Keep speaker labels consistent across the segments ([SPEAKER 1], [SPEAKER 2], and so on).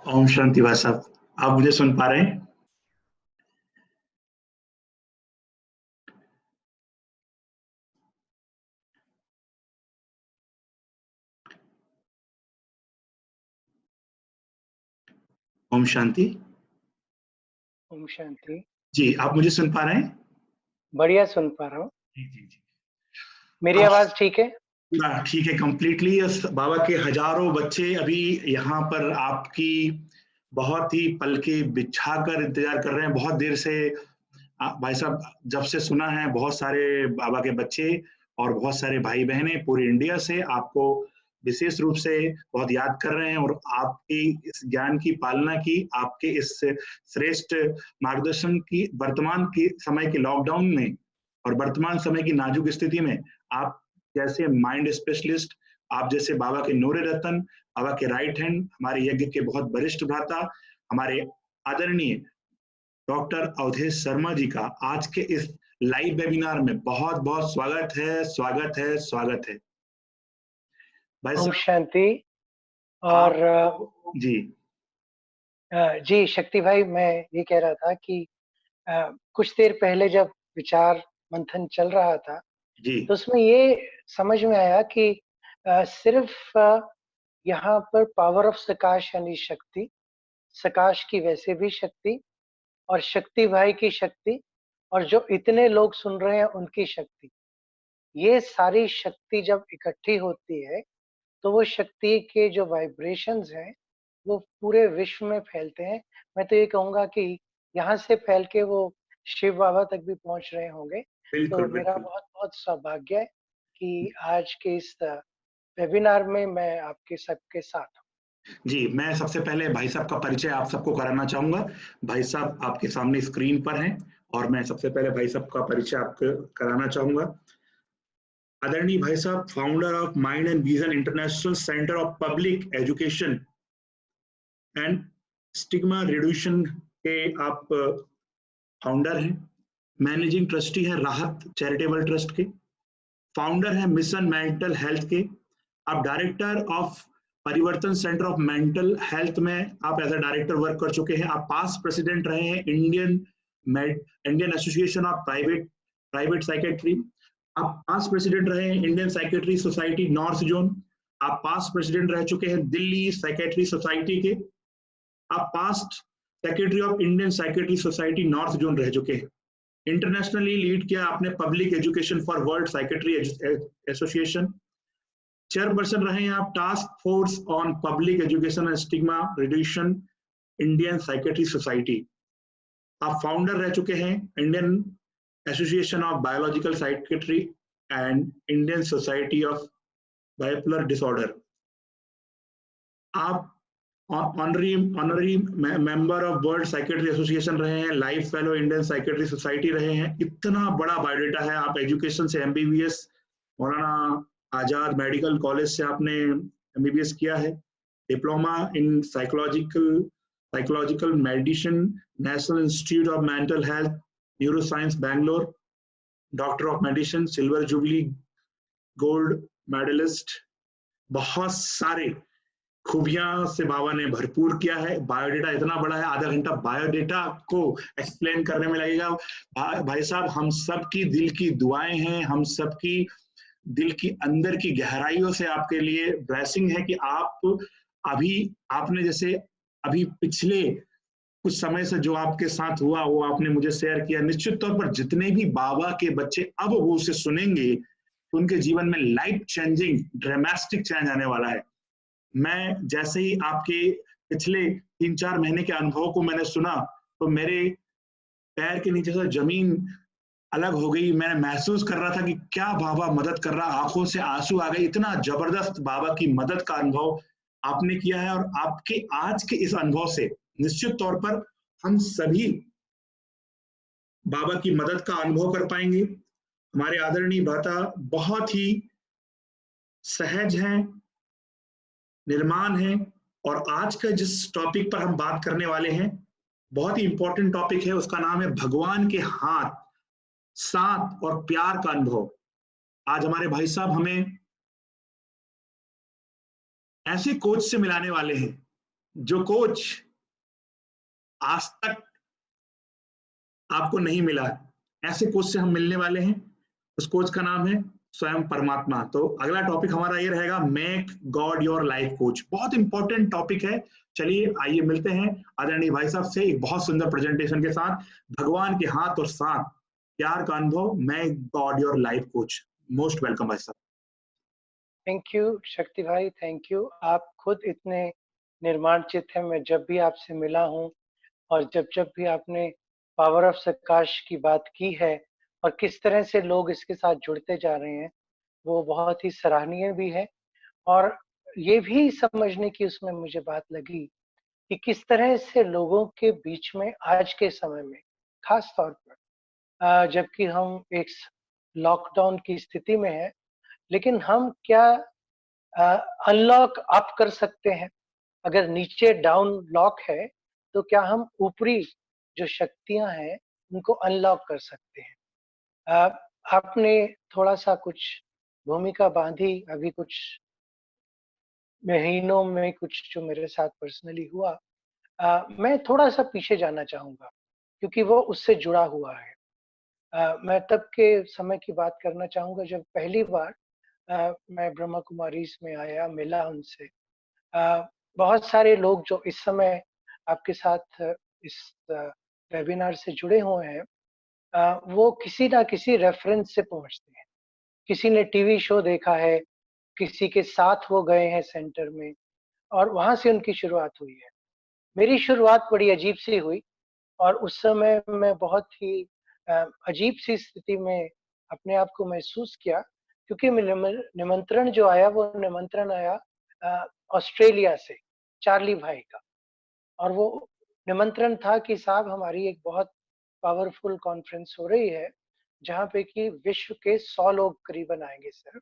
[SPEAKER 1] ओम शांति भाई साहब, आप मुझे सुन पा रहे हैं? ओम शांति।
[SPEAKER 2] ओम शांति।
[SPEAKER 1] जी, आप मुझे सुन पा रहे हैं?
[SPEAKER 2] बढ़िया सुन पा रहा हूँ।
[SPEAKER 1] जी, जी, जी।
[SPEAKER 2] मेरी आवाज ठीक है?
[SPEAKER 1] ठीक है, कंप्लीटली। बाबा के हजारों बच्चे अभी यहाँ पर आपकी बहुत ही पलकें बिछाकर इंतजार कर रहे हैं। बहुत देर से भाई साहब, जब से सुना है, बहुत सारे बाबा के बच्चे और बहुत सारे भाई बहने पूरे इंडिया से आपको विशेष रूप से बहुत याद कर रहे हैं और आपकी इस ज्ञान की पालना की, आपके इस श्रेष्ठ मार्गदर्शन की वर्तमान की समय के लॉकडाउन में और वर्तमान समय की नाजुक स्थिति में आप जैसे माइंड स्पेशलिस्ट, आप जैसे बाबा के नूरे रतन, बाबा के राइट हैंड, हमारे यज्ञ के बहुत वरिष्ठ भ्राता, हमारे आदरणीय डॉक्टर अवधेश शर्मा जी का आज के इस लाइव वेबिनार में बहुत बहुत स्वागत है, स्वागत है, स्वागत है। भाई
[SPEAKER 2] ओम
[SPEAKER 1] साहब,
[SPEAKER 2] शांति। और
[SPEAKER 1] जी
[SPEAKER 2] जी शक्ति भाई, मैं ये कह रहा था कि कुछ देर पहले जब विचार मंथन चल रहा था
[SPEAKER 1] जी
[SPEAKER 2] तो उसमें ये समझ में आया कि सिर्फ यहाँ पर पावर ऑफ सकाश यानी शक्ति, सकाश की वैसे भी शक्ति और शक्ति भाई की शक्ति और जो इतने लोग सुन रहे हैं उनकी शक्ति, ये सारी शक्ति जब इकट्ठी होती है तो वो शक्ति के जो वाइब्रेशंस हैं वो पूरे विश्व में फैलते हैं। मैं तो ये कहूँगा कि यहाँ से फैल के वो शिव बाबा तक भी पहुँच रहे होंगे। तो
[SPEAKER 1] बिल्कुल
[SPEAKER 2] मेरा
[SPEAKER 1] बिल्कुल।
[SPEAKER 2] बहुत-बहुत सौभाग्य है कि आज के इस वेबिनार में मैं आपके सबके साथ हूँ।
[SPEAKER 1] जी, मैं सबसे पहले भाई साहब का परिचय आप सबको कराना चाहूंगा। भाई साहब आपके सामने स्क्रीन पर हैं और मैं सबसे पहले भाई साहब का परिचय आपको कराना चाहूंगा। आदरणीय भाई साहब, founder of mind and vision international centre of public education and stigma reduction के आप फाउंडर हैं। मैनेजिंग ट्रस्टी हैं राहत चैरिटेबल ट्रस्ट के। फाउंडर हैं मिशन मेंटल हेल्थ के। आप डायरेक्टर ऑफ परिवर्तन सेंटर ऑफ मेंटल हेल्थ में आप एज अ डायरेक्टर वर्क कर चुके हैं। आप पास्ट प्रेसिडेंट रहे हैं Indian association of private psychiatry. आप पास्ट प्रेसिडेंट रहे हैं Indian psychiatry society north zone. आप पास्ट प्रेसिडेंट रह चुके हैं दिल्ली साइकेट्री सोसाइटी के। आप past secretary of Indian psychiatry society north zone रह चुके हैं। इंटरनेशनली लीड किया आपने public education for world psychiatry association. Chairperson रहे हैं आप task force on public education and stigma reduction Indian psychiatry society. आप फाउंडर रह चुके हैं Indian association of biological psychiatry and Indian society of bipolar disorder. आप honorary member of world psychiatry association रहे हैं, life fellow Indian psychiatry society रहे हैं। इतना बड़ा बायोडेटा है। आप एजुकेशन से MBBS Maulana Azad medical college से आपने एमबीबीएस किया है। Diploma in psychological medicine national institute of mental health neuroscience Bangalore. Doctor of medicine silver jubilee gold medalist. बहुत सारे खूबियां से बाबा ने भरपूर किया है। बायोडेटा इतना बड़ा है, आधा घंटा बायोडेटा को एक्सप्लेन करने में लगेगा। भाई साहब, हम सबकी दिल की दुआएं हैं, हम सबकी दिल की अंदर की गहराइयों से आपके लिए ब्लेसिंग है कि आप अभी आपने जैसे अभी पिछले कुछ समय से जो आपके साथ हुआ वो आपने मुझे शेयर किया। निश्चित तौर पर जितने भी बाबा के बच्चे अब वो उसे सुनेंगे तो उनके जीवन में लाइफ चेंजिंग ड्रामेटिक चेंज आने वाला है। मैं जैसे ही आपके पिछले 3-4 महीने के अनुभव को मैंने सुना तो मेरे पैर के नीचे से जमीन अलग हो गई। मैंने महसूस कर रहा था कि क्या बाबा मदद कर रहा, आंखों से आंसू आ गए। इतना जबरदस्त बाबा की मदद का अनुभव आपने किया है और आपके आज के इस अनुभव से निश्चित तौर पर हम सभी बाबा की मदद का अनुभव कर पाएंगे। हमारे आदरणीय भ्राता बहुत ही सहज हैं, निर्माण है और आज का जिस टॉपिक पर हम बात करने वाले हैं बहुत ही इंपॉर्टेंट टॉपिक है। उसका नाम है भगवान के हाथ, साथ और प्यार का अनुभव। आज हमारे भाई साहब हमें ऐसे कोच से मिलाने वाले हैं जो कोच आज तक आपको नहीं मिला, ऐसे कोच से हम मिलने वाले हैं। उस कोच का नाम है स्वयं परमात्मा। तो अगला टॉपिक हमारा ये रहेगा, make God your life coach. बहुत इंपॉर्टेंट टॉपिक है। चलिए आइए मिलते हैं आदरणीय भाई साहब से एक बहुत सुंदर प्रेजेंटेशन के साथ। भगवान के हाथ और साथ प्यार का अनुभव, make God your life coach. Most welcome भाई साहब।
[SPEAKER 2] थैंक यू शक्ति भाई, थैंक यू। आप खुद इतने निर्माणचित हैं। मैं जब भी आपसे मिला हूँ और जब जब भी आपने पावर ऑफ प्रकाश की बात की है और किस तरह से लोग इसके साथ जुड़ते जा रहे हैं, वो बहुत ही सराहनीय भी है। और ये भी समझने की उसमें मुझे बात लगी कि किस तरह से लोगों के बीच में आज के समय में, खास तौर पर जबकि हम एक लॉकडाउन की स्थिति में हैं, लेकिन हम क्या अनलॉक अप कर सकते हैं? अगर नीचे डाउन लॉक है, तो क्या हम ऊपरी जो शक्तियाँ हैं, उनको अनलॉक कर सकते हैं? अ, आपने थोड़ा-सा कुछ भूमिका बाँधी, अभी कुछ महीनों में कुछ जो मेरे साथ पर्सनली हुआ। मैं थोड़ा-सा पीछे जाना चाहूँगा, क्योंकि वो उससे जुड़ा हुआ है। मैं तब के समय की बात करना चाहूँगा जब पहली बार मैं ब्रह्मा कुमारीज़ में आया, मिला उनसे। बहुत सारे लोग जो इस समय आपके साथ इस वेबिनार से जुड़े हुए हैं, वो किसी न किसी रेफ़रेंस से पहुँचते हैं। किसी ने टीवी शो देखा है, किसी के साथ वो गए हैं सेंटर में और वहाँ से उनकी शुरुआत हुई है। मेरी शुरुआत बड़ी अजीब-सी हुई और उस समय मैं बहुत ही अजीब-सी स्थिति में अपने आप को महसूस किया, क्योंकि निमंत्रण जो आया, वो निमंत्रण आया ऑस्ट्रेलिया से, चार्ली भाई का। और वो निमंत्रण था कि साहब हमारी एक बहुत पावरफुल कॉन्फ्रेंस हो रही है, जहाँ पे कि विश्व के 100 लोग करीबन आएँगे सर,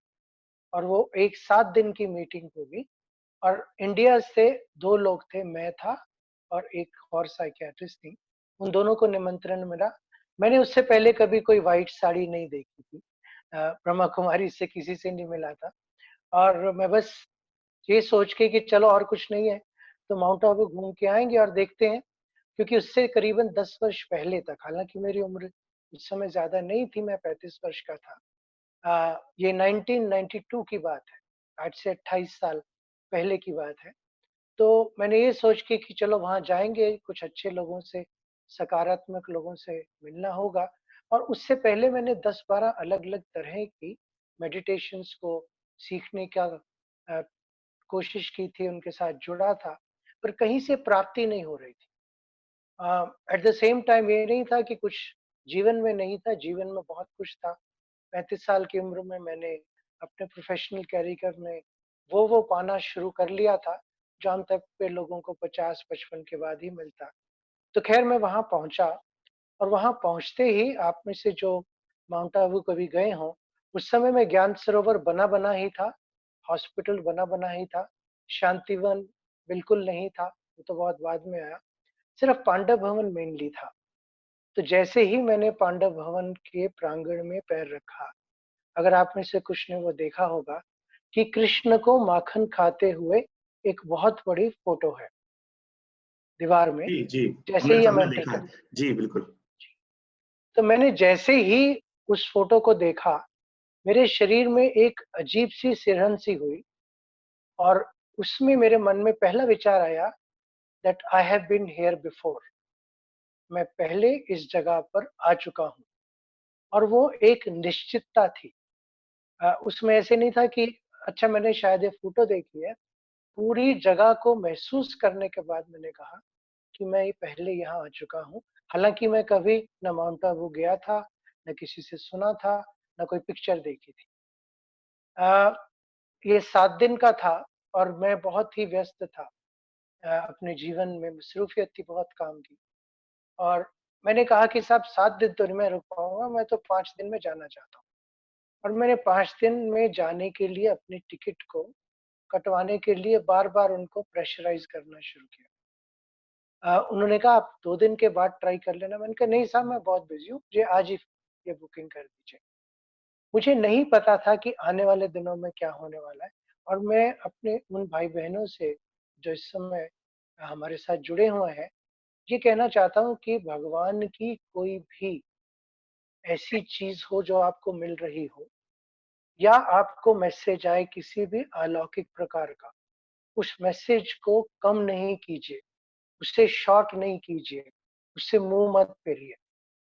[SPEAKER 2] और वो एक 7 दिन की मीटिंग होगी। और इंडिया से 2 लोग थे, मैं था और एक और साइकियाट्रिस्ट थी। उन दोनों को निमंत्रण मिला। मैंने उससे पहले कभी कोई व्हाइट साड़ी नहीं देखी थी। ब्रह्मा कुमारी से किसी से नहीं मिला था और मैं बस ये सोच के कि चलो और कुछ नहीं है, तो माउंट आबू घूम के आएँगे और देखते हैं, क्योंकि उससे करीबन 10 वर्ष पहले तक, हालाँकि मेरी उम्र उस समय ज़्यादा नहीं थी, मैं 35 वर्ष का था। ये 1992 की बात है, आज से 28 साल पहले की बात है। तो मैंने ये सोच के कि चलो वहाँ जाएँगे, कुछ अच्छे लोगों से, सकारात्मक लोगों से मिलना होगा। और उससे पहले मैंने 10-12 अलग-अलग तरह की मेडिटेशंस को सीखने का अ, कोशिश की थी, उनके साथ जुड़ा था, पर कहीं से प्राप्ति नहीं हो रही थी। एट द सेम टाइम ये नहीं था कि कुछ जीवन में नहीं था, जीवन में बहुत कुछ था। 35 साल की उम्र में मैंने अपने प्रोफ़ेशनल करियर में वो पाना शुरू कर लिया था, जो आम तौर पे लोगों को 50-55 के बाद ही मिलता। तो ख़ैर मैं वहाँ पहुँचा और वहाँ पहुँचते ही आप में से जो माउंट आबू कभी गए हों, उस समय में ज्ञान सरोवर बना-बना ही था, हॉस्पिटल बना-बना ही था, शांतिवन बिल्कुल नहीं था, वो तो बहुत बाद में आया, सिर्फ़ पांडव भवन मेनली था। तो जैसे ही मैंने पांडव भवन के प्रांगण में पैर रखा, अगर आप में से कुछ ने वो देखा होगा कि कृष्ण को माखन खाते हुए एक बहुत बड़ी फ़ोटो है दीवार में,
[SPEAKER 1] जी जी,
[SPEAKER 2] जैसे
[SPEAKER 1] हमने
[SPEAKER 2] ही हम
[SPEAKER 1] सबने
[SPEAKER 2] एंटर
[SPEAKER 1] देखा है।
[SPEAKER 2] करते हैं।
[SPEAKER 1] जी बिल्कुल।
[SPEAKER 2] तो मैंने जैसे ही उस फ़ोटो को देखा, मेरे शरीर में एक अजीब-सी सिरहन-सी हुई और उसमें मेरे मन में पहला विचार आया that I have been here before. मैं पहले इस जगह पर आ चुका हूँ। और वो एक निश्चितता थी। उसमें ऐसे नहीं था कि अच्छा मैंने शायद ये फ़ोटो देखी है। पूरी जगह को महसूस करने के बाद मैंने कहा कि मैं ये पहले यहाँ आ चुका हूँ। हालाँकि मैं कभी न माउंट आबू गया था, न किसी से सुना था, न कोई पिक्चर देखी थी। अ, ये 7 दिन का था और मैं बहुत ही व्यस्त था। अपने जीवन में मसरूफ़ियत थी बहुत काम की। और मैंने कहा कि साहब 7 दिन तो नहीं मैं रुक पाऊँगा, मैं तो 5 दिन में जाना चाहता हूँ। और मैंने 5 दिन में जाने के लिए अपनी टिकट को कटवाने के लिए बार-बार उनको प्रेशराइज़ करना शुरू किया। उन्होंने कहा आप 2 दिन के बाद ट्राई कर लेना। मैंने कहा नहीं साहब मैं बहुत बिज़ी हूँ, मुझे आज ही ये बुकिंग कर दीजिए। मुझे नहीं पता था कि आने वाले दिनों में क्या होने वाला है और मैं अपने उन भाई-बहनों से जो इस समय हमारे साथ जुड़े हुए हैं, ये कहना चाहता हूँ कि भगवान की कोई भी ऐसी चीज हो जो आपको मिल रही हो, या आपको मैसेज आए किसी भी अलौकिक प्रकार का, उस मैसेज को कम नहीं कीजिए, उससे शॉर्ट नहीं कीजिए, उससे मुंह मत फेरिए,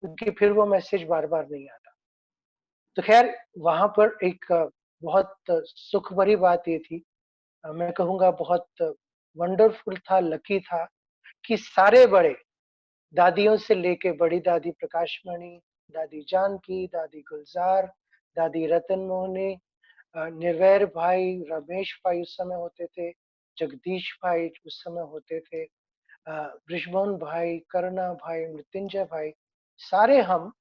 [SPEAKER 2] क्योंकि फिर वो मैसेज बार बार नहीं आता। तो खैर, वहां पर एक बहुत सुख भरी बात ये थी, मैं कहूँगा बहुत वंडरफुल था, लकी था, कि सारे बड़े, दादियों से लेके बड़ी दादी प्रकाशमणि, दादी जानकी, दादी गुलजार, दादी रतन मोहनी, निर्वैर भाई, रमेश भाई उस समय होते थे, जगदीश भाई उस समय होते थे, ब्रिजमोहन भाई, करुणा भाई, मृत्युंजय भाई, सारे हम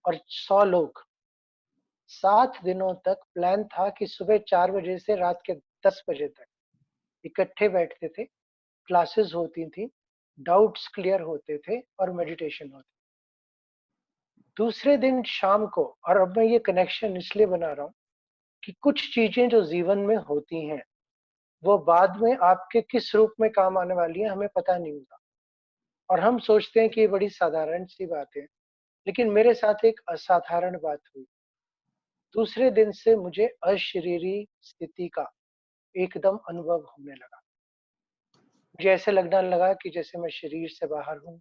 [SPEAKER 2] और 100 लोग 7 दिनों तक प्लान था कि सुबह 4 बजे से रात के 10 बजे तक इकट्ठे बैठते थे, क्लासेस होती थी, डाउट्स क्लियर होते थे और मेडिटेशन होती। दूसरे दिन शाम को, और अब मैं ये कनेक्शन इसलिए बना रहा हूँ कि कुछ चीजें जो जीवन में होती हैं, वो बाद में आपके किस रूप में काम आने वाली है हमें पता नहीं होता, और हम सोचते हैं कि ये बड़ी साधारण सी बात है, लेकिन मेरे साथ एक असाधारण बात हुई। दूसरे दिन से मुझे अशरीरी स्थिति का एकदम अनुभव होने लगा। मुझे ऐसे लगने लगा कि जैसे मैं शरीर से बाहर हूँ।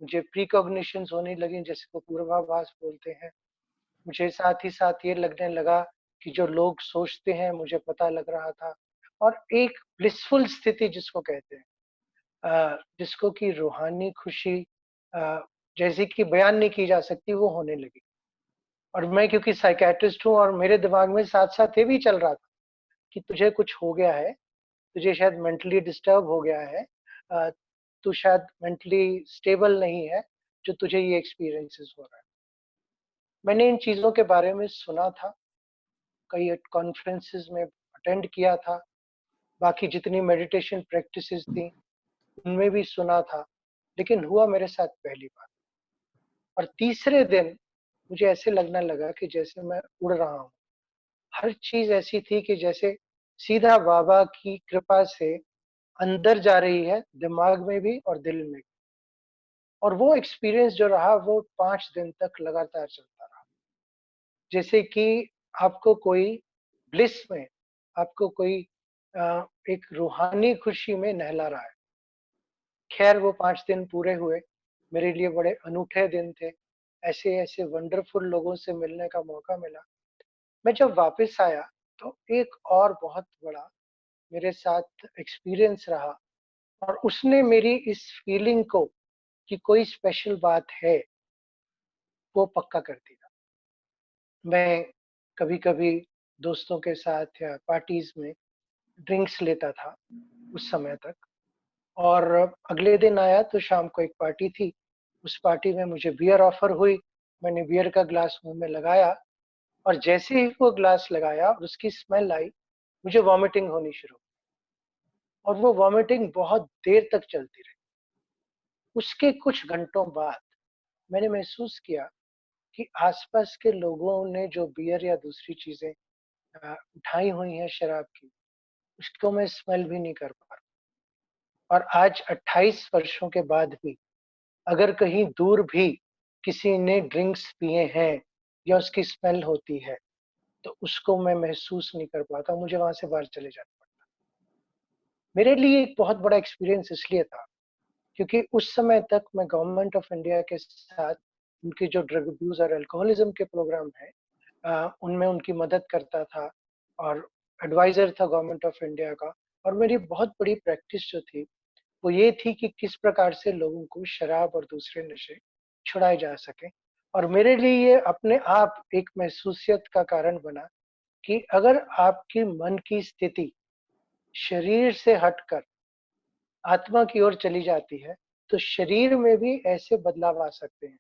[SPEAKER 2] मुझे प्रीकॉग्निशंस होने लगी, जैसे को पूर्वाभास बोलते हैं। मुझे साथ ही साथ ये लगने लगा कि जो लोग सोचते हैं मुझे पता लग रहा था, और एक ब्लिसफुल स्थिति जिसको कहते हैं, जिसको कि रूहानी खुशी, अ, जैसे कि बयान नहीं की जा सकती, वो होने लगी। और मैं क्योंकि साइकियाट्रिस्ट हूँ, और मेरे दिमाग में साथ साथ ये भी चल रहा था कि तुझे कुछ हो गया है, तुझे शायद मेंटली डिस्टर्ब हो गया है, अ, तू शायद मेंटली स्टेबल नहीं है, जो तुझे ये एक्सपीरियंसेस हो रहा है। मैंने इन चीज़ों के बारे में सुना था, कई कॉन्फ्रेंसेस में अटेंड किया था, बाकी जितनी मेडिटेशन प्रैक्टिसेस थी उनमें भी सुना था, लेकिन हुआ मेरे साथ पहली बार। और तीसरे दिन मुझे ऐसे लगने लगा कि जैसे मैं उड़ रहा हूँ। हर चीज ऐसी थी कि जैसे सीधा बाबा की कृपा से अंदर जा रही है, दिमाग में भी और दिल में भी। और वो एक्सपीरियंस जो रहा वो 5 दिन तक लगातार चलता रहा। जैसे कि आपको कोई ब्लिस में, आपको कोई एक रूहानी खुशी में नहला रहा है। खैर, वो 5 दिन पूरे हुए, मेरे लिए बड़े अनूठे दिन थे। ऐसे ऐसे वंडरफुल लोगों से मिलने का मौका मिला। मैं जब वापस आया तो एक और बहुत बड़ा मेरे साथ एक्सपीरियंस रहा, और उसने मेरी इस फीलिंग को कि कोई स्पेशल बात है, वो पक्का कर दिया। मैं कभी-कभी दोस्तों के साथ या पार्टीज में ड्रिंक्स लेता था उस समय तक, और अगले दिन आया तो शाम को एक पार्टी थी। उस पार्टी में मुझे बियर ऑफर हुई। मैंने बियर का ग्लास मुंह में लगाया, और जैसे ही वो ग्लास लगाया और उसकी स्मेल आई, मुझे वॉमिटिंग होनी शुरू, और वो वॉमिटिंग बहुत देर तक चलती रही। उसके कुछ घंटों बाद मैंने महसूस किया कि आसपास के लोगों ने जो बियर या दूसरी चीजें उठाई हुई हैं शराब की, उसको मैं स्मेल भी नहीं कर पा रहा। और आज 28 वर्षों के बाद भी अगर कहीं दूर भी किसी ने ड्रिंक्स पिए हैं या उसकी स्मेल होती है, तो उसको मैं महसूस नहीं कर पाता, मुझे वहां से बाहर चले जाना पड़ता। मेरे लिए एक बहुत बड़ा एक्सपीरियंस इसलिए था क्योंकि उस समय तक मैं गवर्नमेंट ऑफ इंडिया के साथ उनके जो ड्रग अब्यूज और अल्कोहलिज्म के प्रोग्राम है, उनमें उनकी मदद करता था, और एडवाइजर था गवर्नमेंट ऑफ इंडिया का। और मेरी बहुत बड़ी प्रैक्टिस जो थी वो ये थी कि किस प्रकार से लोगों को शराब और दूसरे नशे छुड़ाए जा सके। और मेरे लिए ये अपने आप एक महसूसियत का कारण बना कि अगर आपकी मन की स्थिति शरीर से हटकर आत्मा की ओर चली जाती है, तो शरीर में भी ऐसे बदलाव आ सकते हैं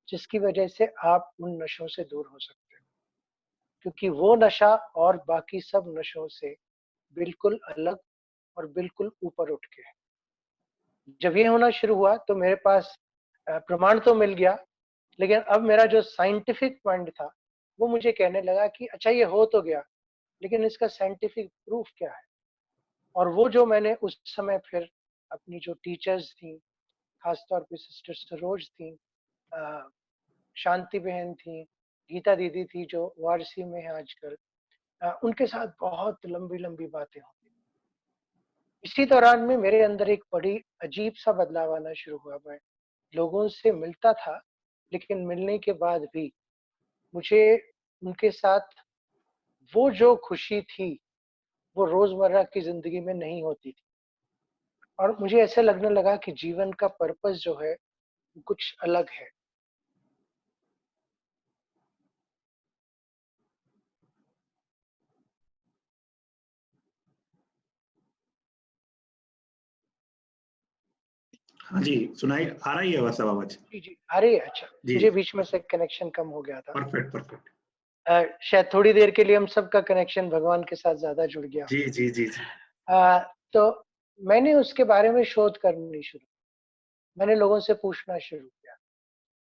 [SPEAKER 2] जिसकी वजह से आप उन नशों से दूर हो सकते हो, क्योंकि वो नशा और बाकी सब नशों से बिल्कुल अलग और बिल्कुल ऊपर उठ के है। जब ये होना शुरू हुआ तो मेरे पास प्रमाण तो मिल गया, लेकिन अब मेरा जो साइंटिफिक माइंड था वो मुझे कहने लगा कि अच्छा, ये हो तो गया, लेकिन इसका साइंटिफिक प्रूफ क्या है। और वो जो मैंने उस समय फिर अपनी जो टीचर्स थी, खासतौर पे सिस्टर सरोज थी, शांति बहन थी, गीता दीदी थी जो वारसी में है आजकल, उनके साथ बहुत लंबी लंबी बातें होती। इसी दौरान में मेरे अंदर एक बड़ी अजीब सा बदलाव आना शुरू हुआ। मैं लोगों से मिलता था, लेकिन मिलने के बाद भी मुझे उनके साथ वो जो खुशी थी, वो रोजमर्रा की जिंदगी में नहीं होती थी। और मुझे ऐसे लगने लगा कि जीवन का पर्पस जो है वो कुछ अलग है।
[SPEAKER 1] हाँ जी, सुनाई आ रही है वैसा आवाज?
[SPEAKER 2] जी जी, अरे अच्छा,
[SPEAKER 1] जी,
[SPEAKER 2] मुझे बीच में से कनेक्शन कम हो गया था।
[SPEAKER 1] Perfect perfect.
[SPEAKER 2] शायद थोड़ी देर के लिए हम सबका कनेक्शन भगवान के साथ ज्यादा जुड़ गया
[SPEAKER 1] जी जी जी जी।
[SPEAKER 2] तो मैंने उसके बारे में शोध करनी शुरू, मैंने लोगों से पूछना शुरू किया।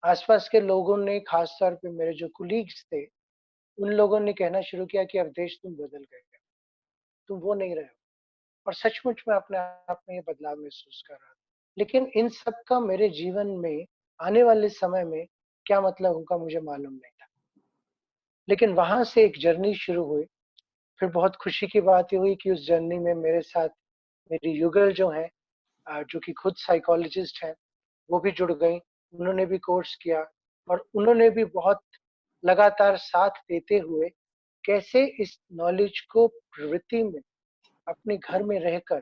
[SPEAKER 2] आसपास के लोगों ने, खास तौर पे मेरे जो कुलीग्स थे, उन लोगों ने कहना शुरू किया कि अवधेश तुम बदल गए हो, तुम वो नहीं रहे हो। और सचमुच में अपने आप में ये बदलाव महसूस कर रहा था। लेकिन इन सब का मेरे जीवन में आने वाले समय में क्या मतलब होगा मुझे मालूम नहीं था। लेकिन वहां से एक जर्नी शुरू हुई। फिर बहुत खुशी की बात ये हुई कि उस जर्नी में मेरे साथ मेरी युगल जो है, जो कि खुद साइकोलॉजिस्ट है, वो भी जुड़ गई। उन्होंने भी कोर्स किया और उन्होंने भी बहुत लगातार साथ देते हुए कैसे इस नॉलेज को प्रवृत्ति में अपने घर में रहकर,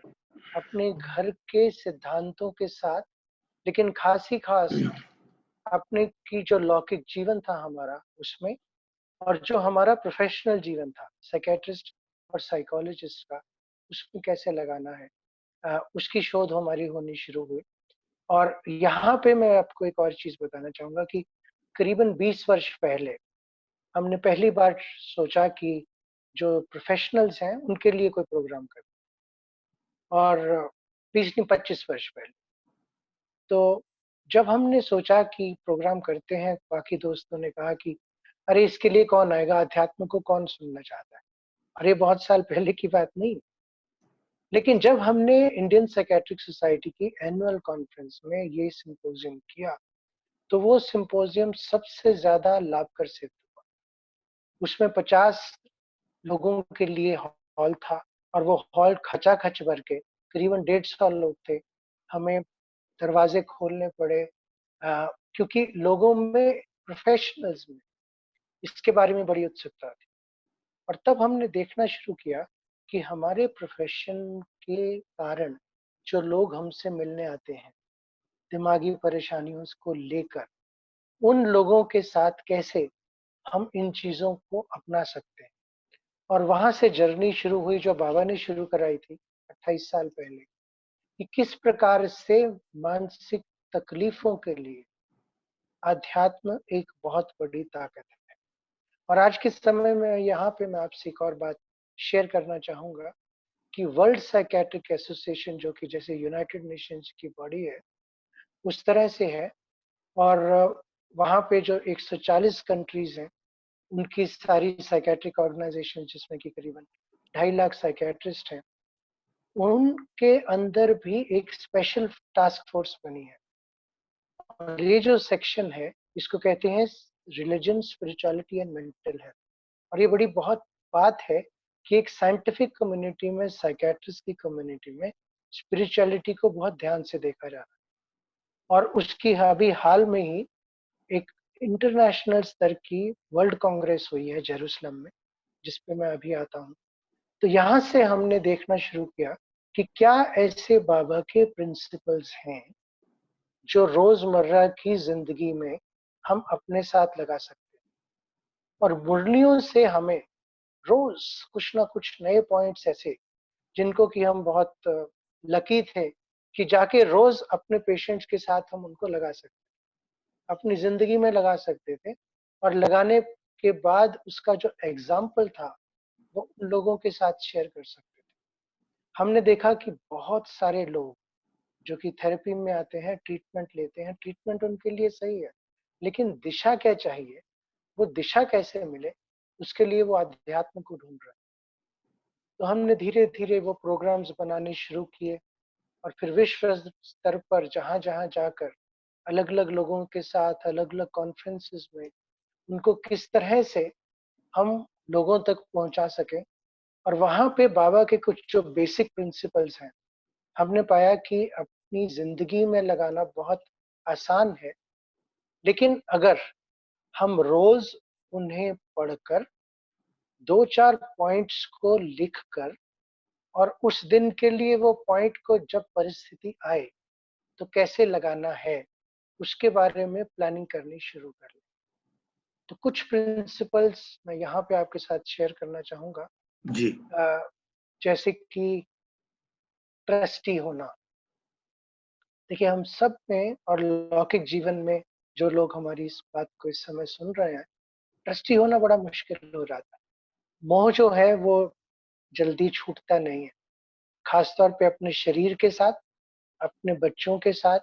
[SPEAKER 2] अपने घर के सिद्धांतों के साथ, लेकिन खास ही खास अपने की जो लौकिक जीवन था हमारा उसमें, और जो हमारा प्रोफेशनल जीवन था साइकेट्रिस्ट और साइकोलॉजिस्ट का, उसमें कैसे लगाना है, उसकी शोध हमारी होनी शुरू हुई। और यहाँ पे मैं आपको एक और चीज बताना चाहूंगा कि करीबन 20 वर्ष पहले हमने पहली बार सोचा कि जो प्रोफेशनल्स हैं उनके लिए कोई प्रोग्राम करें। और 20 नहीं 25 वर्ष पहले, तो जब हमने सोचा कि प्रोग्राम करते हैं, बाकी दोस्तों ने कहा कि अरे इसके लिए कौन आएगा, अध्यात्म को कौन सुनना चाहता है। अरे बहुत साल पहले की बात नहीं। लेकिन जब हमने इंडियन साइकेट्रिक सोसाइटी की एनुअल कॉन्फ्रेंस में ये सिंपोजियम किया, तो वो सिंपोजियम सबसे ज्यादा लाभकर सिद्ध हुआ। उसमें 50 लोगों के लिए हॉल था और वो हॉल खचाखच भर के, करीबन 150 लोग थे। हमें दरवाजे खोलने पड़े, क्योंकि लोगों में, प्रोफेशनल्स में इसके बारे में बड़ी उत्सुकता थी। और तब हमने देखना शुरू किया कि हमारे प्रोफेशन के कारण जो लोग हमसे मिलने आते हैं दिमागी परेशानियों को लेकर, उन लोगों के साथ कैसे हम इन चीजों को अपना सकते हैं। और वहां से जर्नी शुरू हुई जो बाबा ने शुरू कराई थी 28 साल पहले, कि किस प्रकार से मानसिक तकलीफों के लिए अध्यात्म एक बहुत बड़ी ताकत है। और आज के समय में यहाँ पे मैं आपसे एक और बात शेयर करना चाहूंगा कि वर्ल्ड साइकेट्रिक एसोसिएशन, जो कि जैसे यूनाइटेड नेशंस की बॉडी है उस तरह से है। और वहाँ पे जो 140 कंट्रीज हैं, उनकी सारी साइकेट्रिक ऑर्गेनाइजेशन, जिसमें कि करीबन 2.5 लाख साइकेट्रिस्ट हैं, उनके अंदर भी एक स्पेशल टास्क फोर्स बनी है। और ये जो सेक्शन है, इसको कहते हैं religion, spirituality and mental health. और ये बड़ी बहुत बात है कि एक साइंटिफिक कम्युनिटी में, साइकेट्रिस्ट की कम्युनिटी में स्पिरिचुअलिटी को बहुत ध्यान से देखा जा रहा है। और उसकी अभी हाल में ही एक इंटरनेशनल स्तर की वर्ल्ड कांग्रेस हुई है जेरूसलम में, जिसपे मैं अभी आता हूँ। तो यहाँ से हमने देखना शुरू किया कि क्या ऐसे बाबा के प्रिंसिपल्स हैं जो रोजमर्रा की जिंदगी में हम अपने साथ लगा सकते हैं। और मुरलियों से हमें रोज कुछ ना कुछ नए पॉइंट्स ऐसे, जिनको कि हम बहुत लकी थे कि जाके रोज अपने पेशेंट्स के साथ हम उनको लगा सकते, अपनी जिंदगी में लगा सकते थे। और लगाने के बाद उसका जो एग्जाम्पल था वो उन लोगों के साथ शेयर कर सकते थे। हमने देखा कि बहुत सारे लोग जो कि थेरेपी में आते हैं, ट्रीटमेंट लेते हैं, ट्रीटमेंट उनके लिए सही है, लेकिन दिशा क्या चाहिए, वो दिशा कैसे मिले, उसके लिए वो अध्यात्म को ढूंढ रहे हैं। तो हमने धीरे धीरे वो प्रोग्राम्स बनाने शुरू किए। और फिर विश्व स्तर पर जहाँ-जहाँ जाकर अलग-अलग लोगों के साथ अलग-अलग कॉन्फ्रेंसेस में उनको किस तरह से हम लोगों तक पहुंचा सकें। और वहां पे बाबा के कुछ जो बेसिक प्रिंसिपल्स हैं, हमने पाया कि अपनी जिंदगी में लगाना बहुत आसान है, लेकिन अगर हम रोज उन्हें पढ़कर 2-4 पॉइंट्स को लिखकर और उस दिन के लिए वो पॉइंट को जब परिस्थिति आए तो कैसे लगाना है, उसके बारे में प्लानिंग करनी शुरू कर लें। तो कुछ प्रिंसिपल्स मैं यहाँ पे आपके साथ शेयर करना चाहूँगा।
[SPEAKER 1] जी।
[SPEAKER 2] जैसे कि ट्रस्टी होना। देखिए हम सब में और लौकिक जीवन में जो लोग हमारी इस बात को इस समय सुन रहे हैं, ट्रस्टी होना बड़ा मुश्किल हो जाता है। मोह जो है वो जल्दी छूटता नहीं है, खास तौर पे अपने शरीर के साथ, अपने बच्चों के साथ,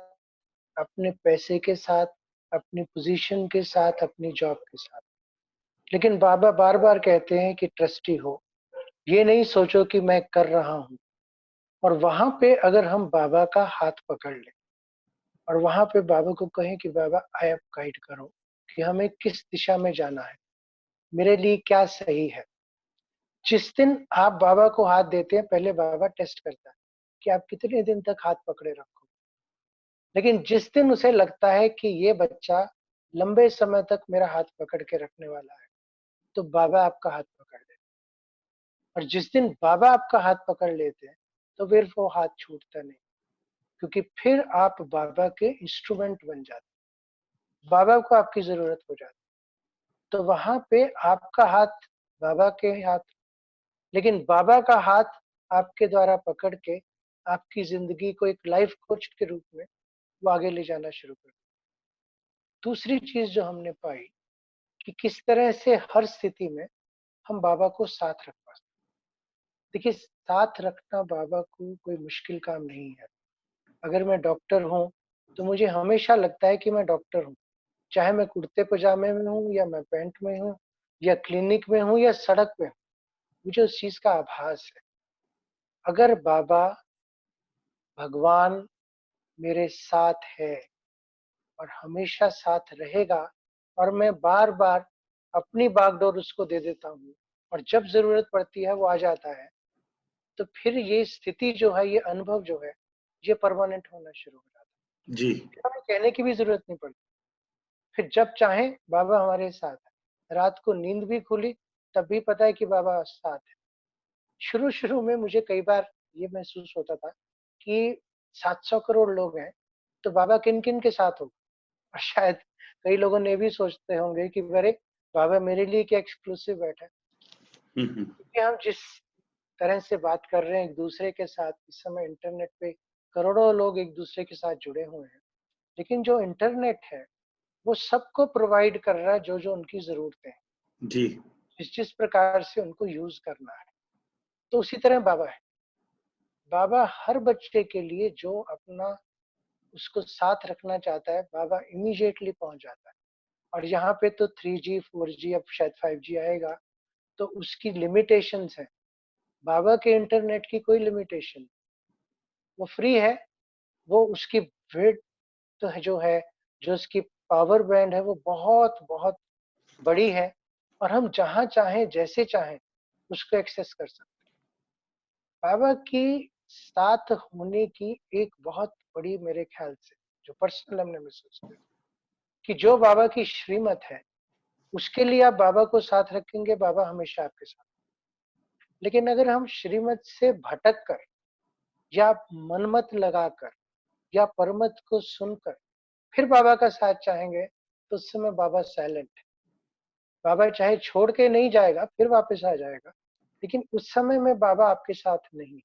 [SPEAKER 2] अपने पैसे के साथ, अपनी पोजीशन के साथ, अपनी जॉब के साथ। लेकिन बाबा बार-बार कहते हैं कि ट्रस्टी हो। ये नहीं सोचो कि मैं कर रहा हूँ। और वहाँ पे अगर हम बाबा का हाथ पकड़ लें और वहाँ पे बाबा को कहें कि बाबा आप गाइड करो कि हमें किस दिशा में जाना है, मेरे लिए क्या सही है। जिस दिन आप बाबा को हाथ देते हैं, पहले बाबा टेस्ट करता है कि आप कितने दिन तक हाथ पकड़े रखो। लेकिन जिस दिन उसे लगता है कि ये बच्चा लंबे समय तक मेरा हाथ पकड़ के रखने वाला है, तो बाबा आपका हाथ पकड़ लेते हैं। और जिस दिन बाबा आपका हाथ पकड़ लेते हैं, तो फिर वो हाथ छूटता नहीं, क्योंकि फिर आप बाबा के इंस्ट्रूमेंट बन जाते हैं, बाबा को आपकी जरूरत हो जाती है। तो वहां पे आपका हाथ बाबा के हाथ, लेकिन बाबा का हाथ आपके द्वारा पकड़ के आपकी जिंदगी को एक लाइफ कोच के रूप में वो आगे ले जाना शुरू कर। दूसरी चीज जो हमने पाई कि किस तरह से हर स्थिति में हम बाबा को साथ रख पाते। देखिए साथ रखना बाबा को कोई मुश्किल काम नहीं है। अगर मैं डॉक्टर हूँ तो मुझे हमेशा लगता है कि मैं डॉक्टर हूँ, चाहे मैं कुर्ते पजामे में हूँ या मैं पैंट में हूँ या क्लिनिक में हूँ या सड़क पे हूँ, मुझे उस चीज का आभास है। अगर बाबा भगवान मेरे साथ है और हमेशा साथ रहेगा और मैं बार बार अपनी बागडोर उसको दे देता हूँ और जब जरूरत पड़ती है वो आ जाता है, तो फिर ये स्थिति जो है, ये अनुभव जो है, ये परमानेंट होना शुरू हो जाता
[SPEAKER 1] जी।
[SPEAKER 2] है। फिर हमें कहने की भी जरूरत नहीं पड़ती। फिर जब चाहे बाबा हमारे साथ है। रात को नींद भी खुली तब भी पता है कि बाबा साथ है। शुरू-शुरू में मुझे कई बार ये महसूस होता था कि 700 करोड़ लोग हैं, तो बाबा किन-किन के साथ होगा? और शायद कई लोगों ने भी सोचते होंगे कि अरे! बाबा मेरे लिए क्या एक्सक्लूसिव बैठा है।
[SPEAKER 1] हुँ, हुँ।
[SPEAKER 2] क्योंकि हम जिस तरह से बात कर रहे हैं एक-दूसरे के साथ, इस समय इंटरनेट पे करोड़ों लोग एक-दूसरे के साथ जुड़े हुए हैं। लेकिन जो इंटरनेट है, वो सबको प्रोवाइड कर रहा है जो-जो उनकी ज़रूरतें हैं,
[SPEAKER 1] जी।
[SPEAKER 2] जिस-जिस प्रकार से उनको यूज़ करना है। तो उसी तरह बाबा है। बाबा हर बच्चे के लिए जो अपना उसको साथ रखना चाहता है, बाबा इमीडिएटली पहुँच जाता है। और यहाँ पे तो 3G, 4G अब शायद 5G आएगा, तो उसकी लिमिटेशंस हैं। बाबा के इंटरनेट की कोई लिमिटेशन नहीं, वो फ्री है, वो उसकी विड्थ तो है जो उसकी पावर बैंड है, वो बहुत-बहुत बड़ी है और हम जहाँ चाहें, जैसे चाहें, उसको एक्सेस कर सकते हैं। बाबा की साथ होने की एक बहुत बड़ी मेरे ख्याल से जो पर्सनल हमने महसूस किया कि जो बाबा की श्रीमत है, उसके लिए आप बाबा को साथ रखेंगे, बाबा हमेशा आपके साथ। लेकिन अगर हम श्रीमत से भटक कर या मनमत लगाकर या परमत को सुनकर फिर बाबा का साथ चाहेंगे, तो उस समय बाबा साइलेंट है। बाबा चाहे छोड़ के नहीं जाएगा, फिर वापस आ जाएगा, लेकिन उस समय में बाबा आपके साथ नहीं।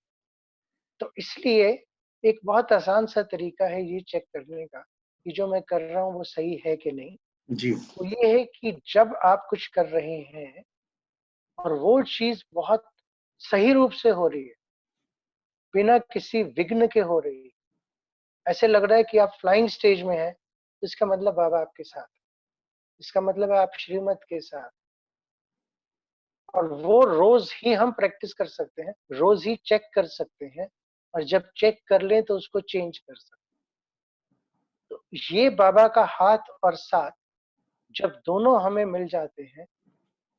[SPEAKER 2] तो इसलिए एक बहुत आसान सा तरीका है ये चेक करने का कि जो मैं कर रहा हूँ वो सही है कि नहीं।
[SPEAKER 1] जी।
[SPEAKER 2] वो ये है कि जब आप कुछ कर रहे हैं और वो चीज़ बहुत सही रूप से हो रही है, बिना किसी विघ्न के हो रही है, ऐसे लग रहा है कि आप फ्लाइंग स्टेज में हैं, तो इसका मतलब बाबा आपके साथ है। इसका मतलब है आप श्रीमत के साथ। और वो रोज़ ही हम प्रैक्टिस कर सकते हैं, रोज़ ही चेक कर सकते हैं और जब चेक कर लें तो उसको चेंज कर सकते। तो ये बाबा का हाथ और साथ जब दोनों हमें मिल जाते हैं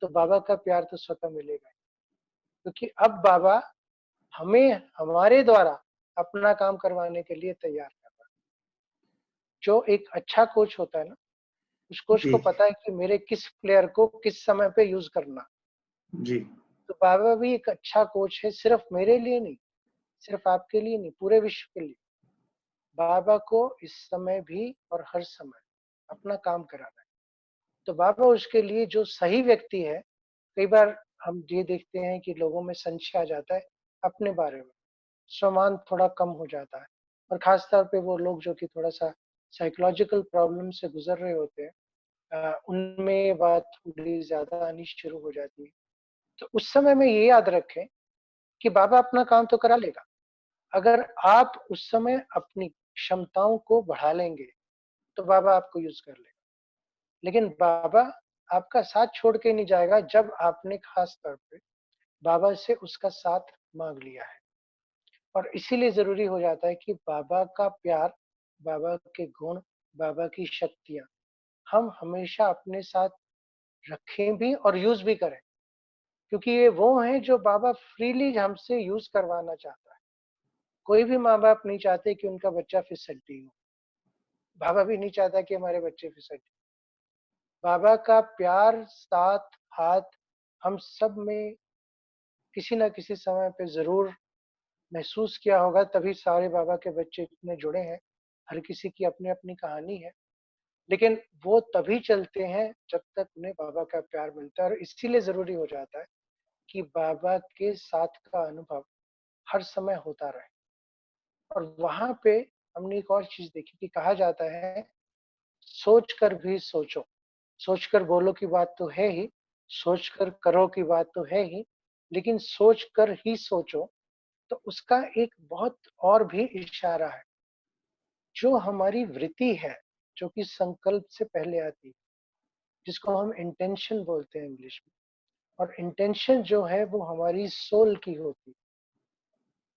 [SPEAKER 2] तो बाबा का प्यार तो स्वतः मिलेगा ही। क्योंकि अब बाबा हमें हमारे द्वारा अपना काम करवाने के लिए तैयार कर रहा है। जो एक अच्छा कोच होता है ना, उस कोच
[SPEAKER 1] जी
[SPEAKER 2] को पता है कि मेरे किस प्लेयर को किस समय पे यूज करना।
[SPEAKER 1] जी
[SPEAKER 2] तो बाबा भी एक अच्छा कोच है, सिर्फ मेरे लिए नहीं, सिर्फ आपके लिए नहीं, पूरे विश्व के लिए। बाबा को इस समय भी और हर समय अपना काम कराना है। तो बाबा उसके लिए जो सही व्यक्ति है, कई बार हम ये देखते हैं कि लोगों में संशय आ जाता है अपने बारे में, सम्मान थोड़ा कम हो जाता है, और खास तौर पे वो लोग जो कि थोड़ा सा साइकोलॉजिकल प्रॉब्लम से गुजर रहे होते हैं, उनमें ये बात थोड़ी ज्यादा आनी शुरू हो जाती है। तो उस समय में ये याद रखें कि बाबा अपना काम तो करा लेगा, अगर आप उस समय अपनी क्षमताओं को बढ़ा लेंगे तो बाबा आपको यूज कर लेगा। लेकिन बाबा आपका साथ छोड़ के नहीं जाएगा जब आपने खास तौर पे बाबा से उसका साथ मांग लिया है। और इसीलिए जरूरी हो जाता है कि बाबा का प्यार, बाबा के गुण, बाबा की शक्तियां हम हमेशा अपने साथ रखें भी और यूज भी करें। क्योंकि ये वो हैं जो बाबा फ्रीली हमसे यूज करवाना चाहता है। कोई भी माँ बाप नहीं चाहते कि उनका बच्चा फिसड्डी हो। बाबा भी नहीं चाहता कि हमारे बच्चे फिसड्डी। बाबा का प्यार, साथ, हाथ हम सब में किसी न किसी समय पे जरूर महसूस किया होगा, तभी सारे बाबा के बच्चे इतने जुड़े हैं। हर किसी की अपनी अपनी कहानी है, लेकिन वो तभी चलते हैं जब तक उन्हें बाबा का प्यार मिलता है। और इसीलिए जरूरी हो जाता है कि बाबा के साथ का अनुभव हर समय होता रहे। और वहां पे हमने एक और चीज देखी कि कहा जाता है, सोच कर भी सोचो। सोच कर बोलो की बात तो है ही, सोच कर करो की बात तो है ही, लेकिन सोच कर ही सोचो, तो उसका एक बहुत और भी इशारा है। जो हमारी वृत्ति है, जो कि संकल्प से पहले आती है, जिसको हम इंटेंशन बोलते हैं इंग्लिश में। और इंटेंशन जो है वो हमारी सोल की होती है,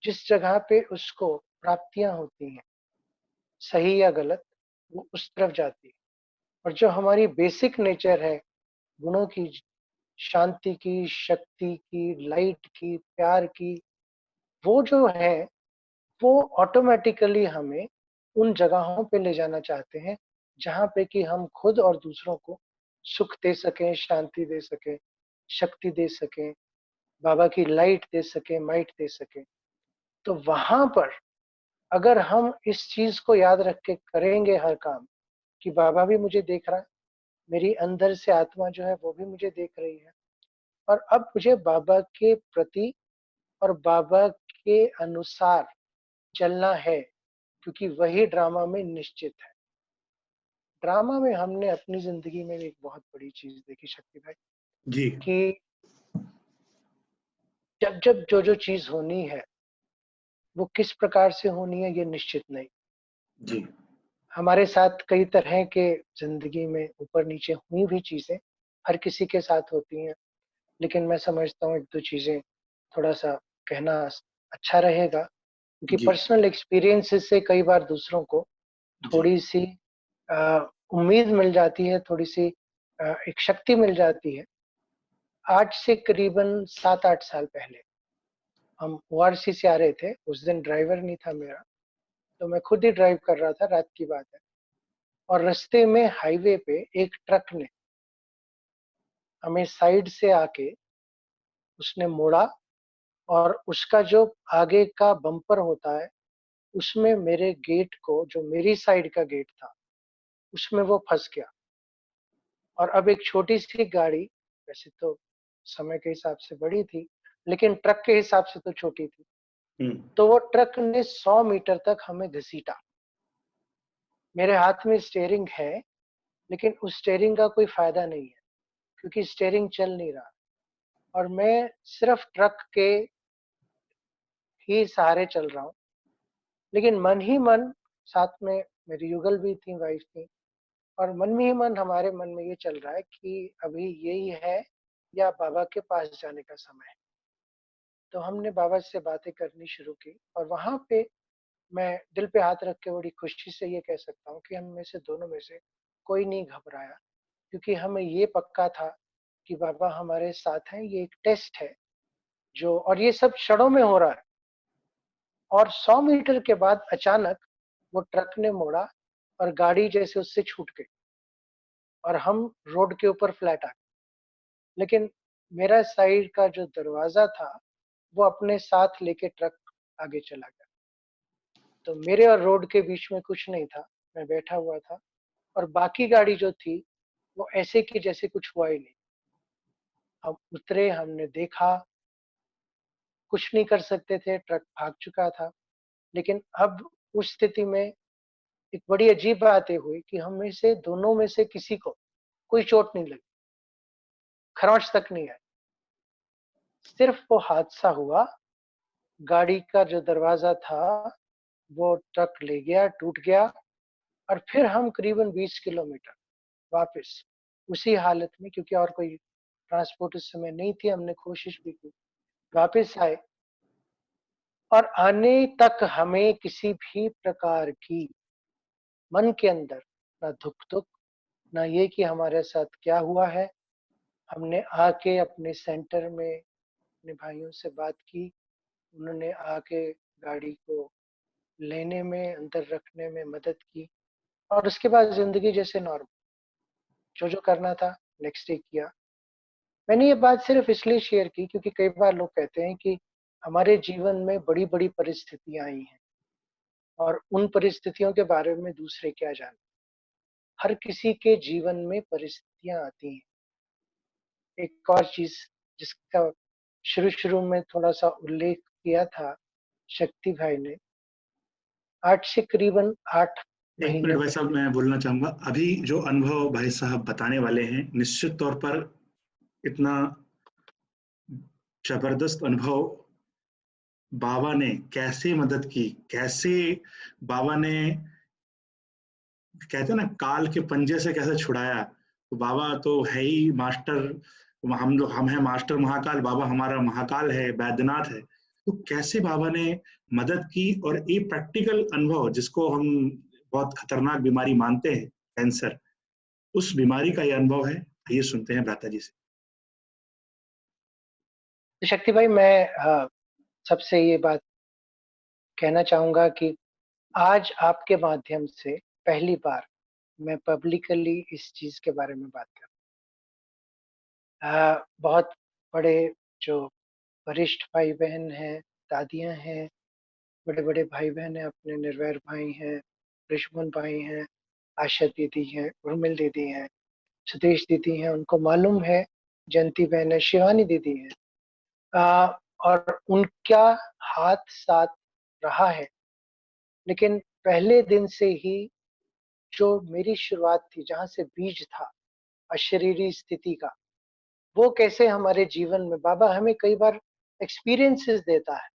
[SPEAKER 2] जिस जगह पे उसको प्राप्तियां होती हैं, सही या गलत, वो उस तरफ जाती है। और जो हमारी बेसिक नेचर है, गुणों की, शांति की, शक्ति की, लाइट की, प्यार की, वो जो है वो ऑटोमेटिकली हमें उन जगहों पे ले जाना चाहते हैं जहाँ पे कि हम खुद और दूसरों को सुख दे सकें, शांति दे सकें, शक्ति दे सकें, बाबा की लाइट दे सकें, माइट दे सकें। तो वहां पर अगर हम इस चीज को याद रख के करेंगे हर काम, कि बाबा भी मुझे देख रहा है, मेरी अंदर से आत्मा जो है वो भी मुझे देख रही है, और अब मुझे बाबा के प्रति और बाबा के अनुसार चलना है, क्योंकि वही ड्रामा में निश्चित है। ड्रामा में हमने अपनी जिंदगी में एक बहुत बड़ी चीज देखी शक्ति भाई,
[SPEAKER 1] जी
[SPEAKER 2] कि जब जब जो जो चीज होनी है वो किस प्रकार से होनी है ये निश्चित नहीं।
[SPEAKER 1] जी
[SPEAKER 2] हमारे साथ कई तरह के जिंदगी में ऊपर नीचे हुई भी चीजें हर किसी के साथ होती हैं, लेकिन मैं समझता हूँ एक दो चीजें थोड़ा सा कहना अच्छा रहेगा, क्योंकि
[SPEAKER 1] जी
[SPEAKER 2] पर्सनल एक्सपीरियंसेस से कई बार दूसरों को
[SPEAKER 1] जी
[SPEAKER 2] थोड़ी सी उम्मीद मिल जाती है, थोड़ी सी एक शक्ति मिल जाती है। आज से करीबन 7-8 साल पहले हम ओआरसी से आ रहे थे। उस दिन ड्राइवर नहीं था मेरा, तो मैं खुद ही ड्राइव कर रहा था, रात की बात है। और रास्ते में हाईवे पे एक ट्रक ने हमें साइड से आके उसने मोड़ा, और उसका जो आगे का बम्पर होता है उसमें मेरे गेट को, जो मेरी साइड का गेट था, उसमें वो फंस गया। और अब एक छोटी सी गाड़ी, वैसे तो समय के हिसाब से बड़ी थी, लेकिन ट्रक के हिसाब से तो छोटी थी,
[SPEAKER 1] हम्म
[SPEAKER 2] तो वो ट्रक ने 100 मीटर तक हमें घसीटा। मेरे हाथ में स्टेयरिंग है, लेकिन उस स्टेयरिंग का कोई फायदा नहीं है, क्योंकि स्टेयरिंग चल नहीं रहा, और मैं सिर्फ ट्रक के ही सहारे चल रहा हूँ। लेकिन मन ही मन, साथ में मेरी युगल भी थी, वाइफ थी, और मन में ही मन हमारे मन में ये चल रहा है कि अभी यही है या बाबा के पास जाने का समय है। तो हमने बाबा से बातें करनी शुरू की और वहाँ पे मैं दिल पे हाथ रख के बड़ी खुशी से ये कह सकता हूँ कि हम में से दोनों में से कोई नहीं घबराया, क्योंकि हमें ये पक्का था कि बाबा हमारे साथ हैं, ये एक टेस्ट है जो, और ये सब क्षणों में हो रहा है। और 100 मीटर के बाद अचानक वो ट्रक ने मोड़ा और गाड़ी जैसे उससे छूट गई और हम रोड के ऊपर फ्लैट आ गए। लेकिन मेरा साइड का जो दरवाज़ा था, वो अपने साथ लेके ट्रक आगे चला गया। तो मेरे और रोड के बीच में कुछ नहीं था, मैं बैठा हुआ था और बाकी गाड़ी जो थी, वो ऐसे की जैसे कुछ हुआ ही नहीं। हम उतरे, हमने देखा, कुछ नहीं कर सकते थे, ट्रक भाग चुका था। लेकिन अब उस स्थिति में एक बड़ी अजीब बात ये हुई कि हम में से दोनों में से किसी को कोई चोट नहीं लगी, खरोंच तक नहीं आई। सिर्फ वो हादसा हुआ, गाड़ी का जो दरवाज़ा था, वो ट्रक ले गया, टूट गया और फिर हम करीबन 20 किलोमीटर वापस उसी हालत में, क्योंकि और कोई ट्रांसपोर्ट उस समय नहीं थी, हमने कोशिश भी की, वापस आए और आने तक हमें किसी भी प्रकार की मन के अंदर ना दुख-दुख, ना ये कि हमारे साथ क्या हुआ है। हमने आके अपने सेंटर में अपने भाइयों से बात की, उन्होंने आके गाड़ी को लेने में, अंदर रखने में मदद की और उसके बाद ज़िंदगी जैसे नॉर्मल, जो-जो करना था नेक्स्ट डे किया। मैंने ये बात सिर्फ़ इसलिए शेयर की क्योंकि कई बार लोग कहते हैं कि हमारे जीवन में बड़ी-बड़ी परिस्थितियाँ आई हैं और उन परिस्थितियों के बारे में दूसरे क्या जानें। हर किसी के जीवन में परिस्थितियाँ आती हैं। एक और चीज़ जिसका शुरू-शुरू में थोड़ा-सा उल्लेख किया था शक्ति भाई ने, आज से करीबन 8
[SPEAKER 1] एक
[SPEAKER 2] महीने
[SPEAKER 1] मिनट भाई साहब,
[SPEAKER 2] पहले।
[SPEAKER 1] मैं बोलना चाहूंगा। अभी जो अनुभव भाई साहब बताने वाले हैं, निश्चित तौर पर इतना जबरदस्त अनुभव, बाबा ने कैसे मदद की, कैसे बाबा ने, कहते हैं ना, काल के पंजे से कैसे छुड़ाया। तो बाबा तो है ही मास्टर, हम हैं मास्टर महाकाल, बाबा हमारा महाकाल है, वैद्यनाथ है। तो कैसे बाबा ने मदद की, और ये प्रैक्टिकल अनुभव जिसको हम बहुत खतरनाक बीमारी मानते हैं, कैंसर, उस बीमारी का ये अनुभव है। आइए सुनते हैं भ्राता जी से।
[SPEAKER 2] तो शक्ति भाई, मैं सबसे ये बात कहना चाहूँगा कि आज आपके माध्यम से पहली बार मैं पब्लिकली इस चीज़ के बारे में बात कर बहुत बड़े जो वरिष्ठ भाई-बहन हैं, दादियाँ हैं, बड़े-बड़े भाई-बहन हैं, अपने निर्वैर भाई हैं, ऋषभन भाई हैं, आशा दीदी हैं, उर्मिल दीदी हैं, सुदेश दीदी हैं, उनको मालूम है, जयंती बहन है, शिवानी दीदी हैं। और उनका हाथ साथ रहा है। लेकिन पहले दिन से ही जो मेरी शुरुआत थी, जहाँ से बीज था अशरीरी स्थिति का, वो कैसे हमारे जीवन में बाबा हमें कई बार एक्सपीरियंसेस देता है,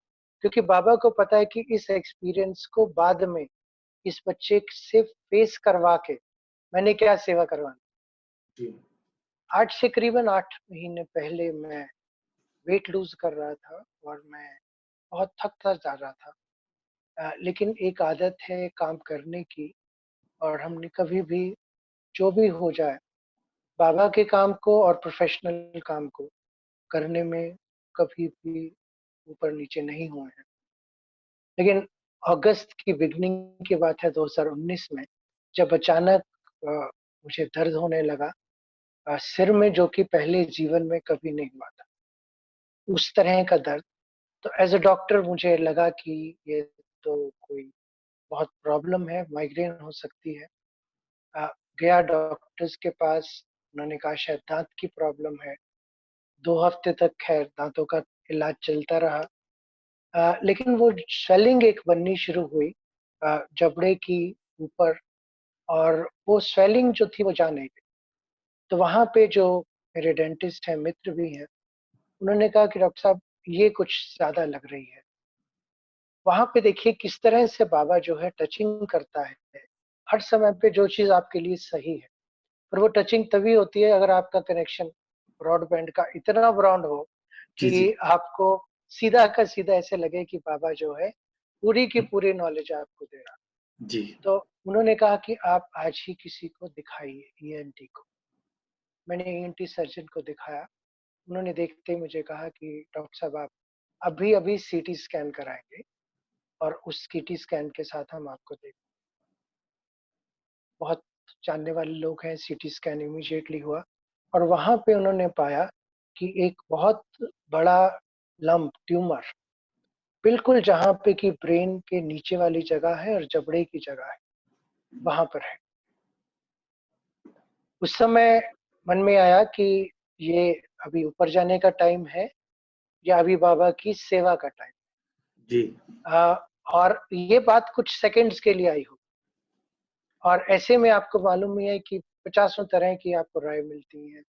[SPEAKER 2] क्योंकि बाबा को पता है कि इस एक्सपीरियंस को बाद में इस बच्चे से फेस करवा के मैंने क्या सेवा करवानी।
[SPEAKER 1] जी।
[SPEAKER 2] आज से करीबन 8 महीने पहले मैं वेट लूज़ कर रहा था और मैं बहुत थकता जा रहा था। लेकिन एक आदत है काम करने की और हमने कभी भी जो भी हो जाए, बाबा के काम को और प्रोफ़ेशनल काम को करने में कभी भी ऊपर-नीचे नहीं हुए हैं। लेकिन अगस्त की बिगिनिंग की बात है 2019 में, जब अचानक मुझे दर्द होने लगा सिर में, जो कि पहले जीवन में कभी नहीं हुआ था। उस तरह का दर्द, तो एज़ अ डॉक्टर मुझे लगा कि ये तो कोई बहुत प्रॉब्लम है, माइग्रेन हो सकती है। अ, गया डॉक्टर्स के पास, उन्होंने कहा शायद दाँत की प्रॉब्लम है। 2 हफ्ते तक ख़ैर दाँतों का इलाज चलता रहा। लेकिन वो स्वेलिंग एक बननी शुरू हुई जबड़े की ऊपर, और वो स्वेलिंग जो थी वो जा नहीं रही। तो वहाँ पे जो मेरे डेंटिस्ट हैं, मित्र भी हैं, उन्होंने कहा कि डॉक्टर साहब ये कुछ ज़्यादा लग रही है। वहाँ पे देखिए किस तरह से बाबा जो है टचिंग करता है, हर समय पे जो चीज़ आपके लिए सही है। पर वो टचिंग तभी होती है अगर आपका कनेक्शन ब्रॉडबैंड का इतना ब्रॉड हो
[SPEAKER 1] जी जी।
[SPEAKER 2] कि आपको सीधा का सीधा ऐसे लगे कि बाबा जो है पूरी की पूरी नॉलेज आपको दे रहा।
[SPEAKER 1] जी
[SPEAKER 2] तो उन्होंने कहा कि आप आज ही किसी को दिखाइए, ईएनटी को। मैंने ईएनटी सर्जन को दिखाया। उन्होंने देखते ही मुझे कहा कि डॉक्टर साहब आप अभी-अभी सीटी स्कैन कराएँगे और उस सीटी स्कैन के साथ हम आपको देख। बहुत जानने वाले लोग हैं, सीटी स्कैन इमीडिएटली हुआ और वहाँ पे उन्होंने पाया कि एक बहुत बड़ा लंप, ट्यूमर बिल्कुल जहाँ पे कि ब्रेन के नीचे वाली जगह है और जबड़े की जगह है, वहाँ पर है। उस समय मन में आया कि ये अभी ऊपर जाने का टाइम है या अभी बाबा की सेवा का टाइम।
[SPEAKER 1] जी
[SPEAKER 2] और ये बात कुछ सेकंड्स के लिए आई हो और ऐसे में आपको मालूम ही है कि पचासों तरह की आपको राय मिलती है,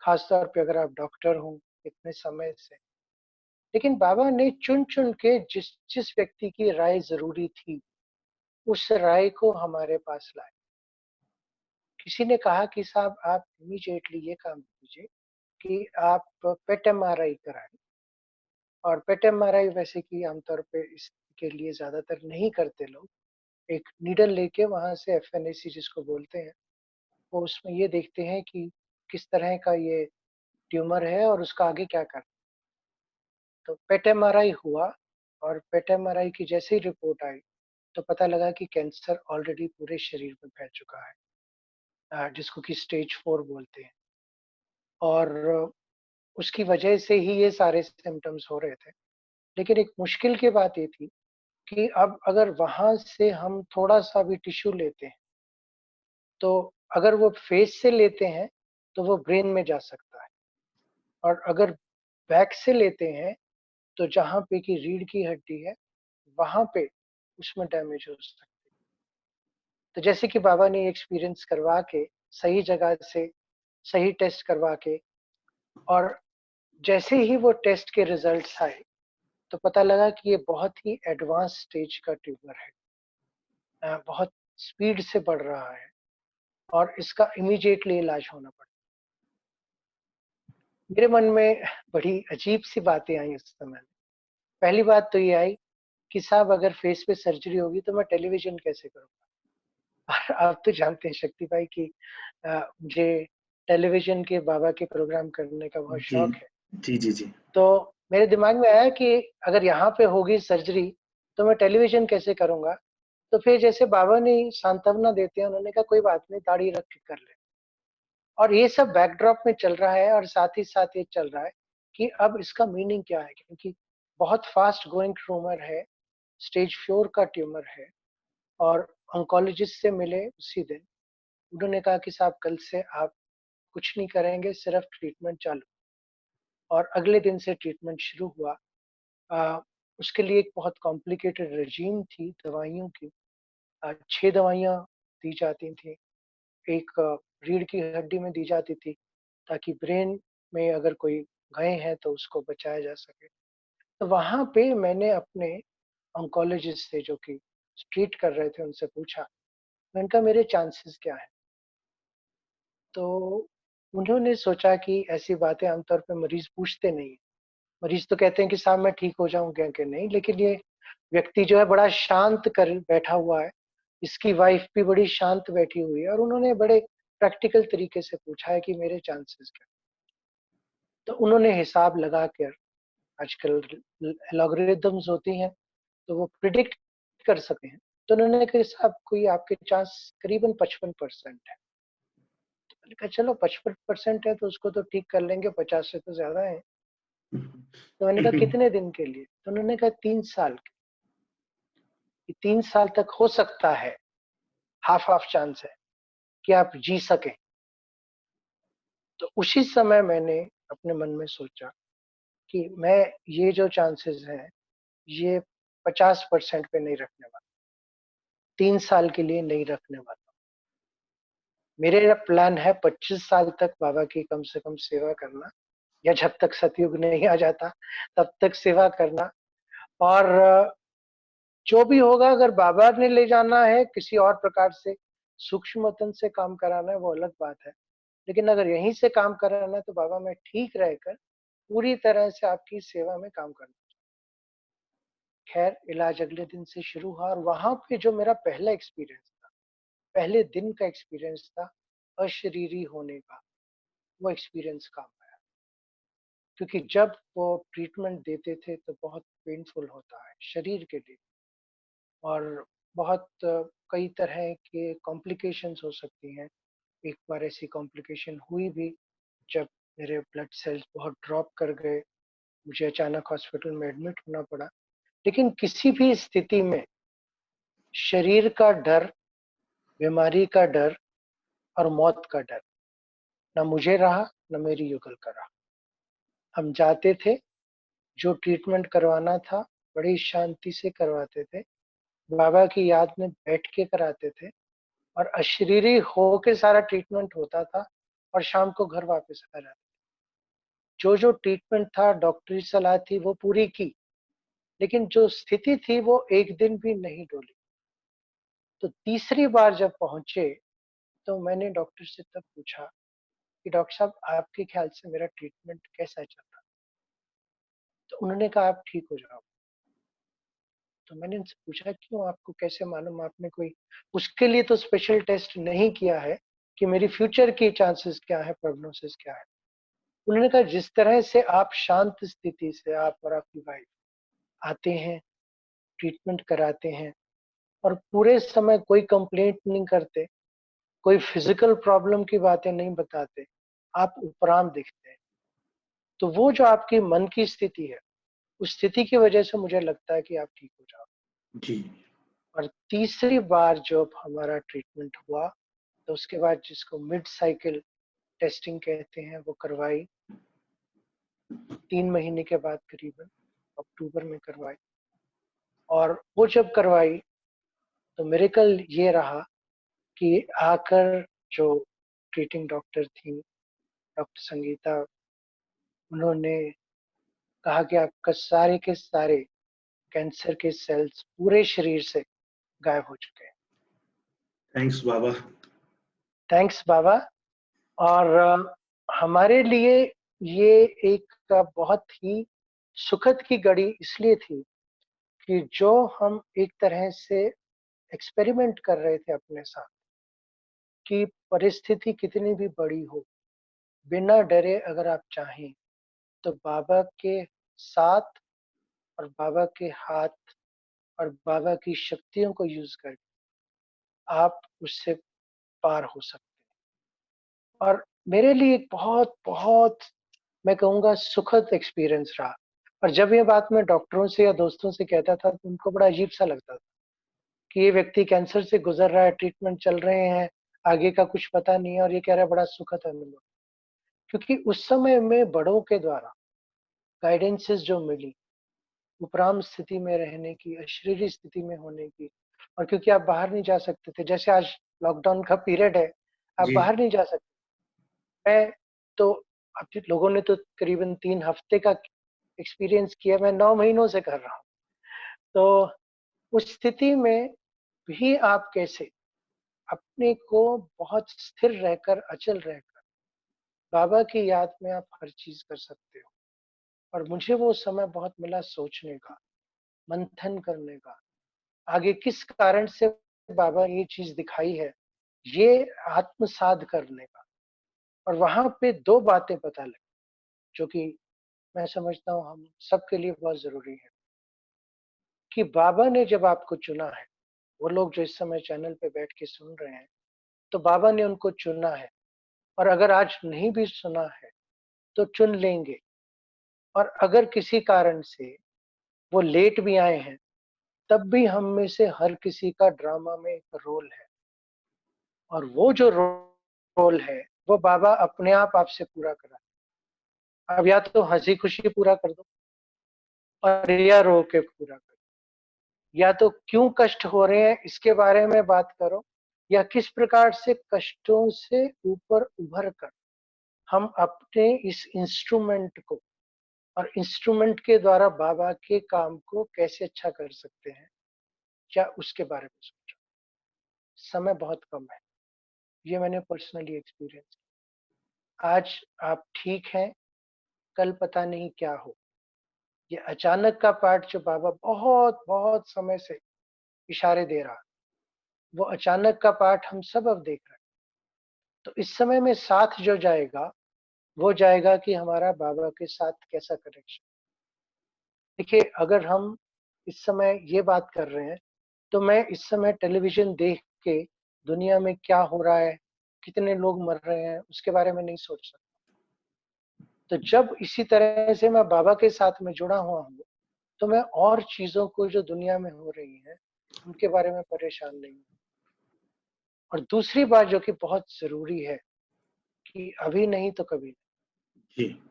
[SPEAKER 2] खास तौर पे अगर आप डॉक्टर हो इतने समय से। लेकिन बाबा ने चुन-चुन के जिस जिस व्यक्ति की राय ज़रूरी थी, उस राय को हमारे पास लाए। किसी ने कहा कि साहब आप इमीडिएटली ये काम कीजिए कि आप पेट एमआरआई कराएँ और पेट एमआरआई वैसे कि आमतौर पे इसके लिए ज़्यादातर नहीं करते लोग। एक नीडल लेके वहाँ से एफएनएसी जिसको बोलते हैं, वो उसमें ये देखते हैं कि किस तरह का ये ट्यूमर है और उसका आगे क्या करना। तो पेट एमआरआई हुआ और पेट एमआरआई की जैसे ही रिपोर्ट आई, तो पता लगा कि कैंसर ऑलरेडी पूरे शरीर में फैल चुका है, जिसको कि स्टेज 4 बोलते हैं और उसकी वजह से ही ये सारे सिम्पटम्स हो रहे थे। लेकिन एक मुश्किल की बात ये थी कि अब अगर वहाँ से हम थोड़ा-सा भी टिश्यू लेते हैं, तो अगर वो फेस से लेते हैं, तो वो ब्रेन में जा सकता है और अगर बैक से लेते हैं, तो जहाँ पे कि रीढ़ की हड्डी है, वहाँ पे उसमें डैमेज हो सकता है। तो जैसे कि बाबा ने एक्सपीरियंस करवा के, सही जगह से सही टेस्ट करवा के और जैसे ही वो टेस्ट के रिजल्ट्स आए, तो पता लगा कि ये बहुत ही एडवांस स्टेज का ट्यूमर है। बहुत स्पीड से बढ़ रहा है और इसका इमीडिएटली इलाज होना पड़ा। मेरे मन में बड़ी अजीब-सी बातें आई उस समय। पहली बात तो ये आई कि साहब अगर फेस पे सर्जरी होगी तो मैं टेलीविज़न कैसे करूँगा? और आप तो जानते हैं शक्ति भाई कि मुझे टेलीविज़न के बाबा के प्रोग्राम करने का बहुत
[SPEAKER 1] जी
[SPEAKER 2] शौक है।
[SPEAKER 1] जी जी जी
[SPEAKER 2] तो मेरे दिमाग में आया कि अगर यहाँ पे होगी सर्जरी, तो मैं टेलीविज़न कैसे करूँगा? तो फिर जैसे बाबा ने सांत्वना देते हैं, उन्होंने कहा कोई बात नहीं, दाढ़ी रख के कर ले। और ये सब बैकड्रॉप में चल रहा है और साथ ही साथ ये चल रहा है कि अब इसका मीनिंग क्या है? क्योंकि बहुत फास्ट गोइंग ट्यूमर है, स्टेज 4 का ट्यूमर है और ऑन्कोलॉजिस्ट से मिले उसी दिन। उन्होंने कहा कि साहब कल से आप कुछ नहीं करेंगे, सिर्फ ट्रीटमेंट चालू और अगले दिन से ट्रीटमेंट शुरू हुआ। अ, उसके लिए एक बहुत कॉम्प्लिकेटेड रेजीम थी दवाइयों की। 6 दवाइयाँ दी जाती थी। एक रीढ़ की हड्डी में दी जाती थी ताकि ब्रेन में अगर कोई गए हैं तो उसको बचाया जा सके। तो वहाँ पे मैंने अपने ऑन्कोलॉजिस्ट से जो कि ट्रीट कर रहे थे उनसे पूछा, मैंने कहा मेरे चांसेस क्या हैं? तो उन्होंने सोचा कि ऐसी बातें आमतौर पे मरीज़ पूछते नहीं हैं। मरीज़ तो कहते हैं कि साहब मैं ठीक हो जाऊँ क्या कि नहीं, लेकिन ये व्यक्ति जो है बड़ा शांत कर बैठा हुआ है। इसकी वाइफ़ भी बड़ी शांत बैठी हुई है और उन्होंने बड़े प्रैक्टिकल तरीके से पूछा है कि मेरे चांसेस क्या हैं? तो उन्होंने हिसाब लगा कर आजकल एल्गोरिदम्स होती हैं, तो वो प्रिडिक्ट कर सकते हैं। तो उन्होंने कहा साहब कोई आपके चांस करीबन 55% है। तो मैंने कहा चलो 55% है तो उसको तो ठीक कर लेंगे, 50 से तो ज़्यादा है। तो मैंने कहा कितने दिन के लिए? तो उन्होंने कहा 3 साल के। कि 3 साल तक हो सकता है, हाफ हाफ चांस है कि आप जी सकें। तो उसी समय मैंने अपने मन में सोचा कि मैं ये जो चांसेस हैं, ये 50% पे नहीं रखने वाला, 3 साल के लिए नहीं रखने वाला। मेरा प्लान है 25 साल तक बाबा की कम से कम सेवा करना या जब तक सतयुग नहीं आ जाता, तब तक सेवा करना और जो भी होगा अगर बाबा ने ले जाना है किसी और प्रकार से, सूक्ष्म वतन से काम कराना है वो अलग बात है। लेकिन अगर यहीं से काम कराना है तो बाबा मैं ठीक रहकर पूरी तरह से आपकी सेवा में काम करूँ। खैर इलाज अगले दिन से शुरू हुआ और वहाँ पे जो मेरा पहला एक्सपीरियंस था, पहले दिन का एक्सपीरियंस था अशरीरी होने का, वो एक्सपीरियंस काम आया। क्योंकि जब वो ट्रीटमेंट देते थे तो बहुत पेनफुल होता है शरीर के लिए और बहुत कई तरह के कॉम्प्लिकेशंस हो सकती हैं। एक बार ऐसी कॉम्प्लिकेशन हुई भी जब मेरे ब्लड सेल्स बहुत ड्रॉप कर गए, मुझे अचानक हॉस्पिटल में एडमिट होना पड़ा। लेकिन किसी भी स्थिति में शरीर का डर, बीमारी का डर और मौत का डर ना मुझे रहा, ना मेरी युगल का रहा। हम जाते थे, जो ट्रीटमेंट करवाना था, बड़ी शांति से करवाते थे। बाबा की याद में बैठ के कराते थे और अशरीरी हो के सारा ट्रीटमेंट होता था और शाम को घर वापस आ जाते। जो ट्रीटमेंट था, डॉक्टरी सलाह थी, वो पूरी की, लेकिन जो स्थिति थी वो एक दिन भी नहीं डोली। तो तीसरी बार जब पहुंचे तो मैंने डॉक्टर से तब पूछा कि डॉक्टर साहब आपके ख्याल से मेरा ट्रीटमेंट कैसा चल रहा? तो उन्होंने कहा आप ठीक हो जाओ। तो मैंने उनसे पूछा क्यों, आपको कैसे मालूम? आपने कोई उसके लिए तो स्पेशल टेस्ट नहीं किया है कि मेरी फ्यूचर की चांसेस क्या है, प्रोग्नोसिस क्या है? उन्होंने कहा जिस तरह से आप शांत स्थिति से, आप और आपकी वाइफ आते हैं, ट्रीटमेंट कराते हैं और पूरे समय कोई कंप्लेंट नहीं करते, कोई फिजिकल प्रॉब्लम की बातें नहीं बताते, आप उपराम दिखते हैं। तो वो जो आपकी मन की स्थिति है, उस स्थिति की वजह से मुझे लगता है कि आप ठीक हो जाओ।
[SPEAKER 1] जी।
[SPEAKER 2] और तीसरी बार जब हमारा ट्रीटमेंट हुआ तो उसके बाद जिसको मिड साइकिल टेस्टिंग कहते हैं वो करवाई 3 महीने के बाद, करीबन अक्टूबर में करवाई। और वो जब करवाई तो मिरेकल ये रहा कि आकर जो ट्रीटिंग डॉक्टर थी, डॉक्टर संगीता, उन्होंने कहा कि आपका सारे के सारे कैंसर के सेल्स पूरे शरीर से गायब हो चुके हैं।
[SPEAKER 1] थैंक्स बाबा।
[SPEAKER 2] थैंक्स बाबा। और हमारे लिए ये एक बहुत ही सुखद की घड़ी इसलिए थी कि जो हम एक तरह से एक्सपेरिमेंट कर रहे थे अपने साथ कि परिस्थिति कितनी भी बड़ी हो, बिना डरे अगर आप चाहें तो बाबा के साथ और बाबा के हाथ और बाबा की शक्तियों को यूज करके आप उससे पार हो सकते हैं। और मेरे लिए एक बहुत बहुत, मैं कहूँगा, सुखद एक्सपीरियंस रहा। और जब ये बात मैं डॉक्टरों से या दोस्तों से कहता था तो उनको बड़ा अजीब सा लगता था कि ये व्यक्ति कैंसर से गुजर रहा है, ट्रीटमेंट चल रहे हैं, आगे का कुछ पता नहीं है और ये कह रहा है बड़ा सुखद अनुभव। क्योंकि उस समय में बड़ों के द्वारा गाइडेंसेस जो मिली, उपराम स्थिति में रहने की, अशरीरी स्थिति में होने की, और क्योंकि आप बाहर नहीं जा सकते थे, जैसे आज लॉकडाउन का पीरियड है, आप
[SPEAKER 1] जी।
[SPEAKER 2] बाहर नहीं जा सकते। मैं तो, अब लोगों ने तो करीबन 3 हफ्ते का एक्सपीरियंस किया, मैं 9 महीनों से कर रहा हूँ। तो उस स्थिति में भी आप कैसे अपने को बहुत स्थिर रहकर, अचल रहकर बाबा की याद में आप हर चीज कर सकते हो। और मुझे वो समय बहुत मिला सोचने का, मंथन करने का, आगे किस कारण से बाबा ये चीज दिखाई है, ये आत्मसात करने का। और वहां पे 2 बातें पता लगी जो कि मैं समझता हूँ हम सबके लिए बहुत जरूरी है। कि बाबा ने जब आपको चुना है, वो लोग जो इस समय चैनल पे बैठ के सुन रहे हैं, तो बाबा ने उनको चुना है। और अगर आज नहीं भी सुना है तो चुन लेंगे। और अगर किसी कारण से वो लेट भी आए हैं, तब भी हम में से हर किसी का ड्रामा में एक रोल है। और वो जो रोल है वो बाबा अपने आप आपसे पूरा करा। अब या तो हंसी खुशी पूरा कर दो और या रो के पूरा कर दो, या तो क्यों कष्ट हो रहे हैं इसके बारे में बात करो, या किस प्रकार से कष्टों से ऊपर उभर कर हम अपने इस इंस्ट्रूमेंट को और इंस्ट्रूमेंट के द्वारा बाबा के काम को कैसे अच्छा कर सकते हैं, क्या उसके बारे में सोचो। समय बहुत कम है, ये मैंने पर्सनली एक्सपीरियंस किया। आज आप ठीक हैं, कल पता नहीं क्या हो, ये अचानक का पाठ जो बाबा बहुत बहुत समय से इशारे दे रहा, वो अचानक का पाठ हम सब अब देख रहे हैं। तो इस समय में साथ जो जाएगा, वो जाएगा कि हमारा बाबा के साथ कैसा कनेक्शन। देखिए, अगर हम इस समय ये बात कर रहे हैं, तो मैं इस समय टेलीविज़न देख के दुनिया में क्या हो रहा है, कितने लोग मर रहे हैं, उसके बारे में नहीं सोच सकता। तो जब इसी तरह से मैं बाबा के साथ में जुड़ा हुआ हूँ, तो मैं और चीज़ों को जो दुनिया में हो रही हैं, उनके बारे में परेशान नहीं हूँ। और दूसरी बात जो कि बहुत ज़रूरी है कि अभी नहीं तो कभी नहीं।
[SPEAKER 1] जी।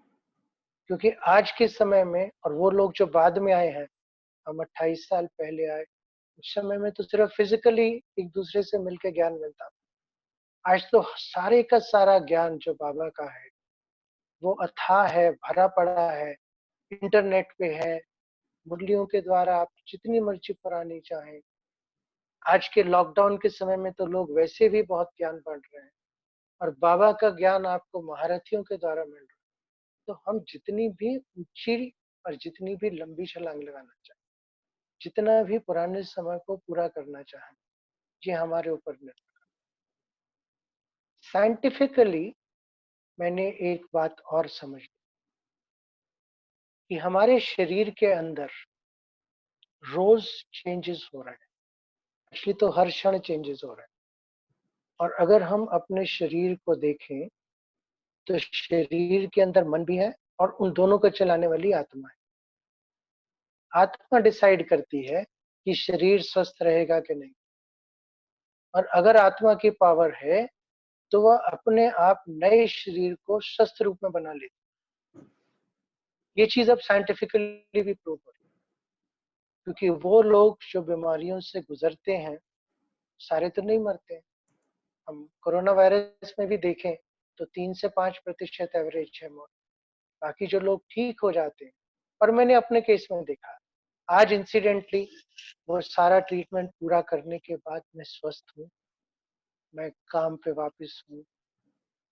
[SPEAKER 2] क्योंकि आज के समय में और वो लोग जो बाद में आए हैं, हम 28 साल पहले आए, उस समय में तो सिर्फ फिज़िकली एक-दूसरे से मिलके ज्ञान मिलता था। आज तो सारे का सारा ज्ञान जो बाबा का है, वो अथाह है, भरा पड़ा है, इंटरनेट पे है, मुरलियों के द्वारा आप जितनी मर्ज़ी पढ़ानी चाहें। आज के लॉकडाउन के समय में तो लोग वैसे भी बहुत ज्ञान बाँट रहे हैं और बाबा का ज्ञान आपको महारथियों के द्वारा मिल रहा है। तो हम जितनी भी ऊँची और जितनी भी लंबी छलांग लगाना चाहें, जितना भी पुराने समय को पूरा करना चाहें, ये हमारे ऊपर निर्भर। साइंटिफिकली मैंने एक बात और समझ ली कि हमारे शरीर के अंदर रोज़ चेंजेस हो रहे हैं। एक्चुअली तो हर क्षण चेंजेस हो रहे हैं। और अगर हम अपने शरीर को देखें, तो शरीर के अंदर मन भी है और उन दोनों को चलाने वाली आत्मा है। आत्मा डिसाइड करती है कि शरीर स्वस्थ रहेगा कि नहीं। और अगर आत्मा की पावर है, तो वह अपने आप नए शरीर को स्वस्थ रूप में बना लेती है। ये चीज़ अब साइंटिफिकली भी प्रूव हो रही है, क्योंकि वो लोग जो बीमारियों से गुजरते हैं, सारे तो नहीं मरते हैं। हम कोरोना वायरस में भी देखें, तो 3 से 5% एवरेज है मौत। बाकी जो लोग ठीक हो जाते हैं, और मैंने अपने केस में देखा, आज इंसिडेंटली वो सारा ट्रीटमेंट पूरा करने के बाद मैं स्वस्थ हूँ, मैं काम पे वापस हूँ,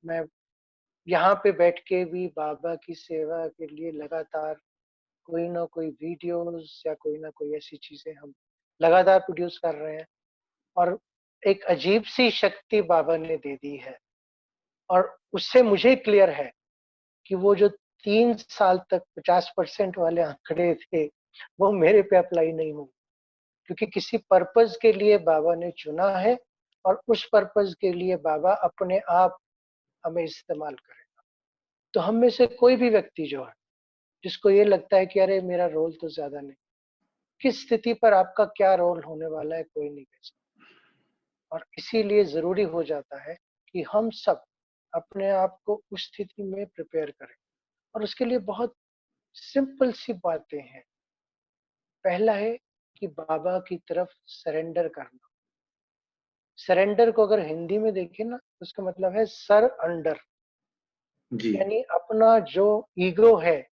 [SPEAKER 2] मैं यहाँ पे बैठ के भी बाबा की सेवा के लिए लगातार कोई ना कोई वीडियोस या कोई ना कोई ऐसी चीजें हम लगातार प्रोड्यूस कर रहे हैं। और एक अजीब सी शक्ति बाबा ने दे दी है, और उससे मुझे क्लियर है कि वो जो 3 साल तक 50% वाले आंकड़े थे, वो मेरे पे अप्लाई नहीं होंगे, क्योंकि किसी पर्पज के लिए बाबा ने चुना है और उस पर्पज के लिए बाबा अपने आप हमें इस्तेमाल करेगा। तो हम में से कोई भी व्यक्ति जो है, जिसको ये लगता है कि अरे मेरा रोल तो ज्यादा नहीं, किस स्थिति पर आपका क्या रोल होने वाला है कोई नहीं कह सकता। और इसीलिए जरूरी हो जाता है कि हम सब अपने आप को उस स्थिति में प्रिपेयर करें। और उसके लिए बहुत सिंपल सी बातें हैं। पहला है कि बाबा की तरफ सरेंडर करना। सरेंडर को अगर हिंदी में देखें ना, तो उसका मतलब है सर अंडर।
[SPEAKER 1] जी।
[SPEAKER 2] यानी अपना जो ईगो है,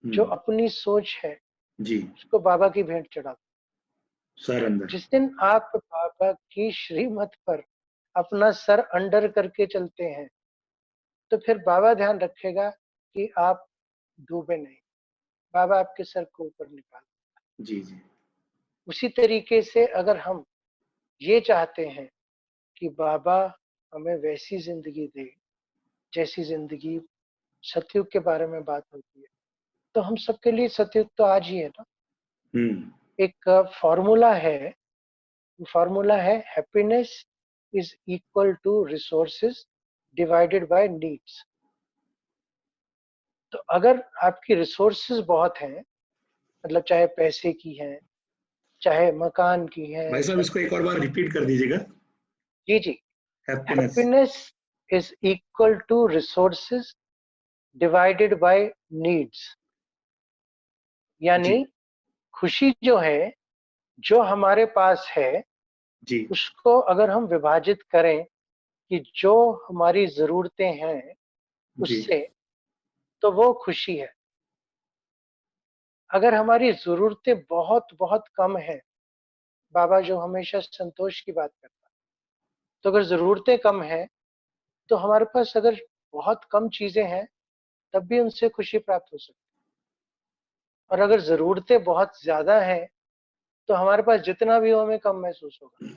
[SPEAKER 2] जो
[SPEAKER 1] हम्म।
[SPEAKER 2] अपनी सोच है,
[SPEAKER 1] जी।
[SPEAKER 2] उसको बाबा की भेंट चढ़ा दो।
[SPEAKER 1] सर अंदर।
[SPEAKER 2] जिस दिन आप बाबा की श्रीमत पर अपना सर अंडर करके चलते हैं, तो फिर बाबा ध्यान रखेगा कि आप डूबे नहीं। बाबा आपके सर को ऊपर निकाल।
[SPEAKER 1] जी। जी।
[SPEAKER 2] उसी तरीके से अगर हम ये चाहते हैं कि बाबा हमें वैसी जिंदगी दे, जैसी जिंदगी सतयुग के बारे में बात होती है, तो हम सबके लिए सतयुग तो आज ही है ना।
[SPEAKER 1] हम्म।
[SPEAKER 2] एक फॉर्मूला है happiness is equal to resources divided by needs. तो अगर आपकी रिसोर्सेज बहुत हैं, मतलब चाहे पैसे की हैं, चाहे मकान की है,
[SPEAKER 1] भाई साहब, इसको एक और बार रिपीट कर दीजिएगा।
[SPEAKER 2] जी जी,
[SPEAKER 1] happiness.
[SPEAKER 2] Happiness is equal to resources divided by needs.
[SPEAKER 1] जी।
[SPEAKER 2] यानी खुशी जो है, जो हमारे पास है,
[SPEAKER 1] जी।
[SPEAKER 2] उसको अगर हम विभाजित करें कि जो हमारी ज़रूरतें हैं
[SPEAKER 1] जी।
[SPEAKER 2] उससे, तो वो खुशी है। अगर हमारी ज़रूरतें बहुत-बहुत कम हैं, बाबा जो हमेशा संतोष की बात करता है, तो अगर ज़रूरतें कम हैं, तो हमारे पास अगर बहुत कम चीज़ें हैं, तब भी उनसे खुशी प्राप्त हो सकती है। और अगर ज़रूरतें बहुत ज़्यादा हैं, तो हमारे पास जितना भी हो हमें कम महसूस होगा।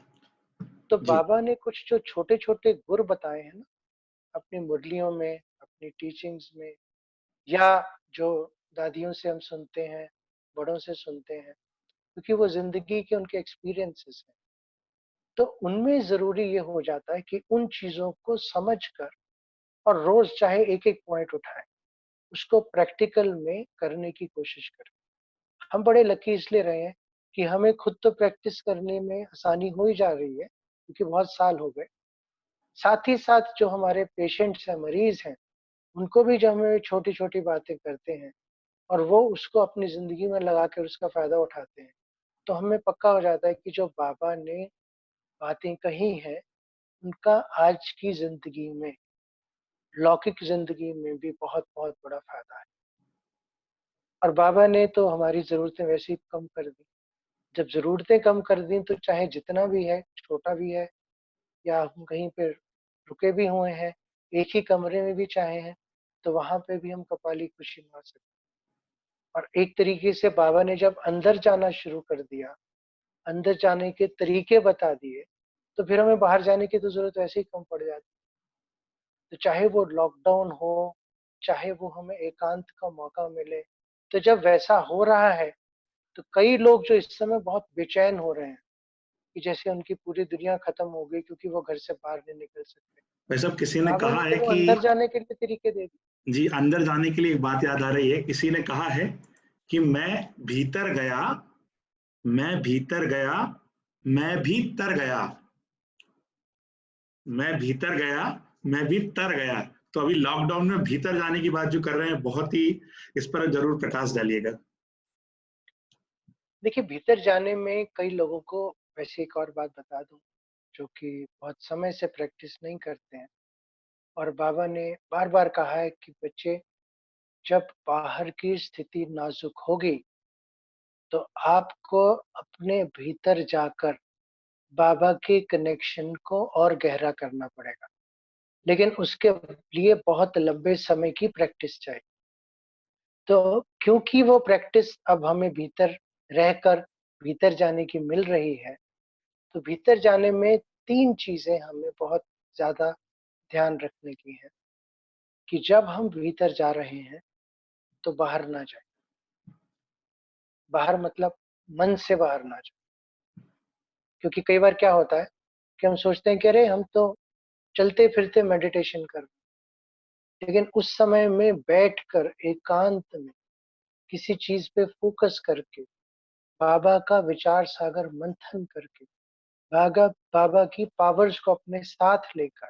[SPEAKER 2] तो
[SPEAKER 1] जी
[SPEAKER 2] बाबा ने कुछ जो छोटे-छोटे गुर बताए हैं ना, अपनी मुरलियों में, अपनी टीचिंग्स में, या जो दादियों से हम सुनते हैं, बड़ों से सुनते हैं, क्योंकि वो ज़िंदगी के उनके एक्सपीरियंसेस हैं। तो उनमें ज़रूरी ये हो जाता है कि उन चीज़ों को समझ कर और रोज़ चाहे एक-एक पॉइंट उठाएँ, उसको प्रैक्टिकल में करने की कोशिश करें। हम बड़े लकी इसलिए रहे हैं कि हमें खुद तो प्रैक्टिस करने में आसानी हो ही जा रही है, क्योंकि बहुत साल हो गए। साथ ही साथ जो हमारे पेशेंट्स हैं, मरीज़ हैं, उनको भी जब हम छोटी-छोटी बातें करते हैं और वो उसको अपनी ज़िंदगी में लगा कर उसका फ़ायदा उठाते हैं, तो हमें पक्का हो जाता है कि जो बाबा ने बातें कही हैं, उनका आज की ज़िंदगी में, लौकिक ज़िंदगी में भी बहुत-बहुत बड़ा फ़ायदा है। और बाबा ने तो हमारी ज़रूरतें वैसे ही कम कर दी। जब ज़रूरतें कम कर दी तो चाहे जितना भी है, छोटा भी है या हम कहीं पे रुके भी हुए हैं, एक ही कमरे में भी चाहे हैं, तो वहाँ पे भी हम कपाली खुशी मार सकते हैं। और एक तरीके से बाबा ने जब अंदर जाना शुरू कर दिया, अंदर जाने के तरीके बता दिए, तो फिर हमें बाहर जाने की तो ज़रूरत वैसे ही कम पड़ जाती। तो चाहे वो लॉकडाउन हो, चाहे वो हमें एकांत का मौका मिले, तो जब वैसा हो रहा है, तो कई लोग जो इस समय बहुत बेचैन हो रहे हैं कि जैसे उनकी पूरी दुनिया खत्म हो गई क्योंकि वो घर से बाहर नहीं निकल सकते।
[SPEAKER 1] भाई साहब, किसी ने
[SPEAKER 2] बाबा
[SPEAKER 1] कहा
[SPEAKER 2] ने
[SPEAKER 1] है
[SPEAKER 2] तो वो
[SPEAKER 1] कि
[SPEAKER 2] अंदर जाने के लिए तरीके दे दिए।
[SPEAKER 1] जी, अंदर जाने के लिए एक बात याद आ रही है। किसी ने कहा है कि भीतर गया मैं भीतर गया मैं भी तर गया मैं भीतर गया मैं भी तर गया। तो अभी लॉकडाउन में भीतर जाने की बात जो कर रहे हैं, बहुत ही इस पर जरूर प्रकाश डालिएगा।
[SPEAKER 2] देखिए, भीतर जाने में कई लोगों को, वैसे एक और बात बता दूँ, जो कि बहुत समय से प्रैक्टिस नहीं करते हैं, और बाबा ने बार-बार कहा है कि बच्चे, जब बाहर की स्थिति नाज़ुक होगी, तो आपको अपने भीतर जाकर बाबा के कनेक्शन को और गहरा करना पड़ेगा। लेकिन उसके लिए बहुत लंबे समय की प्रैक्टिस चाहिए। तो क्योंकि वो प्रैक्टिस अब हमें भीतर रहकर भीतर जाने की मिल रही है, तो भीतर जाने में 3 चीज़ें हमें बहुत ज़्यादा ध्यान रखने की है, कि जब हम भीतर जा रहे हैं, तो बाहर ना जाएँ। बाहर मतलब मन से बाहर ना जाएँ। क्योंकि कई बार क्या होता है कि हम सोचते हैं कि अरे हम तो चलते-फिरते मेडिटेशन कर रहे हैं। लेकिन उस समय में बैठकर एकांत में किसी चीज़ पे फ़ोकस करके, बाबा का विचार सागर मंथन करके, बाबा की पावर्स को अपने साथ लेकर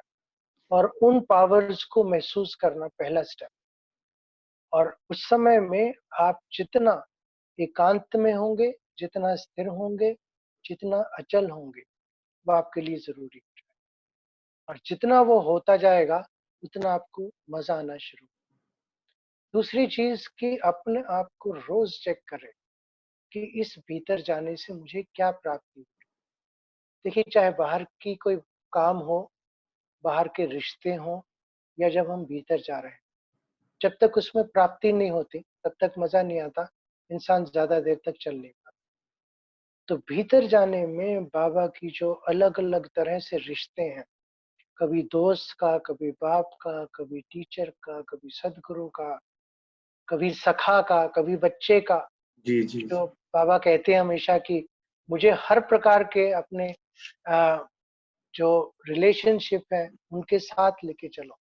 [SPEAKER 2] और उन पावर्स को महसूस करना पहला स्टेप। और उस समय में आप जितना एकांत में होंगे, जितना स्थिर होंगे, जितना अचल होंगे, वो आपके लिए ज़रूरी है। और जितना वो होता जाएगा, उतना आपको मज़ा आना शुरू। दूसरी चीज़ कि अपने आप को रोज़ चेक करें कि इस भीतर जाने से मुझे क्या प्राप्ति हुई। देखिए, चाहे बाहर की कोई काम हो, बाहर के रिश्ते हों, या जब हम भीतर जा रहे हैं, जब तक उसमें प्राप्ति नहीं होती, तब तक मज़ा नहीं आता, इंसान ज़्यादा देर तक चल नहीं पाता। तो भीतर जाने में बाबा की जो अलग-अलग तरह से रिश्ते हैं, कभी दोस्त का, कभी बाप का, कभी टीचर का, कभी सदगुरु का, कभी सखा का, कभी बच्चे का,
[SPEAKER 1] जी जी
[SPEAKER 2] जो
[SPEAKER 1] जी।
[SPEAKER 2] बाबा कहते हैं हमेशा कि मुझे हर प्रकार के अपने जो रिलेशनशिप है, उनके साथ लेके चलो।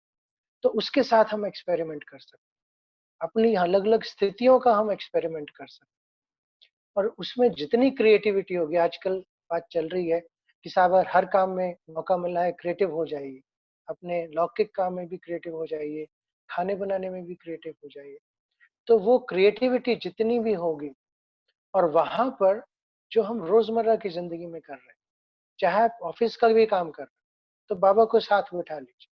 [SPEAKER 2] तो उसके साथ हम एक्सपेरिमेंट कर सकते हैं। अपनी अलग-अलग स्थितियों का हम एक्सपेरिमेंट कर सकते हैं। और उसमें जितनी क्रिएटिविटी होगी, आजकल बात चल रही है कि साहब हर काम में मौका मिला है, क्रिएटिव हो जाइए। अपने लौकिक काम में भी क्रिएटिव हो जाइए, खाने बनाने में भी क्रिएटिव हो जाइए। तो वो क्रिएटिविटी जितनी भी होगी, और वहाँ पर जो हम रोज़मर्रा की ज़िंदगी में कर रहे हैं, चाहे आप ऑफ़िस का भी काम कर रहे हैं, तो बाबा को साथ में उठा लीजिए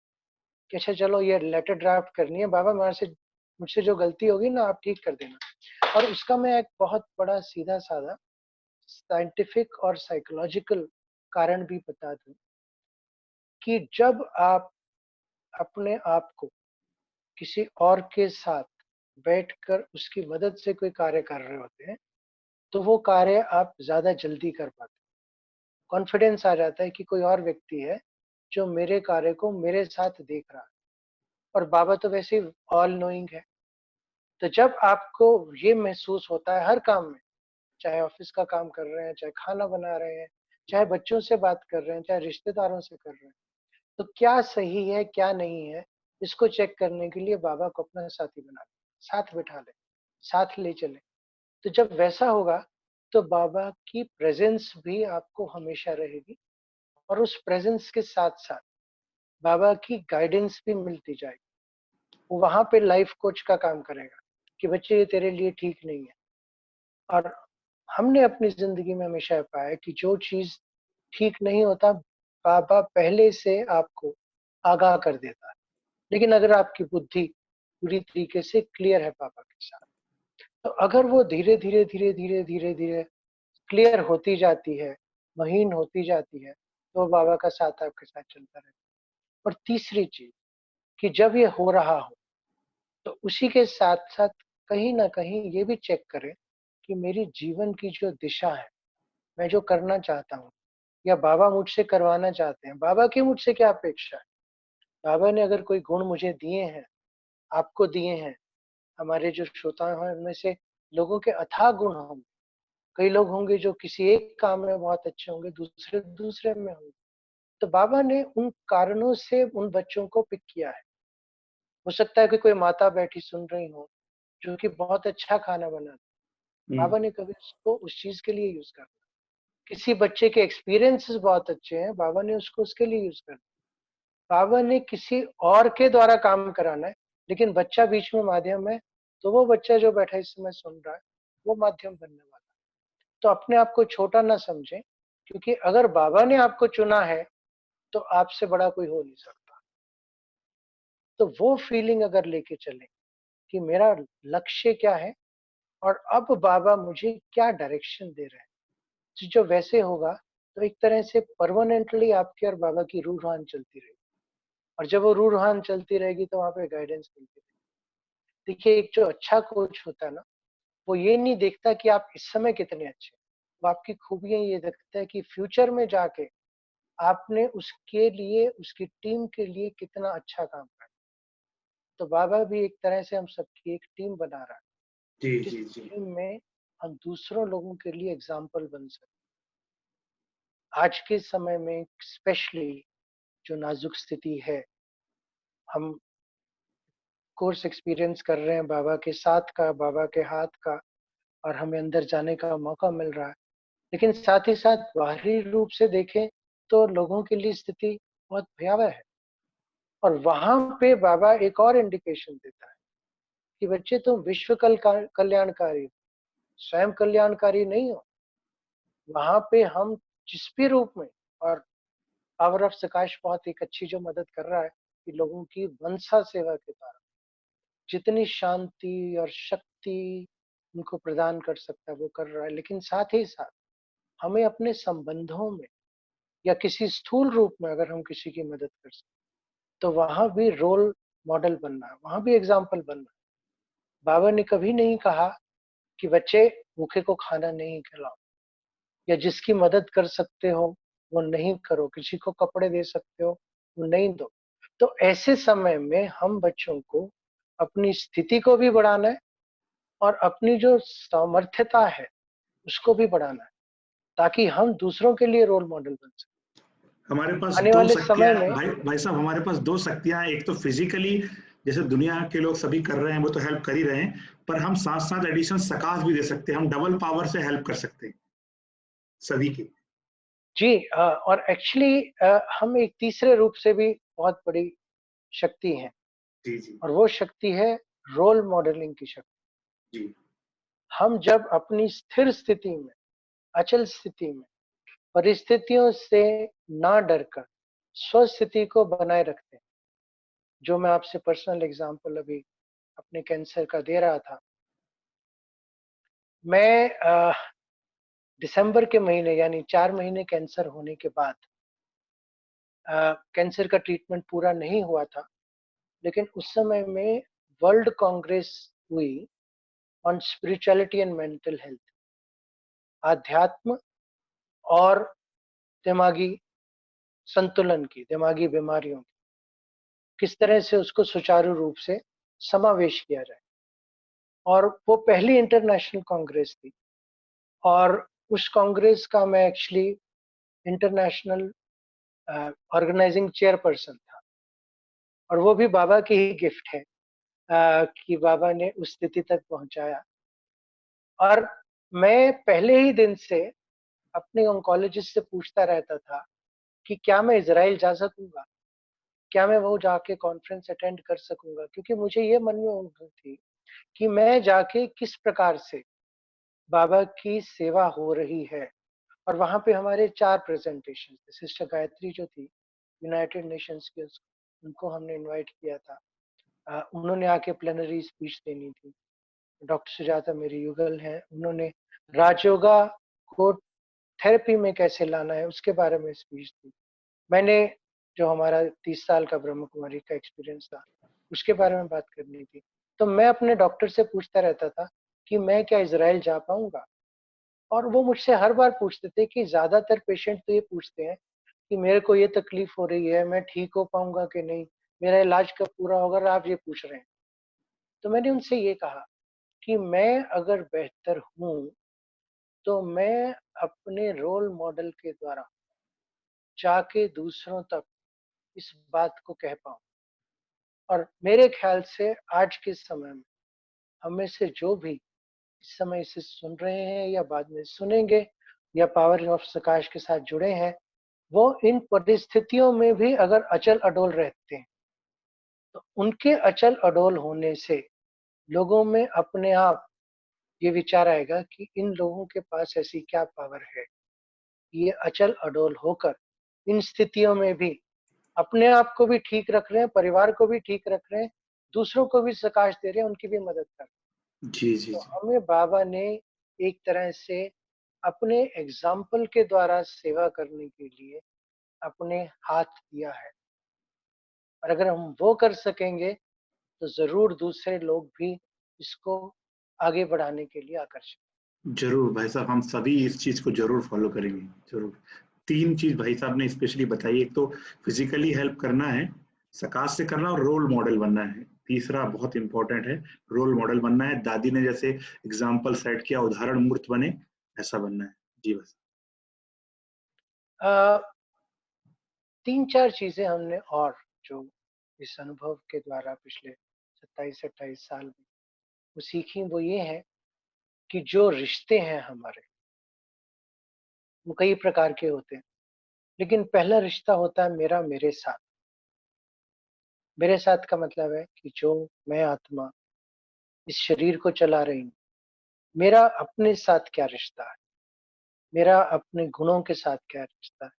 [SPEAKER 2] कि अच्छा चलो ये लेटर ड्राफ्ट करनी है, बाबा मुझसे जो गलती होगी ना आप ठीक कर देना। और उसका मैं एक बहुत बड़ा सीधा-साधा साइंटिफिक और साइकोलॉजिकल कारण भी बता दूँ कि जब आप अपने आप को किसी और के साथ बैठकर उसकी मदद से कोई कार्य कर रहे होते हैं, तो वो कार्य आप ज़्यादा जल्दी कर पाते हैं। कॉन्फिडेंस आ जाता है कि कोई और व्यक्ति है, जो मेरे कार्य को मेरे साथ देख रहा है, और बाबा तो वैसे ही ऑल नोइंग है। तो जब आपको ये महसूस होता है हर काम में, चाहे ऑफ़िस का काम कर रहे हैं, चाहे खाना बना रहे हैं, चाहे बच्चों से बात कर रहे हैं, चाहे रिश्तेदारों से कर रहे हैं, तो क्या सही है, क्या नहीं है, इसको चेक करने के लिए बाबा को अपना साथी बना लें, साथ बिठा लें, साथ ले चलें। तो जब वैसा होगा, तो बाबा की प्रेज़ेंस भी आपको हमेशा रहेगी, और उस प्रेज़ेंस के साथ-साथ बाबा की गाइडेंस भी मिलती जाएगी। वो वहाँ पे लाइफ़ कोच का काम करेगा कि बच्चे ये तेरे लिए ठीक नहीं है। और हमने अपनी ज़िंदगी में हमेशा पाया है कि जो चीज़ ठीक नहीं होता, बाबा पहले से आपको आगाह कर देता है। लेकिन अगर आपकी बुद्धि पूरी तरीके से क्लियर है बाबा के साथ, तो अगर वो धीरे-धीरे, धीरे-धीरे, धीरे-धीरे क्लियर होती जाती है, महीन होती जाती है, तो बाबा का साथ आपके साथ चलता रहेगा। और तीसरी चीज़ कि जब ये हो रहा हो, तो उसी के साथ-साथ कहीं न कहीं ये भी चेक करें कि मेरी जीवन की जो दिशा है, मैं जो करना चाहता हूँ या बाबा मुझसे करवाना चाहते हैं, बाबा की मुझसे क्या अपेक्षा है? बाबा ने अगर कोई गुण मुझे दिए हैं, आपको दिए हैं, हमारे जो श्रोता हैं उनमें से लोगों के अथाह गुण होंगे। कई लोग होंगे जो किसी एक काम में बहुत अच्छे होंगे, दूसरे दूसरे में होंगे। तो बाबा ने उन कारणों से उन बच्चों को पिक किया है। हो सकता है कि कोई माता बैठी सुन रही हो, जो कि बहुत अच्छा खाना बनाती है।
[SPEAKER 1] हम्म,
[SPEAKER 2] बाबा ने कभी उसको उस चीज़ के लिए यूज़ करा। किसी बच्चे के एक्सपीरियंसेस बहुत अच्छे हैं, बाबा ने उसको उसके लिए यूज़ करा। बाबा ने किसी और के द्वारा काम कराना है, लेकिन बच्चा बीच में माध्यम है, तो वो बच्चा जो बैठा इस समय सुन रहा है, वो माध्यम बनने वाला है। तो अपने आप को छोटा ना समझें, क्योंकि अगर बाबा ने आपको चुना है, तो आपसे बड़ा कोई हो नहीं सकता। तो वो फीलिंग अगर लेके चलें कि मेरा लक्ष्य क्या है और अब बाबा मुझे क्या डायरेक्शन दे रहे हैं, तो जो वैसे होगा, तो एक तरह से परमानेंटली आपकी और बाबा की रूह-रुहान चलती रहेगी, और जब वो रूह-रुहान चलती रहेगी, तो वहाँ पे गाइडेंस मिलती रहेगी। देखिए, एक जो अच्छा कोच होता है ना, वो ये नहीं देखता कि आप इस समय कितने अच्छे हैं, वो आपकी खूबियाँ ये देखता है कि फ्यूचर में जाके आपने उसके लिए, उसकी टीम के लिए कितना अच्छा काम करा। तो बाबा भी एक तरह से हम सबकी एक टीम बना रहा है,
[SPEAKER 1] जी
[SPEAKER 2] जिस
[SPEAKER 1] जी जी।
[SPEAKER 2] टीम में हम दूसरों लोगों के लिए एग्ज़ाम्पल बन सकें। आज के समय में स्पेशली जो नाज़ुक स्थिति है, हम कोर्स एक्सपीरियंस कर रहे हैं बाबा के साथ का, बाबा के हाथ का, और हमें अंदर जाने का मौका मिल रहा है। लेकिन साथ ही साथ बाहरी रूप से देखें, तो लोगों के लिए स्थिति बहुत भयावह है, और वहाँ पे बाबा एक और इंडिकेशन देता है कि बच्चे तुम विश्व कल्याणकारी हो, स्वयं कल्याणकारी नहीं हो। वहाँ पे हम जिस भी रूप में, और पावर ऑफ प्रकाश बहुत एक अच्छी जो मदद कर रहा है कि लोगों की मनसा सेवा के द्वारा जितनी शांति और शक्ति उनको प्रदान कर सकता है वो कर रहा है। लेकिन साथ ही साथ हमें अपने संबंधों में या किसी स्थूल रूप में अगर हम किसी की मदद कर सकते, तो वहाँ भी रोल मॉडल बनना है, वहाँ भी एग्जाम्पल बनना है। बाबा ने कभी नहीं कहा कि बच्चे भूखे को खाना नहीं खिलाओ, या जिसकी मदद कर सकते हो वो नहीं करो, किसी को कपड़े दे सकते हो वो नहीं दो। तो ऐसे समय में हम बच्चों को अपनी स्थिति को भी बढ़ाना है, और अपनी जो सामर्थ्यता है उसको भी बढ़ाना है, ताकि हम दूसरों के लिए रोल मॉडल बन सकें।
[SPEAKER 1] हमारे पास
[SPEAKER 2] आने
[SPEAKER 1] दो
[SPEAKER 2] वाले
[SPEAKER 1] शक्तियां,
[SPEAKER 2] समय में
[SPEAKER 1] भाई भाई साहब, हमारे पास दो शक्तियां हैं। एक तो फिजिकली, जैसे दुनिया के लोग सभी कर रहे हैं, वो तो हेल्प कर ही रहे हैं, पर हम साथ साथ एडिशन सकाश भी दे सकते हैं, हम डबल पावर से हेल्प कर सकते हैं सभी की।
[SPEAKER 2] जी, और एक्चुअली हम एक तीसरे रूप से भी बहुत बड़ी शक्ति हैं,
[SPEAKER 1] जी जी
[SPEAKER 2] और वो शक्ति है रोल मॉडलिंग की शक्ति।
[SPEAKER 1] जी।
[SPEAKER 2] हम जब अपनी स्थिर स्थिति में, अचल स्थिति में, परिस्थितियों से ना डरकर स्वस्थिति को बनाए रखते हैं, जो मैं आपसे पर्सनल एग्जांपल अभी अपने कैंसर का दे रहा था। मैं दिसंबर के महीने, यानी 4 महीने कैंसर होने के बाद, कैंसर का ट्रीटमेंट पूरा नहीं हुआ था, लेकिन उस समय में वर्ल्ड कांग्रेस हुई on spirituality and mental health, आध्यात्म और दिमागी संतुलन की, दिमागी बीमारियों की, किस तरह से उसको सुचारू रूप से समावेश किया जाए। और वो पहली इंटरनेशनल कांग्रेस थी, और उस कांग्रेस का मैं एक्चुअली इंटरनेशनल ऑर्गेनाइजिंग चेयरपर्सन था। और वो भी बाबा की ही गिफ्ट है कि बाबा ने उस स्थिति तक पहुंचाया। और मैं पहले ही दिन से अपने ऑन्कोलॉजिस्ट से पूछता रहता था कि क्या मैं इज़राइल जा सकूंगा, क्या मैं वो जाके कॉन्फ्रेंस अटेंड कर सकूंगा, क्योंकि मुझे ये मन में उम्मीद थी कि मैं जाके किस प्रकार से बाबा की सेवा हो रही है। और वहां पे हमारे 4 प्रेजेंटेशन थे। सिस्टर गायत्री जो थी यूनाइटेड नेशंस की, उनको हमने इनवाइट किया था। उन्होंने आके प्लेनरी स्पीच देनी थी। डॉक्टर सुजाता मेरी युगल हैं, उन्होंने राजयोगा को थेरेपी में कैसे लाना है उसके बारे में स्पीच दी। मैंने जो हमारा 30 साल का ब्रह्म कुमारी का एक्सपीरियंस था उसके बारे में बात करनी थी। तो मैं अपने डॉक्टर से पूछता रहता था कि मैं क्या इज़राइल जा पाऊंगा। और वो मुझसे हर बार पूछते थे कि ज्यादातर पेशेंट तो ये पूछते हैं कि मेरे को ये तकलीफ हो रही है, मैं ठीक हो पाऊंगा कि नहीं, मेरा इलाज कब पूरा होगा, और आप ये पूछ रहे हैं। तो मैंने उनसे ये कहा कि मैं अगर बेहतर हूं तो मैं अपने रोल मॉडल के द्वारा जाके दूसरों तक इस बात को कह पाऊं। और मेरे ख्याल से आज के समय में हमें से जो भी इस समय इसे सुन रहे हैं या बाद में सुनेंगे या पावर ऑफ प्रकाश के साथ जुड़े हैं, वो इन परिस्थितियों में भी अगर अचल अडोल रहते हैं तो उनके अचल अडोल होने से लोगों में अपने आप ये विचार आएगा कि इन लोगों के पास ऐसी क्या पावर है, ये अचल अडोल होकर इन स्थितियों में भी अपने आप को भी ठीक रख रहे हैं, परिवार को भी ठीक रख रहे हैं, दूसरों को भी प्रकाश दे रहे हैं, उनकी भी मदद कर रहे हैं।
[SPEAKER 1] जी जी
[SPEAKER 2] तो
[SPEAKER 1] जी।
[SPEAKER 2] हमें बाबा ने एक तरह से अपने एग्जाम्पल के द्वारा सेवा करने के लिए अपने हाथ दिया है। और अगर हम वो कर सकेंगे तो जरूर दूसरे लोग भी इसको आगे बढ़ाने के लिए आकर्षित।
[SPEAKER 1] जरूर भाई साहब, हम सभी इस चीज को जरूर फॉलो करेंगे, जरूर। 3 चीज भाई साहब ने स्पेशली बताई, एक तो फिजिकली हेल्प करना है, सकाश से करना, और रोल मॉडल बनना है। तीसरा बहुत इंपॉर्टेंट है, रोल मॉडल बनना है। दादी ने जैसे एग्जाम्पल सेट किया, उदाहरण मूर्त बने, ऐसा बनना है। जी बस।
[SPEAKER 2] आ, 3-4 चीजें हमने और जो इस अनुभव के द्वारा पिछले 27-28 साल में वो सीखी, वो ये है कि जो रिश्ते हैं हमारे वो कई प्रकार के होते हैं। लेकिन पहला रिश्ता होता है मेरा मेरे साथ। मेरे साथ का मतलब है कि जो मैं आत्मा इस शरीर को चला रही हूँ, मेरा अपने साथ क्या रिश्ता है, मेरा अपने गुणों के साथ क्या रिश्ता है,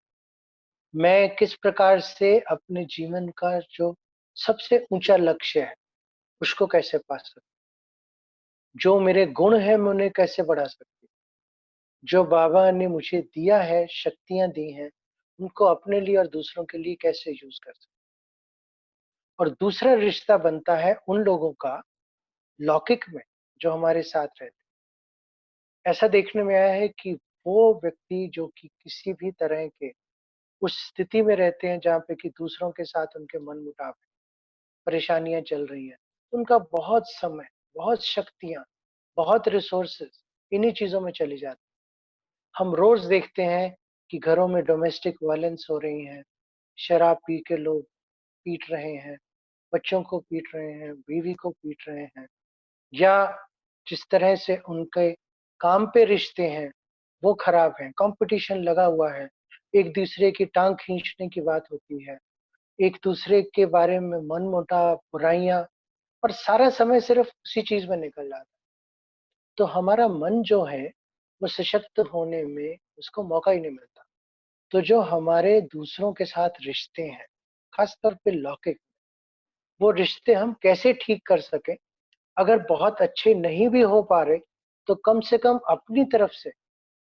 [SPEAKER 2] मैं किस प्रकार से अपने जीवन का जो सबसे ऊंचा लक्ष्य है उसको कैसे पा सकती, जो मेरे गुण है मैं उन्हें कैसे बढ़ा सकती, जो बाबा ने मुझे दिया है, शक्तियां दी हैं, उनको अपने लिए और दूसरों के लिए कैसे यूज कर सकते। और दूसरा रिश्ता बनता है उन लोगों का लौकिक में जो हमारे साथ रहते। ऐसा देखने में आया है कि वो व्यक्ति जो कि किसी भी तरह के उस स्थिति में रहते हैं जहाँ पे कि दूसरों के साथ उनके मनमुटाव है, परेशानियां चल रही हैं, उनका बहुत समय, बहुत शक्तियां, बहुत रिसोर्सेज इन्हीं चीजों में चली जाती। हम रोज देखते हैं कि घरों में डोमेस्टिक वायलेंस हो रही है, शराब पी के लोग पीट रहे हैं, बच्चों को पीट रहे हैं, बीवी को पीट रहे हैं, या जिस तरह से उनके काम पे रिश्ते हैं वो खराब हैं, कंपटीशन लगा हुआ है, एक दूसरे की टांग खींचने की बात होती है, एक दूसरे के बारे में मनमुटाव, बुराइयां, और सारा समय सिर्फ उसी चीज में निकल जाता है। तो हमारा मन जो है वो सशक्त होने में उसको मौका ही नहीं मिलता। तो जो हमारे दूसरों के साथ रिश्ते हैं, खासतौर पे लौकिक, वो रिश्ते हम कैसे ठीक कर सकें। अगर बहुत अच्छे नहीं भी हो पा रहे तो कम से कम अपनी तरफ से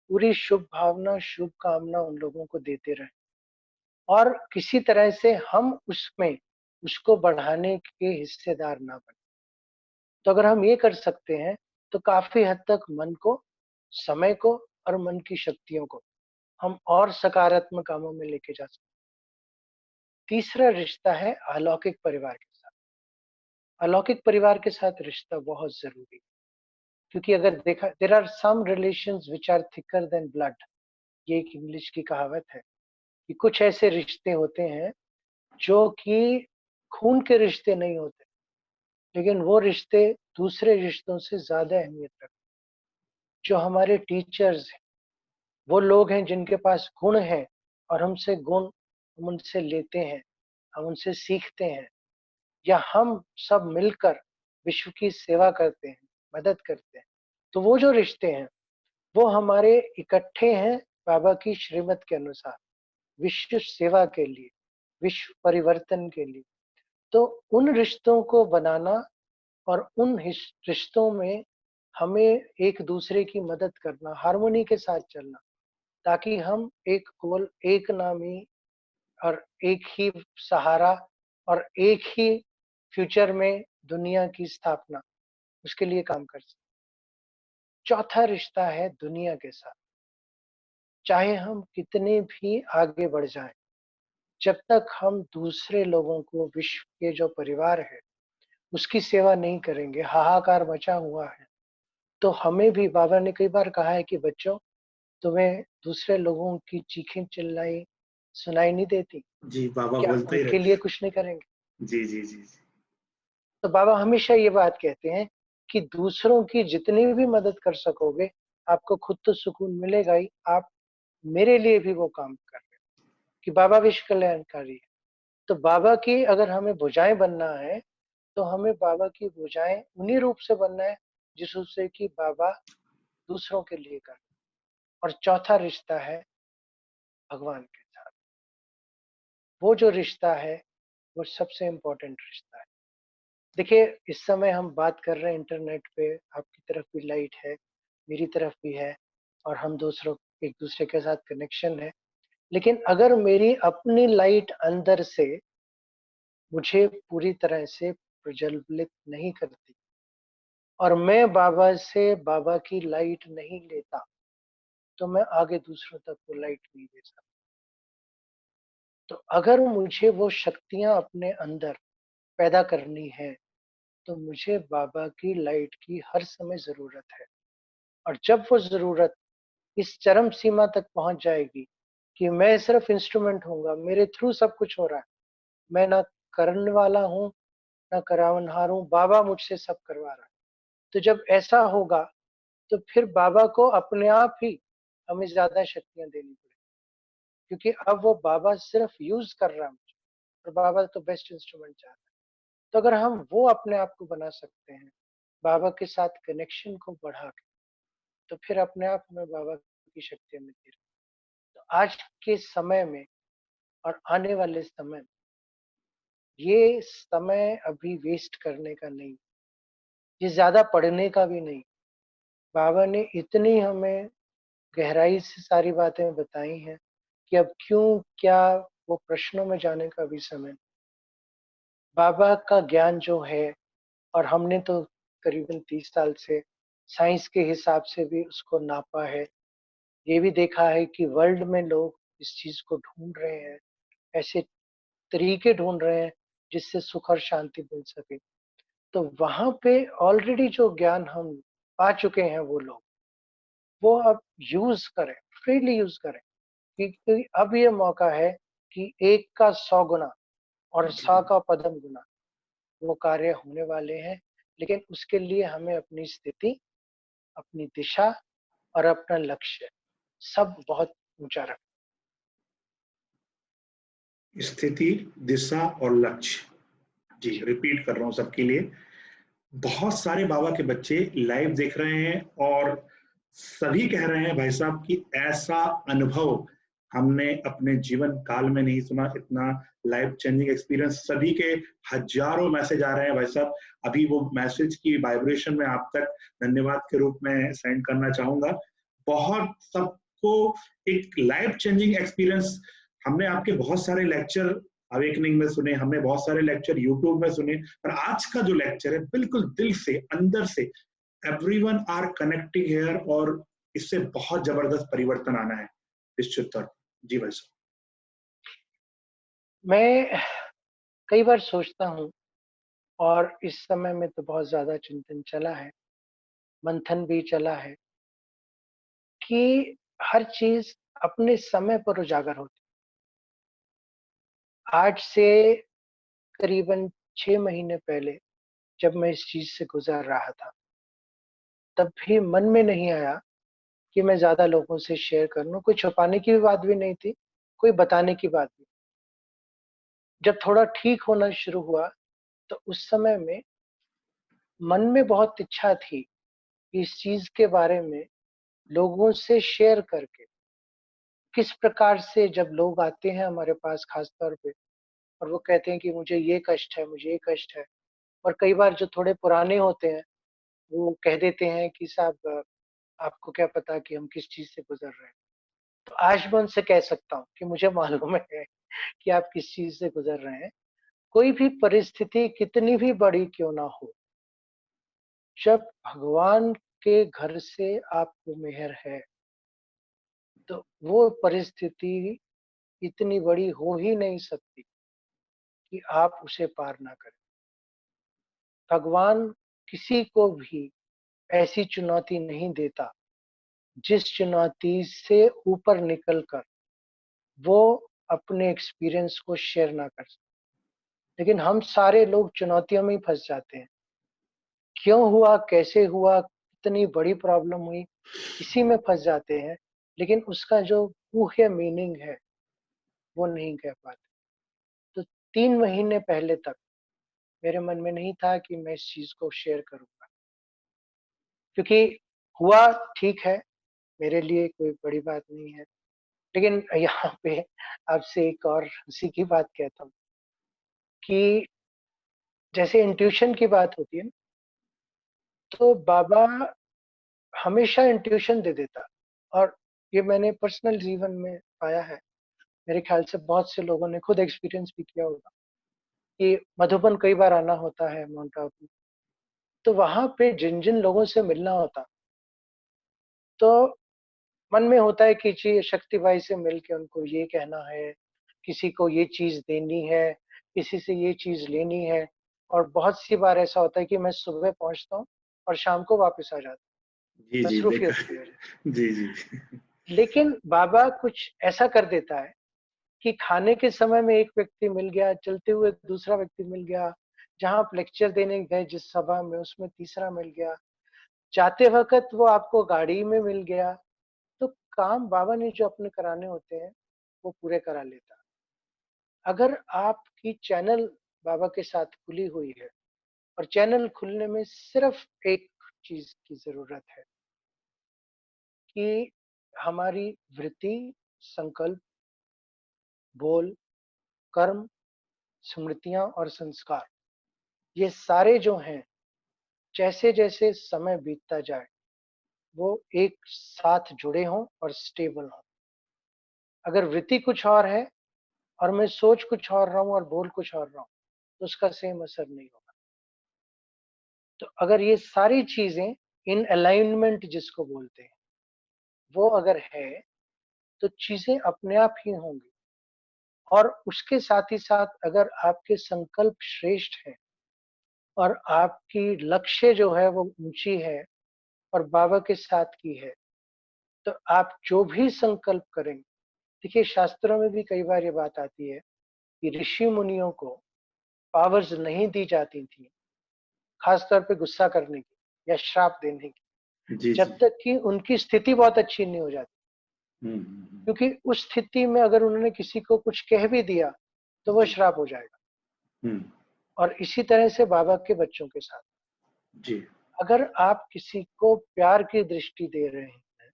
[SPEAKER 2] पूरी शुभ भावना, शुभ कामना उन लोगों को देते रहें, और किसी तरह से हम उसमें उसको बढ़ाने के हिस्सेदार ना बने। तो अगर हम ये कर सकते हैं तो काफी हद तक मन को, समय को और मन की शक्तियों को हम और सकारात्मक कामों में लेके जा सकते हैं। तीसरा रिश्ता है अलौकिक परिवार के साथ। अलौकिक परिवार के साथ रिश्ता बहुत जरूरी है, क्योंकि अगर देखा, there are some relations which are thicker than blood, ये एक इंग्लिश की कहावत है कि कुछ ऐसे रिश्ते होते हैं जो कि खून के रिश्ते नहीं होते, लेकिन वो रिश्ते दूसरे रिश्तों से ज्यादा अहमियत रखते हैं। जो हमारे टीचर्स हैं, वो लोग हैं जिनके पास गुण है और हमसे गुण हम उनसे लेते हैं, हम उनसे सीखते हैं, या हम सब मिलकर विश्व की सेवा करते हैं, मदद करते हैं। तो वो जो रिश्ते हैं वो हमारे इकट्ठे हैं बाबा की श्रीमत के अनुसार, विश्व सेवा के लिए, विश्व परिवर्तन के लिए। तो उन रिश्तों को बनाना और उन रिश्तों में हमें एक दूसरे की मदद करना, हार्मोनी के साथ चलना, ताकि हम एक गोल, एक नामी और एक ही सहारा और एक ही फ्यूचर में दुनिया की स्थापना, उसके लिए काम कर सकते। चौथा रिश्ता है दुनिया के साथ। चाहे हम कितने भी आगे बढ़ जाएं, जब तक हम दूसरे लोगों को, विश्व के जो परिवार है उसकी सेवा नहीं करेंगे, हाहाकार मचा हुआ है, तो हमें भी, बाबा ने कई बार कहा है कि बच्चों, तुम्हें दूसरे लोगों की चीखें चिल्लाई सुनाई नहीं देती,
[SPEAKER 1] जी, बाबा
[SPEAKER 2] क्या
[SPEAKER 1] बोलते ही
[SPEAKER 2] उनके
[SPEAKER 1] रहते
[SPEAKER 2] लिए
[SPEAKER 1] हैं।
[SPEAKER 2] कुछ नहीं करेंगे?
[SPEAKER 1] जी जी जी जी।
[SPEAKER 2] तो बाबा हमेशा ये बात कहते हैं कि दूसरों की जितनी भी मदद कर सकोगे, आपको खुद तो सुकून मिलेगा ही, आप मेरे लिए भी वो काम कर रहे हैं, कि बाबा विश्व कल्याणकारी है। तो बाबा की अगर हमें भुजाएं बनना है, तो हमें बाबा की भुजाएं उन्हीं रूप से बनना है जिस रूप से कि बाबा दूसरों के लिए कर। और चौथा रिश्ता है भगवान के साथ। वो जो रिश्ता है वो सबसे इम्पोर्टेंट रिश्ता है। देखिए, इस समय हम बात कर रहे हैं इंटरनेट पे, आपकी तरफ भी लाइट है, मेरी तरफ भी है, और हम दूसरों, एक दूसरे के साथ कनेक्शन है। लेकिन अगर मेरी अपनी लाइट अंदर से मुझे पूरी तरह से प्रज्वलित नहीं करती और मैं बाबा से बाबा की लाइट नहीं लेता, तो मैं आगे दूसरों तक वो लाइट नहीं दे सकता। तो अगर मुझे वो शक्तियां अपने अंदर पैदा करनी है, तो मुझे बाबा की लाइट की हर समय जरूरत है। और जब वो जरूरत इस चरम सीमा तक पहुंच जाएगी कि मैं सिर्फ इंस्ट्रूमेंट हूँगा, मेरे थ्रू सब कुछ हो रहा है, मैं ना करने वाला हूँ ना करावनहार हूँ, बाबा मुझसे सब करवा रहा है, तो जब ऐसा होगा तो फिर बाबा को अपने आप ही हमें ज्यादा शक्तियां देनी पड़ेगी, क्योंकि अब वो बाबा सिर्फ यूज कर रहा है मुझे, और बाबा तो बेस्ट इंस्ट्रूमेंट चाहता है। तो अगर हम वो अपने आप को बना सकते हैं, बाबा के साथ कनेक्शन को बढ़ा के, तो फिर अपने आप हमें बाबा की शक्तियां मिलती रहें। तो आज के समय में और आने वाले समय में, ये समय अभी वेस्ट करने का नहीं, ये ज्यादा पढ़ने का भी नहीं। बाबा ने इतनी हमें गहराई से सारी बातें बताई हैं कि अब क्यों, क्या, वो प्रश्नों में जाने का भी समय नहीं। बाबा का ज्ञान जो है, और हमने तो करीबन 30 साल से साइंस के हिसाब से भी उसको नापा है, ये भी देखा है कि वर्ल्ड में लोग इस चीज को ढूंढ रहे हैं, ऐसे तरीके ढूंढ रहे हैं जिससे सुख और शांति मिल सके। तो वहां पे ऑलरेडी जो ज्ञान हम पा चुके हैं वो लोग, वो अब यूज करें, फ्रीली यूज करें, क्योंकि अब ये मौका है कि एक का 100 गुना और
[SPEAKER 1] जी
[SPEAKER 2] 100 का पदम गुना वो कार्य होने वाले हैं। लेकिन उसके लिए हमें अपनी स्थिति, अपनी दिशा और अपना लक्ष्य सब बहुत ऊंचा रखना।
[SPEAKER 1] स्थिति, दिशा और लक्ष्य। जी,
[SPEAKER 2] जी,
[SPEAKER 1] रिपीट कर रहा हूँ सबके लिए। बहुत सारे बाबा के बच्चे लाइव देख रहे हैं और सभी कह रहे हैं भाई साहब कि ऐसा अनुभव हमने अपने जीवन काल में नहीं सुना। इतना लाइफ चेंजिंग एक्सपीरियंस, सभी के हजारों मैसेज आ रहे हैं भाई साहब। अभी वो मैसेज की वाइब्रेशन में आप तक धन्यवाद के रूप में सेंड करना चाहूंगा। बहुत सबको एक लाइफ चेंजिंग एक्सपीरियंस। हमने आपके बहुत सारे लेक्चर अवेकनिंग में सुने, हमने बहुत सारे लेक्चर यूट्यूब में सुने, पर आज का जो लेक्चर है बिल्कुल दिल से, अंदर से, एवरीवन आर कनेक्टिंग हियर, और इससे बहुत जबरदस्त परिवर्तन आना है निश्चित तौर पर। जी भाई साहब।
[SPEAKER 2] मैं कई बार सोचता हूँ, और इस समय में तो बहुत ज़्यादा चिंतन चला है, मंथन भी चला है, कि हर चीज़ अपने समय पर उजागर होती है। आज से करीबन 6 महीने पहले जब मैं इस चीज़ से गुज़र रहा था, तब भी मन में नहीं आया कि मैं ज़्यादा लोगों से शेयर कर लूँ। कोई छुपाने की भी बात भी नहीं थी, कोई बताने की बात भी। जब थोड़ा ठीक होना शुरू हुआ, तो उस समय में मन में बहुत इच्छा थी कि इस चीज़ के बारे में लोगों से शेयर करके, किस प्रकार से जब लोग आते हैं हमारे पास ख़ास तौर पे, और वो कहते हैं कि मुझे ये कष्ट है, मुझे ये कष्ट है, और कई बार जो थोड़े पुराने होते हैं, वो कह देते हैं कि साहब आपको क्या पता कि हम किस चीज़ से गुज़र रहे हैं। तो आज मैं उनसे कह सकता हूँ कि मुझे मालूम है कि आप किस चीज़ से गुज़र रहे हैं। कोई भी परिस्थिति कितनी भी बड़ी क्यों ना हो, जब भगवान के घर से आपको मेहर है, तो वो परिस्थिति इतनी बड़ी हो ही नहीं सकती कि आप उसे पार ना करें। भगवान किसी को भी ऐसी चुनौती नहीं देता, जिस चुनौती से ऊपर निकल कर वो अपने एक्सपीरियंस को शेयर ना कर सके। लेकिन हम सारे लोग चुनौतियों में ही फँस जाते हैं। क्यों हुआ, कैसे हुआ, कितनी बड़ी प्रॉब्लम हुई, इसी में फँस जाते हैं, लेकिन उसका जो गूह्य मीनिंग है, वो नहीं कह पाते। तो 3 महीने पहले तक मेरे मन में नहीं था कि मैं इस चीज़ को शेयर करूँगा। क्योंकि हुआ ठीक है, मेरे लिए कोई बड़ी बात नहीं है। लेकिन यहाँ पे आपसे एक और हँसी की बात कहता हूँ कि जैसे इंट्यूशन की बात होती है ना, तो बाबा हमेशा इंट्यूशन दे देता, और ये मैंने पर्सनल जीवन में पाया है। मेरे ख्याल से बहुत से लोगों ने खुद एक्सपीरियंस भी किया होगा कि मधुबन कई बार आना होता है, माउंट आबू, तो वहाँ पे जिन-जिन लोगों से मिलना होता, तो मन में होता है कि जी शक्ति बाई से मिल के उनको ये कहना है, किसी को ये चीज़ देनी है, किसी से ये चीज़ लेनी है, और बहुत सी बार ऐसा होता है कि मैं सुबह पहुँचता हूँ और शाम को वापस आ जाता
[SPEAKER 1] जी
[SPEAKER 2] हूँ,
[SPEAKER 1] जी, देखा।
[SPEAKER 2] मसरूफियत की वजह
[SPEAKER 1] जी जी।
[SPEAKER 2] से। लेकिन बाबा कुछ ऐसा कर देता है कि खाने के समय में एक व्यक्ति मिल गया, चलते हुए दूसरा व्यक्ति मिल गया, जहाँ आप लेक्चर देने गए जिस सभा में, उसमें तीसरा मिल गया, जाते वक़्त वो आपको गाड़ी में मिल गया। तो काम बाबा ने जो अपने कराने होते हैं, वो पूरे करा लेता। अगर आपकी चैनल बाबा के साथ खुली हुई है, और चैनल खुलने में सिर्फ़ एक चीज़ की ज़रूरत है कि हमारी वृत्ति, संकल्प, बोल, कर्म, स्मृतियाँ और संस्कार, ये सारे जो हैं, जैसे-जैसे समय बीतता जाए, वो एक साथ जुड़े हों और स्टेबल हों। अगर वृत्ति कुछ और है, और मैं सोच कुछ और रहा हूँ और बोल कुछ और रहा हूँ, तो उसका सेम असर नहीं होगा। तो अगर ये सारी चीज़ें इन अलाइनमेंट जिसको बोलते हैं, वो अगर है, तो चीज़ें अपने आप ही होंगी। और उसके साथ ही साथ अगर आपके संकल्प श्रेष्ठ हैं, और आपकी लक्ष्य जो है वो ऊँची है, और बाबा के साथ की है, तो आप जो भी संकल्प करेंगे, देखिए शास्त्रों में भी कई बार ये बात आती है कि ऋषि मुनियों को पावर्स नहीं दी जाती थी, खास तौर पे गुस्सा करने की या श्राप देने की,
[SPEAKER 1] जी जी।
[SPEAKER 2] जब तक कि उनकी स्थिति बहुत अच्छी नहीं हो जाती।
[SPEAKER 1] हम्म।
[SPEAKER 2] क्योंकि उस स्थिति में अगर उन्होंने किसी को कुछ कह भी दिया, तो वो
[SPEAKER 1] जी।
[SPEAKER 2] श्राप हो जाएगा।
[SPEAKER 1] हम्म।
[SPEAKER 2] और इसी तरह से बाबा के बच्चों के साथ,
[SPEAKER 1] जी
[SPEAKER 2] अगर आप किसी को प्यार की दृष्टि दे रहे हैं,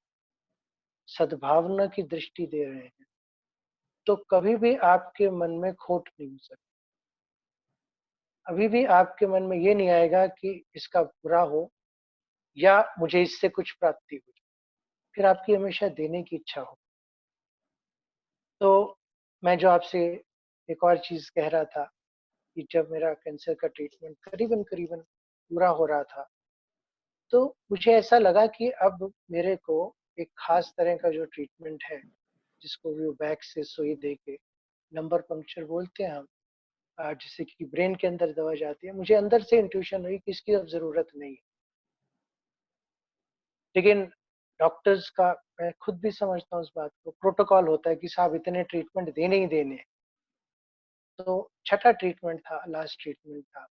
[SPEAKER 2] सद्भावना की दृष्टि दे रहे हैं, तो कभी भी आपके मन में खोट नहीं हो सकती। अभी भी आपके मन में ये नहीं आएगा कि इसका बुरा हो, या मुझे इससे कुछ प्राप्ति हो। फिर आपकी हमेशा देने की इच्छा हो। तो मैं जो आपसे एक और चीज़ कह रहा था कि जब मेरा कैंसर का ट्रीटमेंट करीबन-करीबन पूरा हो रहा था, तो मुझे ऐसा लगा कि अब मेरे को एक ख़ास तरह का जो ट्रीटमेंट है, जिसको वो बैक से सुई दे के लंबर पंक्चर बोलते हैं हम, जिससे कि ब्रेन के अंदर दवा जाती है। मुझे अंदर से इंट्यूशन हुई कि इसकी अब ज़रूरत नहीं है। लेकिन डॉक्टर्स का, मैं खुद भी समझता हूँ इस बात को, प्रोटोकॉल होता है कि साहब इतने ट्रीटमेंट देने ही देने हैं। तो छठा ट्रीटमेंट था, लास्ट ट्रीटमेंट था।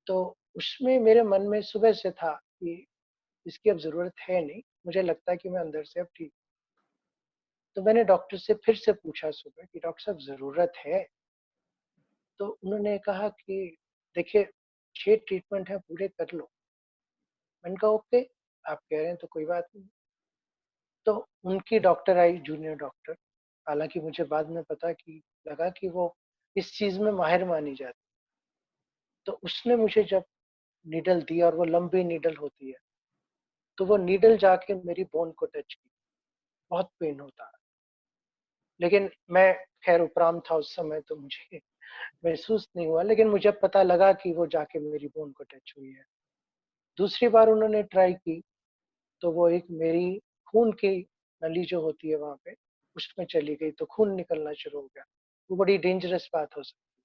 [SPEAKER 2] तो उसमें मेरे मन में सुबह से था कि इसकी अब ज़रूरत है नहीं, मुझे लगता है कि मैं अंदर से अब ठीक। तो मैंने डॉक्टर से फिर से पूछा सुबह कि डॉक्टर साहब ज़रूरत है? तो उन्होंने कहा कि देखिए 6 ट्रीटमेंट है, पूरे कर लो। मैंने कहा ओके, आप कह रहे हैं तो कोई बात नहीं। तो उनकी डॉक्टर आई, जूनियर डॉक्टर, हालाँकि मुझे बाद में पता कि लगा कि वो इस चीज़ में माहिर मानी जाती। तो उसने मुझे जब नीडल दी, और वो लंबी नीडल होती है, तो वो नीडल जाके मेरी बोन को टच की। बहुत पेन होता है। लेकिन मैं खैर उपराम था उस समय, तो मुझे महसूस नहीं हुआ, लेकिन मुझे पता लगा कि वो जाके मेरी बोन को टच हुई है। दूसरी बार उन्होंने ट्राई की, तो वो एक मेरी खून की नली जो होती है वहाँ पे, उसमें चली गई, तो खून निकलना शुरू हो गया। वो बड़ी डेंजरस बात हो सकती है।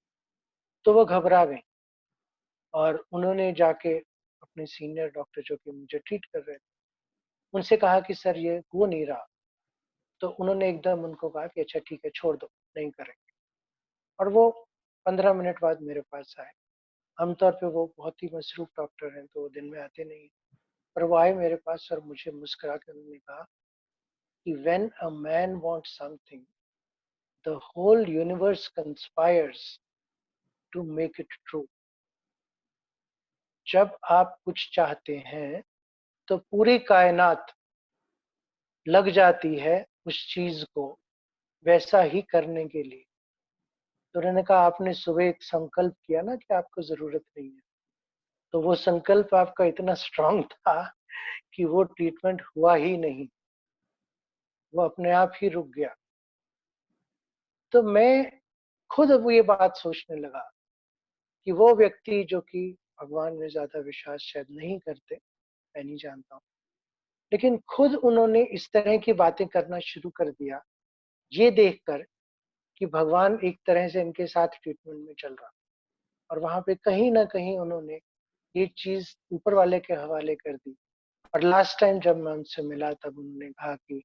[SPEAKER 2] तो वो घबरा गईं, और उन्होंने जाके अपने सीनियर डॉक्टर जो कि मुझे ट्रीट कर रहे थे, उनसे कहा कि सर ये हो नहीं रहा। तो उन्होंने एकदम उनको कहा कि अच्छा ठीक है, छोड़ दो, नहीं करेंगे। और वो 15 मिनट बाद मेरे पास आए। आमतौर पे वो बहुत ही मसरूफ डॉक्टर हैं, तो वो दिन में आते नहीं हैं। पर वो आए मेरे पास और मुझे मुस्कुरा के उन्होंने कहा कि when a man wants something, the whole universe conspires to make it true. जब आप कुछ चाहते हैं, तो पूरी कायनात लग जाती है उस चीज को वैसा ही करने के लिए। तो उन्होंने कहा आपने सुबह एक संकल्प किया ना कि आपको जरूरत नहीं है, तो वो संकल्प आपका इतना स्ट्रांग था कि वो ट्रीटमेंट हुआ ही नहीं, वो अपने आप ही रुक गया। तो मैं खुद अब ये बात सोचने लगा कि वो व्यक्ति जो कि भगवान में ज़्यादा विश्वास शायद नहीं करते, मैं नहीं जानता हूँ, लेकिन खुद उन्होंने इस तरह की बातें करना शुरू कर दिया, ये देखकर कि भगवान एक तरह से इनके साथ ट्रीटमेंट में चल रहा। और वहाँ पे कहीं न कहीं उन्होंने ये चीज़ ऊपर वाले के हवाले कर दी। और लास्ट टाइम जब मैं उनसे मिला, तब उन्होंने कहा कि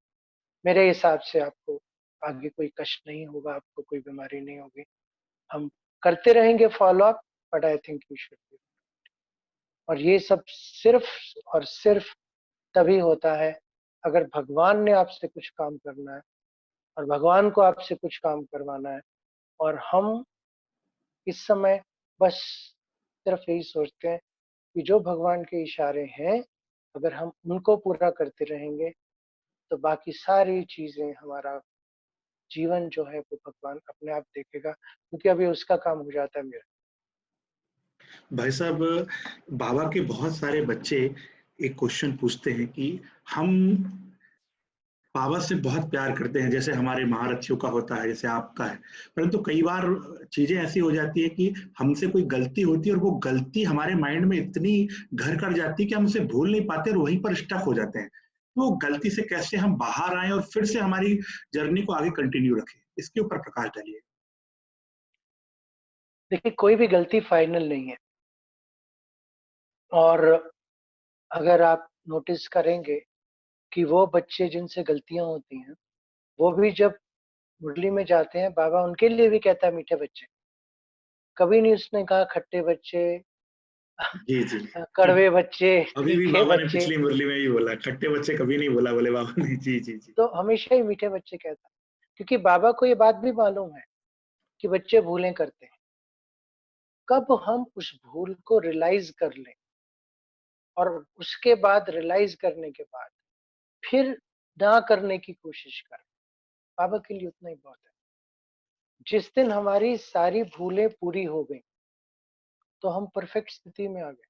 [SPEAKER 2] मेरे हिसाब से आपको आगे कोई कष्ट नहीं होगा, आपको कोई बीमारी नहीं होगी। हम करते रहेंगे follow up, but I think you should be. और ये सब सिर्फ़ और सिर्फ़ तभी होता है अगर भगवान ने आपसे कुछ काम करना है, और भगवान को आपसे कुछ काम करवाना है, और हम इस समय बस सिर्फ़ यही सोचते हैं कि जो भगवान के इशारे हैं, अगर हम उनको पूरा करते रहेंगे, तो बाकी सारी चीज़ें, हमारा जीवन जो है वो भगवान अपने आप देखेगा, क्योंकि अभी उसका काम हो जाता है मेरा।
[SPEAKER 1] भाई साहब, बाबा के बहुत सारे बच्चे एक क्वेश्चन पूछते हैं कि हम बाबा से बहुत प्यार करते हैं, जैसे हमारे महारथियों का होता है, जैसे आपका है। परंतु कई बार चीज़ें ऐसी हो जाती है कि हमसे कोई गलती होती है और वो गलती हमारे माइंड में इतनी घर कर जाती है कि हम उसे भूल नहीं पाते और वहीं पर स्टक हो जाते हैं। तो वो गलती से कैसे हम बाहर आएँ और फिर से हमारी जर्नी को आगे कंटिन्यू रखें? इसके ऊपर प्रकाश डालिए।
[SPEAKER 2] देखिए, कोई भी गलती फाइनल नहीं है, और अगर आप नोटिस करेंगे कि वो बच्चे जिनसे गलतियाँ होती हैं, वो भी जब मुरली में जाते हैं, बाबा उनके लिए भी कहता है मीठे बच्चे। कभी नहीं उसने कहा खट्टे बच्चे,
[SPEAKER 1] जी, जी।
[SPEAKER 2] कड़वे बच्चे,
[SPEAKER 1] अभी भी
[SPEAKER 2] तीखे
[SPEAKER 1] बाबा ने
[SPEAKER 2] बच्चे,
[SPEAKER 1] पिछली मुरली में भी बोला, खट्टे बच्चे कभी नहीं बोला, बोले बाबा ने। जी, जी, जी।
[SPEAKER 2] तो हमेशा ही मीठे बच्चे कहता है। क्योंकि बाबा को ये बात भी मालूम है कि बच्चे भूलें करते हैं। कब हम उस भूल को रियलाइज़ कर लें, और उसके बाद रियलाइज़ करने के बाद फिर ना करने की कोशिश करें, बाबा के लिए उतना ही बहुत है। जिस दिन हमारी सारी भूलें पूरी हो गई, तो हम परफेक्ट स्थिति में आ गए।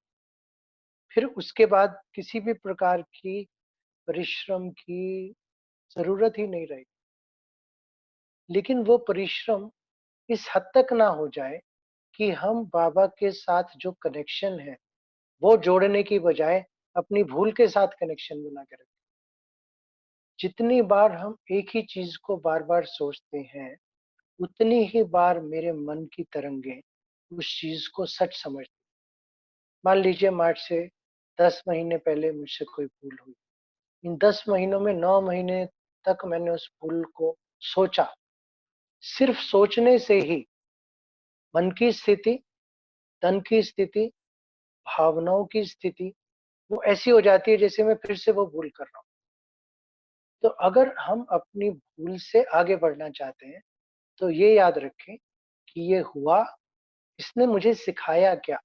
[SPEAKER 2] फिर उसके बाद किसी भी प्रकार की परिश्रम की ज़रूरत ही नहीं रही। लेकिन वो परिश्रम इस हद तक ना हो जाए कि हम बाबा के साथ जो कनेक्शन है वो जोड़ने की बजाय अपनी भूल के साथ कनेक्शन बना के रखें। जितनी बार हम एक ही चीज को बार बार सोचते हैं, उतनी ही बार मेरे मन की तरंगे उस चीज को सच समझती। मान लीजिए मार्च से 10 महीने पहले मुझसे कोई भूल हुई। इन 10 महीनों में 9 महीने तक मैंने उस भूल को सोचा। सिर्फ सोचने से ही मन की स्थिति, तन की स्थिति, भावनाओं की स्थिति वो ऐसी हो जाती है जैसे मैं फिर से वो भूल कर रहा हूँ। तो अगर हम अपनी भूल से आगे बढ़ना चाहते हैं तो ये याद रखें कि ये हुआ, इसने मुझे सिखाया क्या,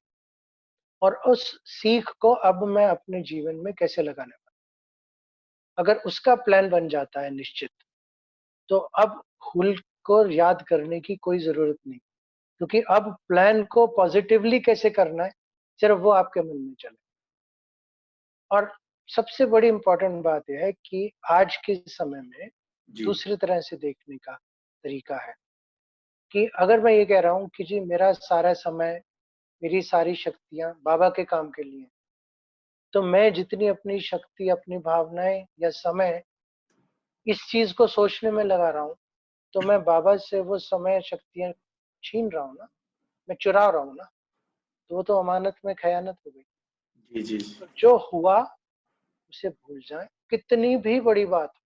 [SPEAKER 2] और उस सीख को अब मैं अपने जीवन में कैसे लगाने वाला। अगर उसका प्लान बन जाता है निश्चित, तो अब भूल को याद करने की कोई जरूरत नहीं, क्योंकि अब प्लान को पॉजिटिवली कैसे करना है सिर्फ वो आपके मन में चले। और सबसे बड़ी इंपॉर्टेंट बात यह है कि आज के समय में
[SPEAKER 1] जी
[SPEAKER 2] दूसरी तरह से देखने का तरीका है कि अगर मैं ये कह रहा हूँ कि जी मेरा सारा समय, मेरी सारी शक्तियां बाबा के काम के लिए हैं, तो मैं जितनी अपनी शक्ति, अपनी भावनाएं या समय इस चीज को सोचने में लगा रहा हूँ, तो मैं बाबा से वो समय, शक्तियां छीन रहा हूँ ना, मैं चुरा रहा हूँ ना। तो वो तो अमानत में खयानत हो गई।
[SPEAKER 1] जी जी।
[SPEAKER 2] तो जो हुआ उसे भूल जाएं, कितनी भी बड़ी बात हो,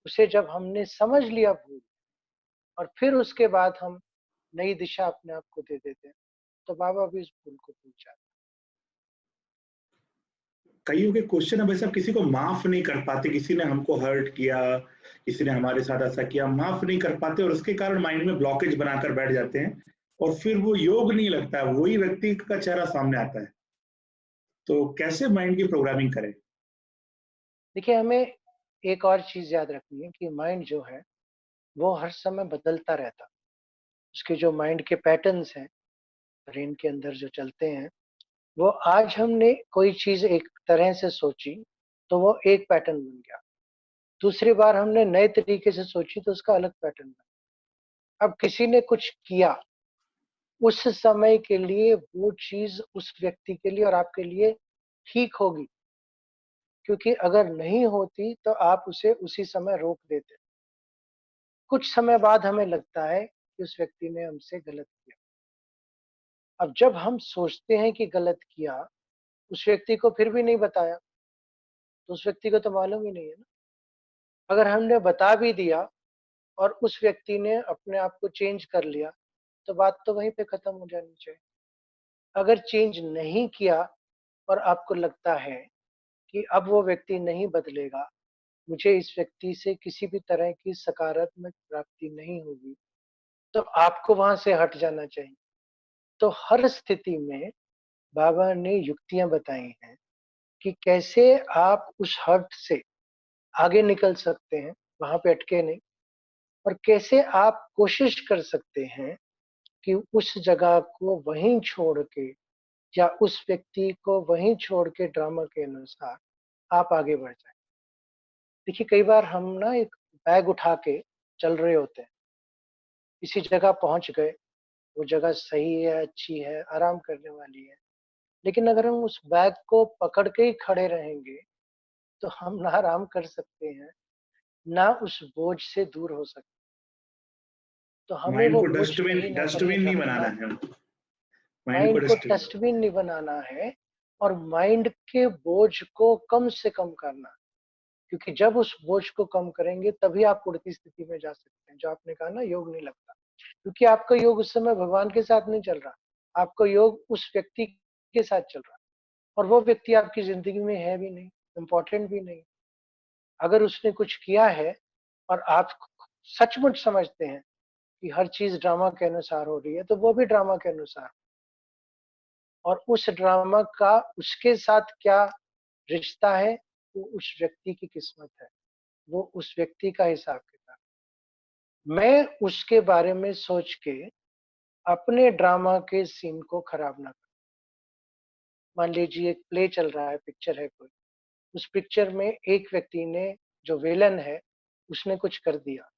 [SPEAKER 2] उसे जब हमने समझ लिया भूल, और फिर उसके बाद हम नई दिशा अपने आप को दे देते हैं, तो बाबा भी इस भूल को भूल जाते
[SPEAKER 1] कईयों के क्वेश्चन है, भाई साहब किसी को माफ नहीं कर पाते, किसी ने हमको हर्ट किया, किसी ने हमारे साथ ऐसा किया, माफ नहीं कर पाते और उसके कारण माइंड में ब्लॉकेज बनाकर बैठ जाते हैं और फिर वो योग नहीं लगता है, वही व्यक्ति का चेहरा सामने आता है। तो कैसे माइंड की प्रोग्रामिंग करें?
[SPEAKER 2] देखिए, हमें एक और चीज याद रखनी है कि माइंड जो है वो हर समय बदलता रहता है। उसके जो माइंड के पैटर्न्स हैं, ब्रेन के अंदर जो चलते हैं, वो आज हमने कोई चीज एक तरह से सोची तो वो एक पैटर्न बन गया। दूसरी बार हमने नए तरीके से सोची तो उसका अलग पैटर्न बना। अब किसी ने कुछ किया, उस समय के लिए वो चीज उस व्यक्ति के लिए और आपके लिए ठीक होगी, क्योंकि अगर नहीं होती तो आप उसे उसी समय रोक देते। कुछ समय बाद हमें लगता है कि उस व्यक्ति ने हमसे गलत किया। अब जब हम सोचते हैं कि गलत किया, उस व्यक्ति को फिर भी नहीं बताया, तो उस व्यक्ति को तो मालूम ही नहीं है ना। अगर हमने बता भी दिया और उस व्यक्ति ने अपने आप को चेंज कर लिया, तो बात तो वहीं पे खत्म हो जानी चाहिए। अगर चेंज नहीं किया और आपको लगता है कि अब वो व्यक्ति नहीं बदलेगा, मुझे इस व्यक्ति से किसी भी तरह की सकारात्मक प्राप्ति नहीं होगी, तो आपको वहां से हट जाना चाहिए। तो हर स्थिति में बाबा ने युक्तियां बताई हैं कि कैसे आप उस हट से आगे निकल सकते हैं, वहां पे अटके नहीं, और कैसे आप कोशिश कर सकते हैं कि उस जगह को वहीं छोड़ के या उस व्यक्ति को वहीं छोड़ के ड्रामा के अनुसार आप आगे बढ़ जाएं। देखिए, कई बार हम ना एक बैग उठा के चल रहे होते हैं, किसी जगह पहुंच गए, वो जगह सही है, अच्छी है, आराम करने वाली है, लेकिन अगर हम उस बैग को पकड़ के ही खड़े रहेंगे, तो हम ना आराम कर सकते हैं, ना उस बोझ से दूर हो सकते। तो हमें
[SPEAKER 1] माइंड
[SPEAKER 2] वो
[SPEAKER 1] को
[SPEAKER 2] बोझ
[SPEAKER 1] डस्टबिन
[SPEAKER 2] कहीं ना कहीं
[SPEAKER 1] डस्टबिन नहीं
[SPEAKER 2] रखना
[SPEAKER 1] बनाना
[SPEAKER 2] है।
[SPEAKER 1] है, माइंड को
[SPEAKER 2] माइंड को
[SPEAKER 1] डस्टबिन।
[SPEAKER 2] डस्टबिन नहीं बनाना है, और माइंड के बोझ को कम से कम करना है। क्योंकि जब उस बोझ को कम करेंगे तभी आप उड़ती स्थिति में जा सकते हैं। जो आपने कहा ना, योग नहीं लगता, क्योंकि आपका योग उस समय भगवान के साथ नहीं चल रहा, आपका योग उस व्यक्ति के साथ चल रहा है, और वो व्यक्ति आपकी जिंदगी में है भी नहीं, इम्पोर्टेंट भी नहीं। अगर उसने कुछ किया है और आप सचमुच समझते हैं कि हर चीज ड्रामा के अनुसार हो रही है, तो वो भी ड्रामा के अनुसार, और उस ड्रामा का उसके साथ क्या रिश्ता है, वो उस व्यक्ति की किस्मत है, वो उस व्यक्ति का हिसाब किताब। मैं उसके बारे में सोच के अपने ड्रामा के सीन को खराब ना करूं। मान लीजिए एक प्ले चल रहा है, पिक्चर है कोई, उस पिक्चर में एक व्यक्ति ने, जो विलन है, उसने कुछ कर दिया।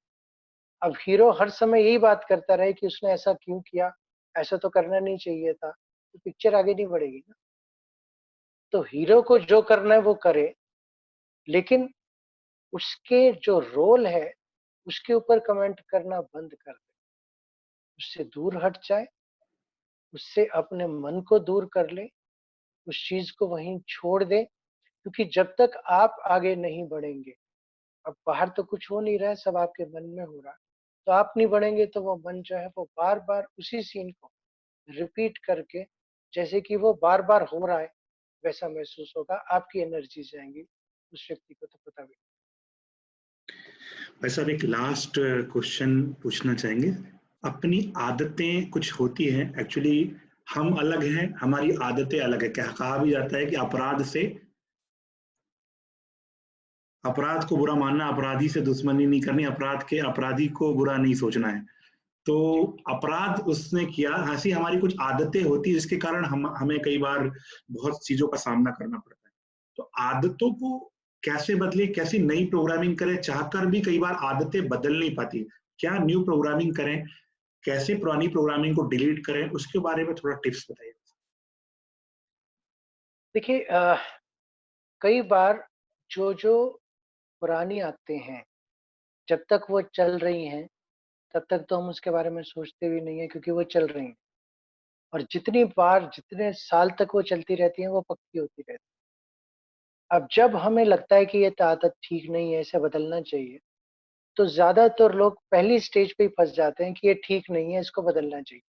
[SPEAKER 2] अब हीरो हर समय यही बात करता रहे कि उसने ऐसा क्यों किया, ऐसा तो करना नहीं चाहिए था, तो पिक्चर आगे नहीं बढ़ेगी ना। तो हीरो को जो करना है वो करे, लेकिन उसके जो रोल है उसके ऊपर कमेंट करना बंद कर दे, उससे दूर हट जाए, उससे अपने मन को दूर कर ले, उस चीज को वहीं छोड़ दे। क्योंकि जब तक आप आगे नहीं बढ़ेंगे, अब बाहर तो कुछ हो नहीं रहा है, सब आपके मन में हो रहा है, तो आप नहीं बढ़ेंगे तो वो मन जो है वो बार बार उसी सीन को रिपीट करके, जैसे कि वो बार बार हो रहा है वैसा महसूस होगा, आपकी एनर्जी जाएंगी, उस व्यक्ति को तो पता भी।
[SPEAKER 1] भाई साहब एक लास्ट क्वेश्चन पूछना चाहेंगे। अपनी आदतें कुछ होती हैं एक्चुअली, हम अलग हैं, हमारी आदतें अलग है। क्या कहा भी जाता है कि अपराध को बुरा मानना, अपराधी से दुश्मनी नहीं करनी, अपराधी को बुरा नहीं सोचना है। तो
[SPEAKER 2] जी।
[SPEAKER 1] अपराध उसने किया, हंसी हमारी कुछ आदतें होती है जिसके कारण हमें कई बार बहुत चीजों का सामना करना पड़ता है। तो आदतों को कैसे बदले, कैसी नई प्रोग्रामिंग करें, चाहकर भी कई बार आदतें बदल नहीं पाती। क्या न्यू प्रोग्रामिंग करें, कैसे पुरानी प्रोग्रामिंग को डिलीट करें, उसके बारे में थोड़ा टिप्स बताइए।
[SPEAKER 2] देखिए, कई बार जो जो पुरानी आदतें हैं, जब तक वो चल रही हैं तब तक तो हम उसके बारे में सोचते भी नहीं है, क्योंकि वो चल रही हैं। और जितनी बार जितने साल तक वो चलती रहती हैं वो पक्की होती रहती है। अब जब हमें लगता है कि ये आदत ठीक नहीं है, इसे बदलना चाहिए, तो ज्यादातर लोग पहली स्टेज पे ही फंस जाते हैं कि ये ठीक नहीं है, इसको बदलना चाहिए,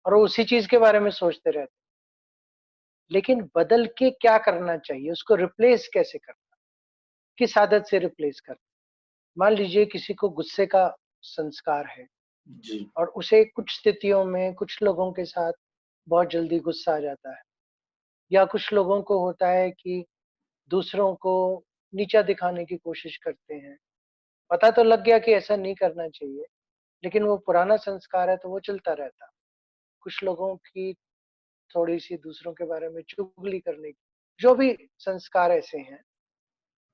[SPEAKER 2] और वो उसी चीज के बारे में सोचते रहते हैं। लेकिन बदल के क्या करना चाहिए, उसको रिप्लेस कैसे करना, किस आदत से रिप्लेस करना। मान लीजिए किसी को गुस्से का संस्कार है,
[SPEAKER 1] जी।
[SPEAKER 2] और उसे कुछ स्थितियों में कुछ लोगों के साथ बहुत जल्दी गुस्सा आ जाता है, या कुछ लोगों को होता है कि दूसरों को नीचा दिखाने की कोशिश करते हैं। पता तो लग गया कि ऐसा नहीं करना चाहिए, लेकिन वो पुराना संस्कार है तो वो चलता रहता है। कुछ लोगों की थोड़ी-सी दूसरों के बारे में चुगली करने की, जो भी संस्कार ऐसे हैं,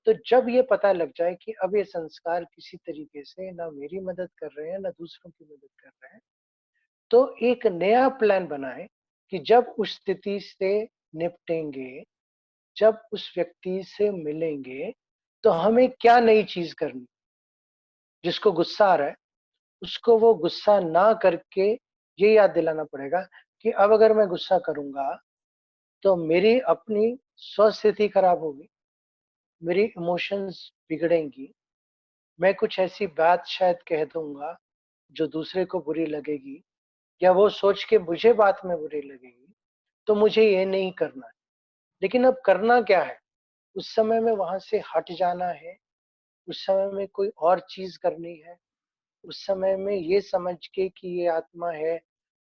[SPEAKER 2] तो जब ये पता लग जाए कि अब ये संस्कार किसी तरीके से ना मेरी मदद कर रहे हैं, ना दूसरों की मदद कर रहे हैं, तो एक नया प्लान बनाएँ कि जब उस स्थिति से निपटेंगे, जब उस व्यक्ति से मिलेंगे, तो हमें क्या नई चीज़ करनी। जिसको गुस्सा आ रहा है, उसको वो गुस्सा ना करके ये याद दिलाना पड़ेगा कि अब अगर मैं गुस्सा करूँगा, तो मेरी अपनी स्वस्थिति खराब होगी, मेरी इमोशंस बिगड़ेंगी, मैं कुछ ऐसी बात शायद कह दूँगा, जो दूसरे को बुरी लगेगी, या वो सोच के मुझे बात में बुरी लगेगी, तो मुझे ये नहीं करना है। लेकिन अब करना क्या है? उस समय में वहाँ से हट जाना है, उस समय में कोई और चीज़ करनी है, उस समय में ये समझ के कि ये आत्मा है,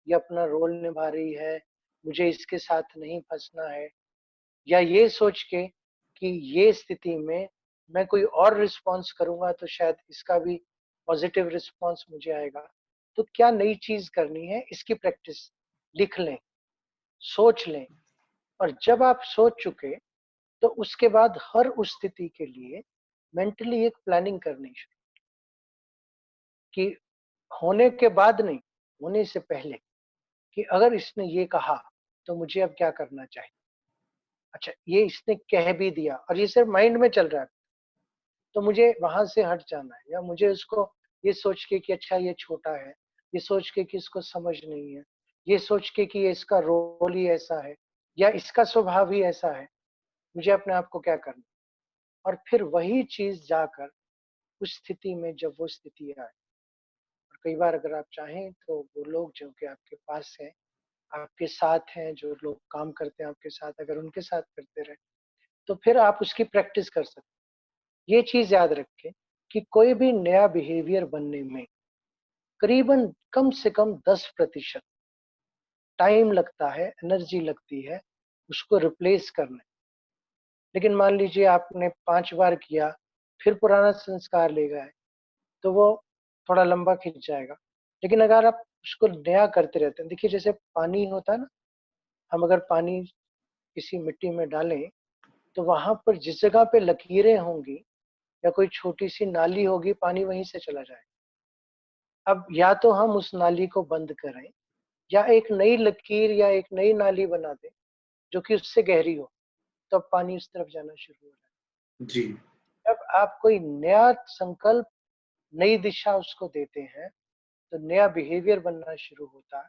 [SPEAKER 2] ये अपना रोल निभा रही है, मुझे इसके साथ नहीं फँसना है, या ये सोच के कि ये स्थिति में मैं कोई और रिस्पॉन्स करूँगा तो शायद इसका भी पॉजिटिव रिस्पॉन्स मुझे आएगा। तो क्या नई चीज़ करनी है, इसकी प्रैक्टिस लिख लें, सोच लें, और जब आप सोच चुके, तो उसके बाद हर उस स्थिति के लिए मेंटली एक प्लानिंग करनी शुरू, कि होने के बाद नहीं, होने से पहले, कि अगर इसने ये कहा, तो मुझे अब क्या करना चाहिए? अच्छा, ये इसने कह भी दिया और ये सिर्फ माइंड में चल रहा है, तो मुझे वहाँ से हट जाना है, या मुझे उसको ये सोच के कि अच्छा ये छोटा है, ये सोच के कि इसको समझ नहीं है, ये सोच के कि ये इसका रोल ही ऐसा है, या इसका स्वभाव ही ऐसा है, मुझे अपने आप को क्या करना? और फिर वही चीज़ जाकर उस स्थिति में, जब वो स्थिति आए, और कई बार अगर आप चाहें तो वो लोग जो कि आपके पास हैं, आपके साथ हैं, जो लोग काम करते हैं आपके साथ, अगर उनके साथ करते रहे, तो फिर आप उसकी प्रैक्टिस कर सकते हैं। ये चीज़ याद रखें कि कोई भी नया बिहेवियर बनने में करीबन कम से कम 10% टाइम लगता है, एनर्जी लगती है उसको रिप्लेस करने। लेकिन मान लीजिए आपने 5 बार किया, फिर पुराना संस्कार ले गए, तो वो थोड़ा लंबा खिंच जाएगा। लेकिन अगर आप उसको नया करते रहते हैं, देखिए जैसे पानी होता है ना, हम अगर पानी किसी मिट्टी में डालें, तो वहाँ पर जिस जगह पे लकीरें होंगी, या कोई छोटी-सी नाली होगी, पानी वहीं से चला जाएगा। अब या तो हम उस नाली को बंद करें या एक नई लकीर या एक नई नाली बना दें जो कि उससे गहरी हो, तो अब पानी उस तरफ जाना शुरू हो जाए।
[SPEAKER 1] जी।
[SPEAKER 2] जब आप कोई नया संकल्प, नई दिशा उसको देते हैं, तो नया बिहेवियर बनना शुरू होता है।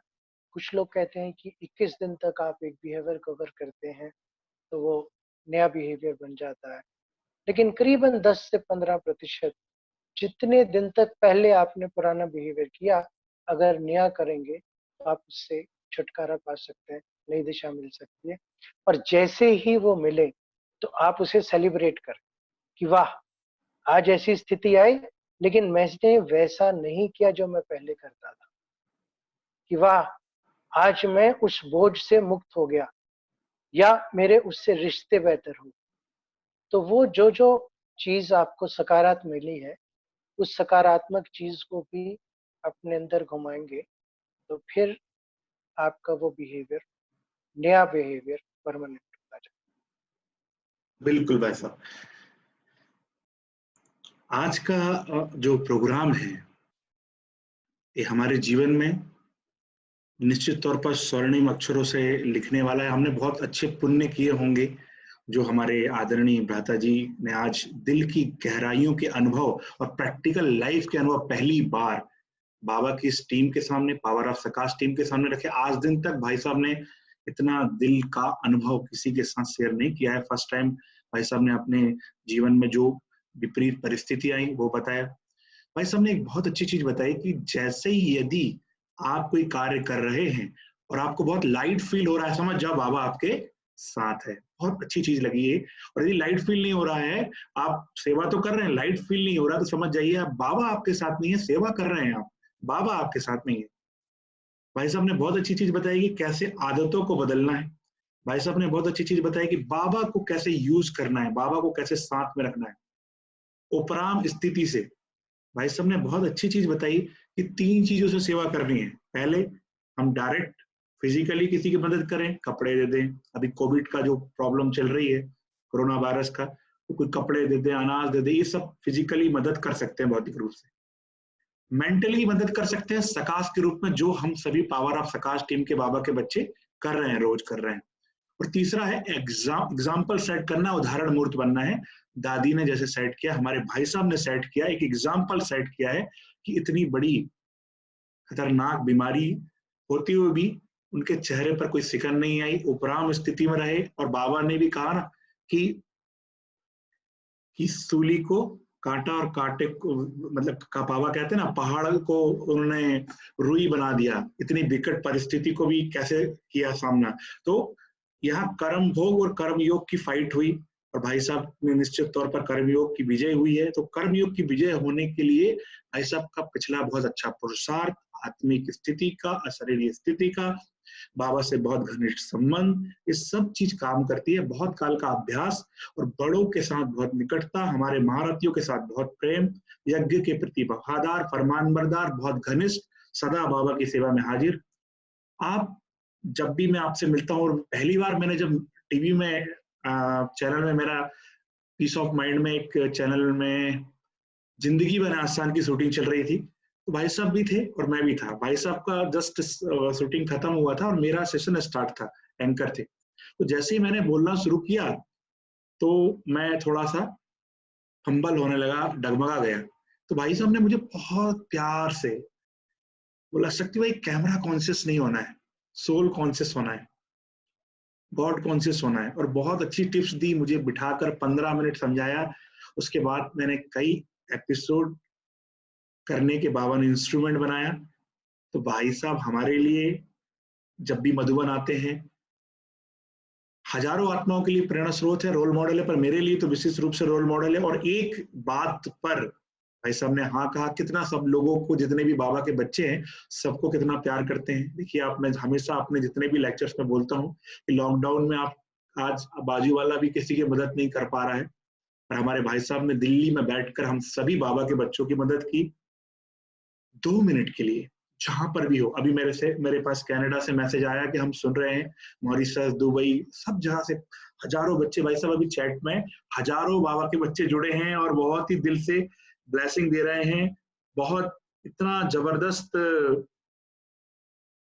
[SPEAKER 2] कुछ लोग कहते हैं कि 21 दिन तक आप एक बिहेवियर को अगर करते हैं, तो वो नया बिहेवियर बन जाता है। लेकिन करीबन 10 से 15% जितने दिन तक पहले आपने पुराना बिहेवियर किया, अगर नया करेंगे, तो आप उससे छुटकारा पा सकते हैं, नई दिशा मिल सकती है। और जैसे ही वो मिले, तो आप उसे सेलिब्रेट करें कि वाह! आज ऐसी स्थिति आई, लेकिन मैंने वैसा नहीं किया जो मैं पहले करता था। कि वाह! आज मैं उस बोझ से मुक्त हो गया या मेरे उससे रिश्ते बेहतर हुए। तो वो जो चीज़ आपको सकारात्मक मिली है, उस सकारात्मक चीज़ को भी अपने अंदर घुमाएँगे, तो फिर आपका वो बिहेवियर, नया बिहेवियर परमानेंट होता जाए।
[SPEAKER 1] बिल्कुल भाई साहब। आज का जो प्रोग्राम है, ये हमारे जीवन में निश्चित तौर पर स्वर्णिम अक्षरों से लिखने वाला है। हमने बहुत अच्छे पुण्य किए होंगे, जो हमारे आदरणीय भ्राता जी ने आज दिल की गहराइयों के अनुभव और प्रैक्टिकल लाइफ के अनुभव पहली बार बाबा की इस टीम के सामने, पावर ऑफ सकाश टीम के सामने रखे। आज दिन तक भाई साहब ने इतना दिल का अनुभव किसी के साथ शेयर नहीं किया है। फर्स्ट टाइम भाई साहब ने अपने जीवन में जो विपरीत परिस्थिति आई वो बताया। भाई साहब ने एक बहुत अच्छी चीज बताई कि जैसे ही यदि आप कोई कार्य कर रहे हैं और आपको बहुत लाइट फील हो रहा है, समझ जाओ बाबा आपके साथ है। बहुत अच्छी चीज लगी है। और यदि लाइट फील नहीं हो रहा है, आप सेवा तो कर रहे हैं, लाइट फील नहीं हो रहा, तो समझ जाइए आप बाबा आपके साथ नहीं है, सेवा कर रहे हैं आप, बाबा आपके साथ नहीं है। भाई साहब ने बहुत अच्छी चीज बताई कि कैसे आदतों को बदलना है। भाई साहब ने बहुत अच्छी चीज बताई कि बाबा को कैसे यूज करना है, बाबा को कैसे साथ में रखना है उपराम स्थिति से। भाई साहब ने बहुत अच्छी चीज बताई कि 3 चीजों से सेवा करनी है। पहले हम डायरेक्ट फिजिकली किसी की मदद करें, कपड़े दे दें। अभी कोविड का जो प्रॉब्लम चल रही है, कोरोना वायरस का, तो कोई कपड़े दे दें, अनाज दे दें, ये सब फिजिकली मदद कर सकते हैं भौतिक रूप से। मेंटली मदद कर सकते हैं सकाश के रूप में, जो हम सभी पावर ऑफ सकाश टीम के बाबा के बच्चे कर रहे हैं, रोज कर रहे हैं। और तीसरा है एग्जाम्पल सेट करना, उदाहरण मूर्त बनना है। दादी ने जैसे सेट किया, हमारे भाई साहब ने सेट किया, एक एग्जाम्पल सेट किया है कि इतनी बड़ी खतरनाक बीमारी होती हुए भी उनके चेहरे पर कोई सिकन नहीं आई, उपराम स्थिति में रहे। और बाबा ने भी कहा ना कि सूली को काटा और कांटे को, मतलब का बाबा कहते हैं ना, पहाड़ को उन्होंने रुई बना दिया। इतनी विकट परिस्थिति को भी कैसे किया सामना। तो यहाँ कर्म भोग और कर्म योग की फाइट हुई और भाई साहब ने निश्चित तौर पर कर्मयोग की विजय हुई है। तो कर्मयोग की विजय होने के लिए भाई साहब का पिछला बहुत अच्छा पुरुषार्थ, आत्मिक स्थिति का, अशरीरी स्थिति का, बाबा से बहुत घनिष्ठ संबंध, ये सब चीज काम करती है। बहुत काल का अभ्यास और बड़ों के साथ बहुत निकटता, हमारे महारथियों के साथ बहुत प्रेम, यज्ञ के प्रति वफादार, फरमानबरदार, बहुत घनिष्ठ, सदा बाबा की सेवा में हाजिर। आप जब भी मैं आपसे मिलता हूँ, और पहली बार मैंने जब टीवी में चैनल में, मेरा पीस ऑफ माइंड में एक चैनल में जिंदगी बने आसान की शूटिंग चल रही थी, तो भाई साहब भी थे और मैं भी था। भाई साहब का जस्ट शूटिंग खत्म हुआ था और मेरा सेशन स्टार्ट था, एंकर थे। तो जैसे ही मैंने बोलना शुरू किया, तो मैं थोड़ा सा हम्बल होने लगा, डगमगा गया। तो भाई साहब ने मुझे बहुत प्यार से बोला, शक्ति भाई कैमरा कॉन्शियस नहीं होना है, सोल कॉन्शियस होना है, गॉड कॉन्शियस होना है। और बहुत अच्छी टिप्स दी मुझे, बिठाकर 15 मिनट समझाया। उसके बाद मैंने कई एपिसोड करने के बाबा ने इंस्ट्रूमेंट बनाया। तो भाई साहब हमारे लिए जब भी मधुबन आते हैं, हजारों आत्माओं के लिए प्रेरणा स्रोत है, रोल मॉडल है, पर मेरे लिए तो विशेष रूप से रोल मॉडल है। और एक बात पर भाई साहब ने हाँ कहा, कितना सब लोगों को, जितने भी बाबा के बच्चे हैं, सबको कितना प्यार करते हैं। देखिए आप, मैं हमेशा अपने जितने भी लेक्चर्स में बोलता हूँ कि लॉकडाउन में आप, आज बाजू वाला भी किसी की मदद नहीं कर पा रहा है, और हमारे भाई साहब ने दिल्ली में बैठकर हम सभी बाबा के बच्चों की मदद की 2 मिनट के लिए, जहां पर भी हो। अभी मेरे पास कनाडा से मैसेज आया कि हम सुन रहे हैं, मॉरिशस, दुबई, सब जगह से हजारों बच्चे, भाई साहब अभी चैट में हजारों बाबा के बच्चे जुड़े हैं और बहुत ही दिल से ब्लेसिंग दे रहे हैं। बहुत इतना जबरदस्त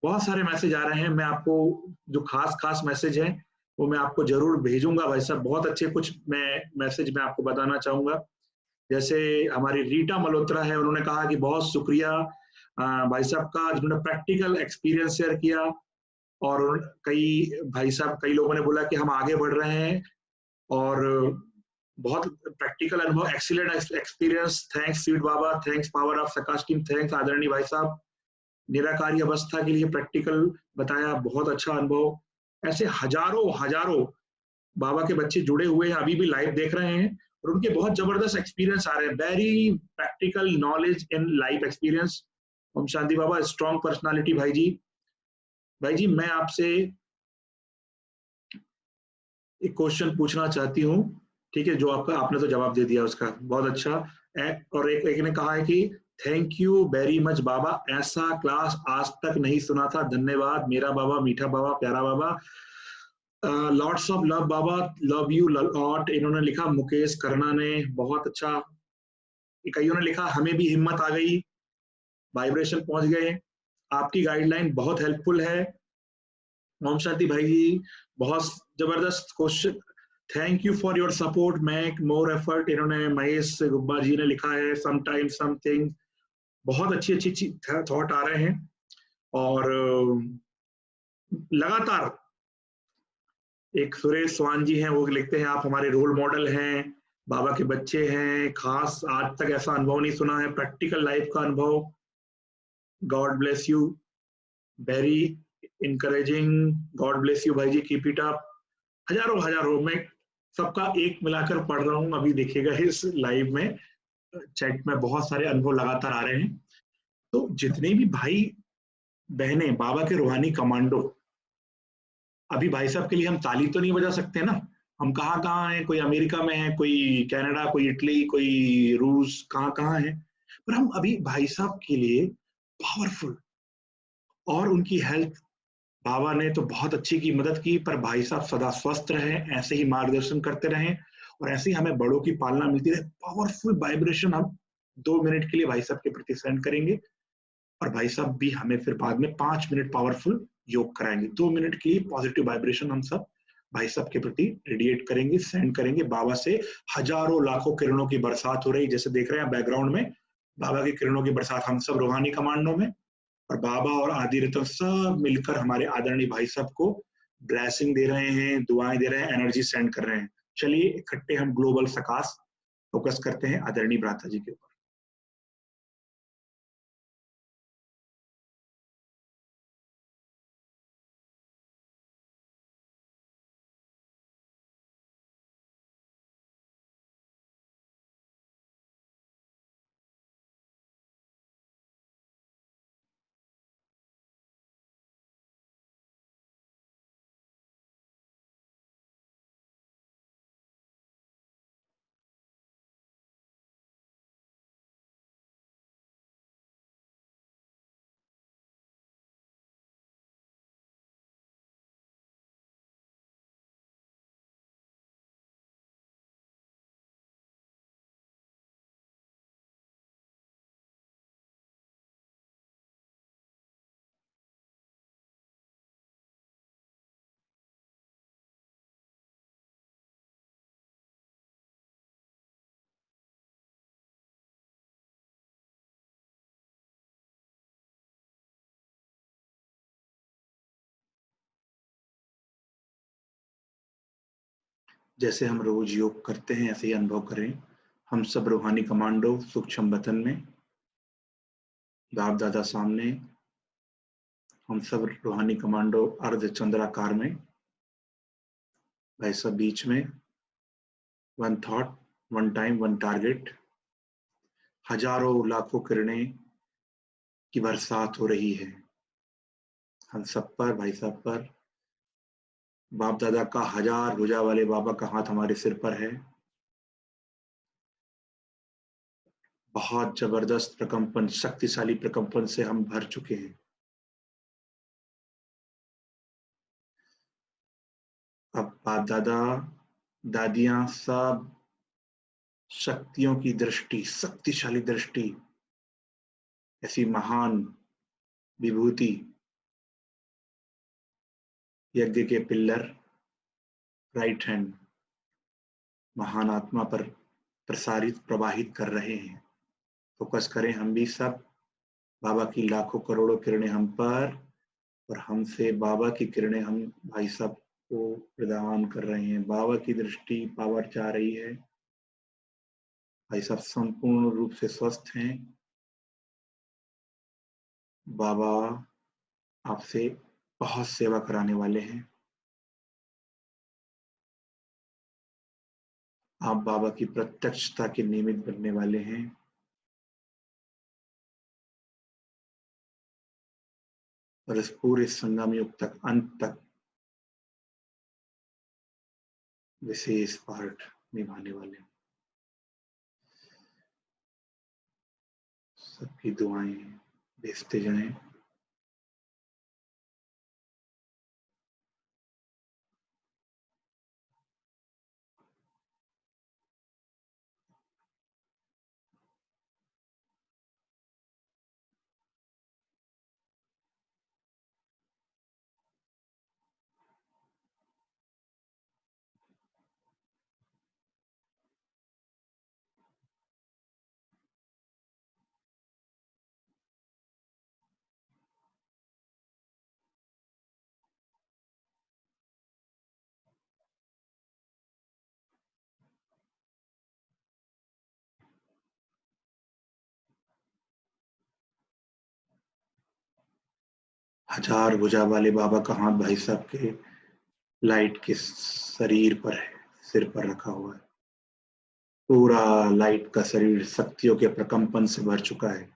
[SPEAKER 1] बहुत सारे मैसेज आ रहे हैं। मैं आपको जो खास मैसेज हैं वो मैं आपको जरूर भेजूंगा भाई साहब। बहुत अच्छे कुछ मैसेज मैं आपको बताना चाहूंगा। जैसे हमारी रीटा मल्होत्रा है, उन्होंने कहा कि बहुत शुक्रिया भाई साहब का, जिन्होंने प्रैक्टिकल एक्सपीरियंस शेयर किया। और कई भाई साहब, कई लोगों ने बोला कि हम आगे बढ़ रहे हैं और बहुत प्रैक्टिकल अनुभव, excellent experience, thanks sweet Baba, thanks power of सकाश team, thanks आदरणीय भाई साहब, निराकारी अवस्था के लिए प्रैक्टिकल बताया, बहुत अच्छा अनुभव। ऐसे हजारों हजारों बाबा के बच्चे जुड़े हुए हैं, अभी भी लाइव देख रहे हैं और उनके बहुत जबरदस्त एक्सपीरियंस आ रहे हैं। Very practical knowledge in life experience. ओम शांति बाबा, स्ट्रॉन्ग पर्सनालिटी भाई जी। भाई जी, मैं आपसे एक क्वेश्चन पूछना चाहती हूँ, ठीक है? जो आपका, आपने तो जवाब दे दिया उसका, बहुत अच्छा। और एक ने कहा है कि थैंक यू वेरी मच बाबा, ऐसा क्लास आज तक नहीं सुना था, धन्यवाद मेरा बाबा, मीठा बाबा, प्यारा बाबा, लॉट्स ऑफ लव बाबा, लव यू लॉट। इन्होंने लिखा मुकेश करना ने, बहुत अच्छा। कईयों ने लिखा हमें भी हिम्मत आ गई, वाइब्रेशन पहुंच गए, आपकी गाइडलाइन बहुत हेल्पफुल है। ओम शांति भाई जी, बहुत जबरदस्त question, thank you for your support, make more effort. इन्होंने महेश गुब्बा जी ने लिखा है समटाइम समथिंग। बहुत अच्छी अच्छी थॉट आ रहे हैं और लगातार। एक सुरेश स्वान जी हैं, वो लिखते हैं आप हमारे रोल मॉडल हैं, बाबा के बच्चे हैं, खास आज तक ऐसा अनुभव नहीं सुना है, प्रैक्टिकल लाइफ का अनुभव, God bless you, very encouraging, God bless you भाई जी, कीप इट अप। हजारों हजारों, मैं सबका एक मिलाकर पढ़ रहा हूँ अभी, देखिएगा इस लाइव में, चैट में बहुत सारे अनुभव लगातार आ रहे हैं। तो जितने भी भाई बहनें बाबा के रूहानी कमांडो, अभी भाई साहब के लिए हम ताली तो नहीं बजा सकते ना, हम कहाँ कहाँ हैं, कोई अमेरिका में है, कोई कनाडा, कोई इटली, कोई रूस, कहाँ कहाँ है, पर हम अभी भाई साहब के लिए पावरफुल, और उनकी हेल्थ, बाबा ने तो बहुत अच्छी की मदद की, पर भाई साहब सदा स्वस्थ रहे, ऐसे ही मार्गदर्शन करते रहें और ऐसे ही हमें बड़ों की पालना मिलती रहे। पावरफुल वाइब्रेशन हम 2 मिनट के लिए भाई साहब के प्रति सेंड करेंगे और भाई साहब भी हमें फिर बाद में 5 मिनट पावरफुल योग कराएंगे। 2 मिनट की पॉजिटिव वाइब्रेशन हम सब भाई साहब के प्रति रेडिएट करेंगे, सेंड करेंगे। बाबा से हजारों लाखों किरणों की बरसात हो रही, जैसे देख रहे हैं बैकग्राउंड में, बाबा की किरणों की बरसात, हम सब रूहानी कमांडों में, और बाबा और आदि रत्न सब मिलकर हमारे आदरणीय भाई साहब को ब्लेसिंग दे रहे हैं, दुआएं दे रहे हैं, एनर्जी सेंड कर रहे हैं। चलिए इकट्ठे हम ग्लोबल सकाश फोकस करते हैं आदरणीय भ्राता जी के ऊपर। जैसे हम रोज योग करते हैं ऐसे ही अनुभव करें, हम सब रूहानी कमांडो सूक्ष्म वतन में, बाप दादा सामने, हम सब रूहानी कमांडो अर्ध चंद्राकार में, भाई सब बीच में, one thought, one time, one target, हजारों लाखों किरणें की बरसात हो रही है हम सब पर, भाई साहब पर। बाप दादा का हजार भुजा वाले बाबा का हाथ हमारे सिर पर है। बहुत जबरदस्त प्रकंपन, शक्तिशाली प्रकंपन से हम भर चुके हैं। अब बाप दादा दादियां सब शक्तियों की दृष्टि, शक्तिशाली दृष्टि ऐसी महान विभूति, यज्ञ के पिल्लर, राइट हैंड महान आत्मा पर प्रवाहित कर रहे हैं। फोकस करें हम भी सब, बाबा की लाखों करोड़ों किरणें हम पर, और हमसे बाबा की किरणें हम भाई साहब को प्रदान कर रहे हैं। बाबा की दृष्टि पावर जा रही है। भाई साहब संपूर्ण रूप से स्वस्थ हैं। बाबा आपसे बहुत सेवा कराने वाले हैं। आप बाबा की प्रत्यक्षता के निमित्त बनने वाले हैं। और इस पूरे संगम युग तक, अंत तक विशेष पार्ट निभाने वाले हैं। सबकी दुआएं भेजते जाएं। हजार भुजा वाले बाबा का हाथ भाई साहब के लाइट के शरीर पर है, सिर पर रखा हुआ है। पूरा लाइट का शरीर शक्तियों के प्रकंपन से भर चुका है।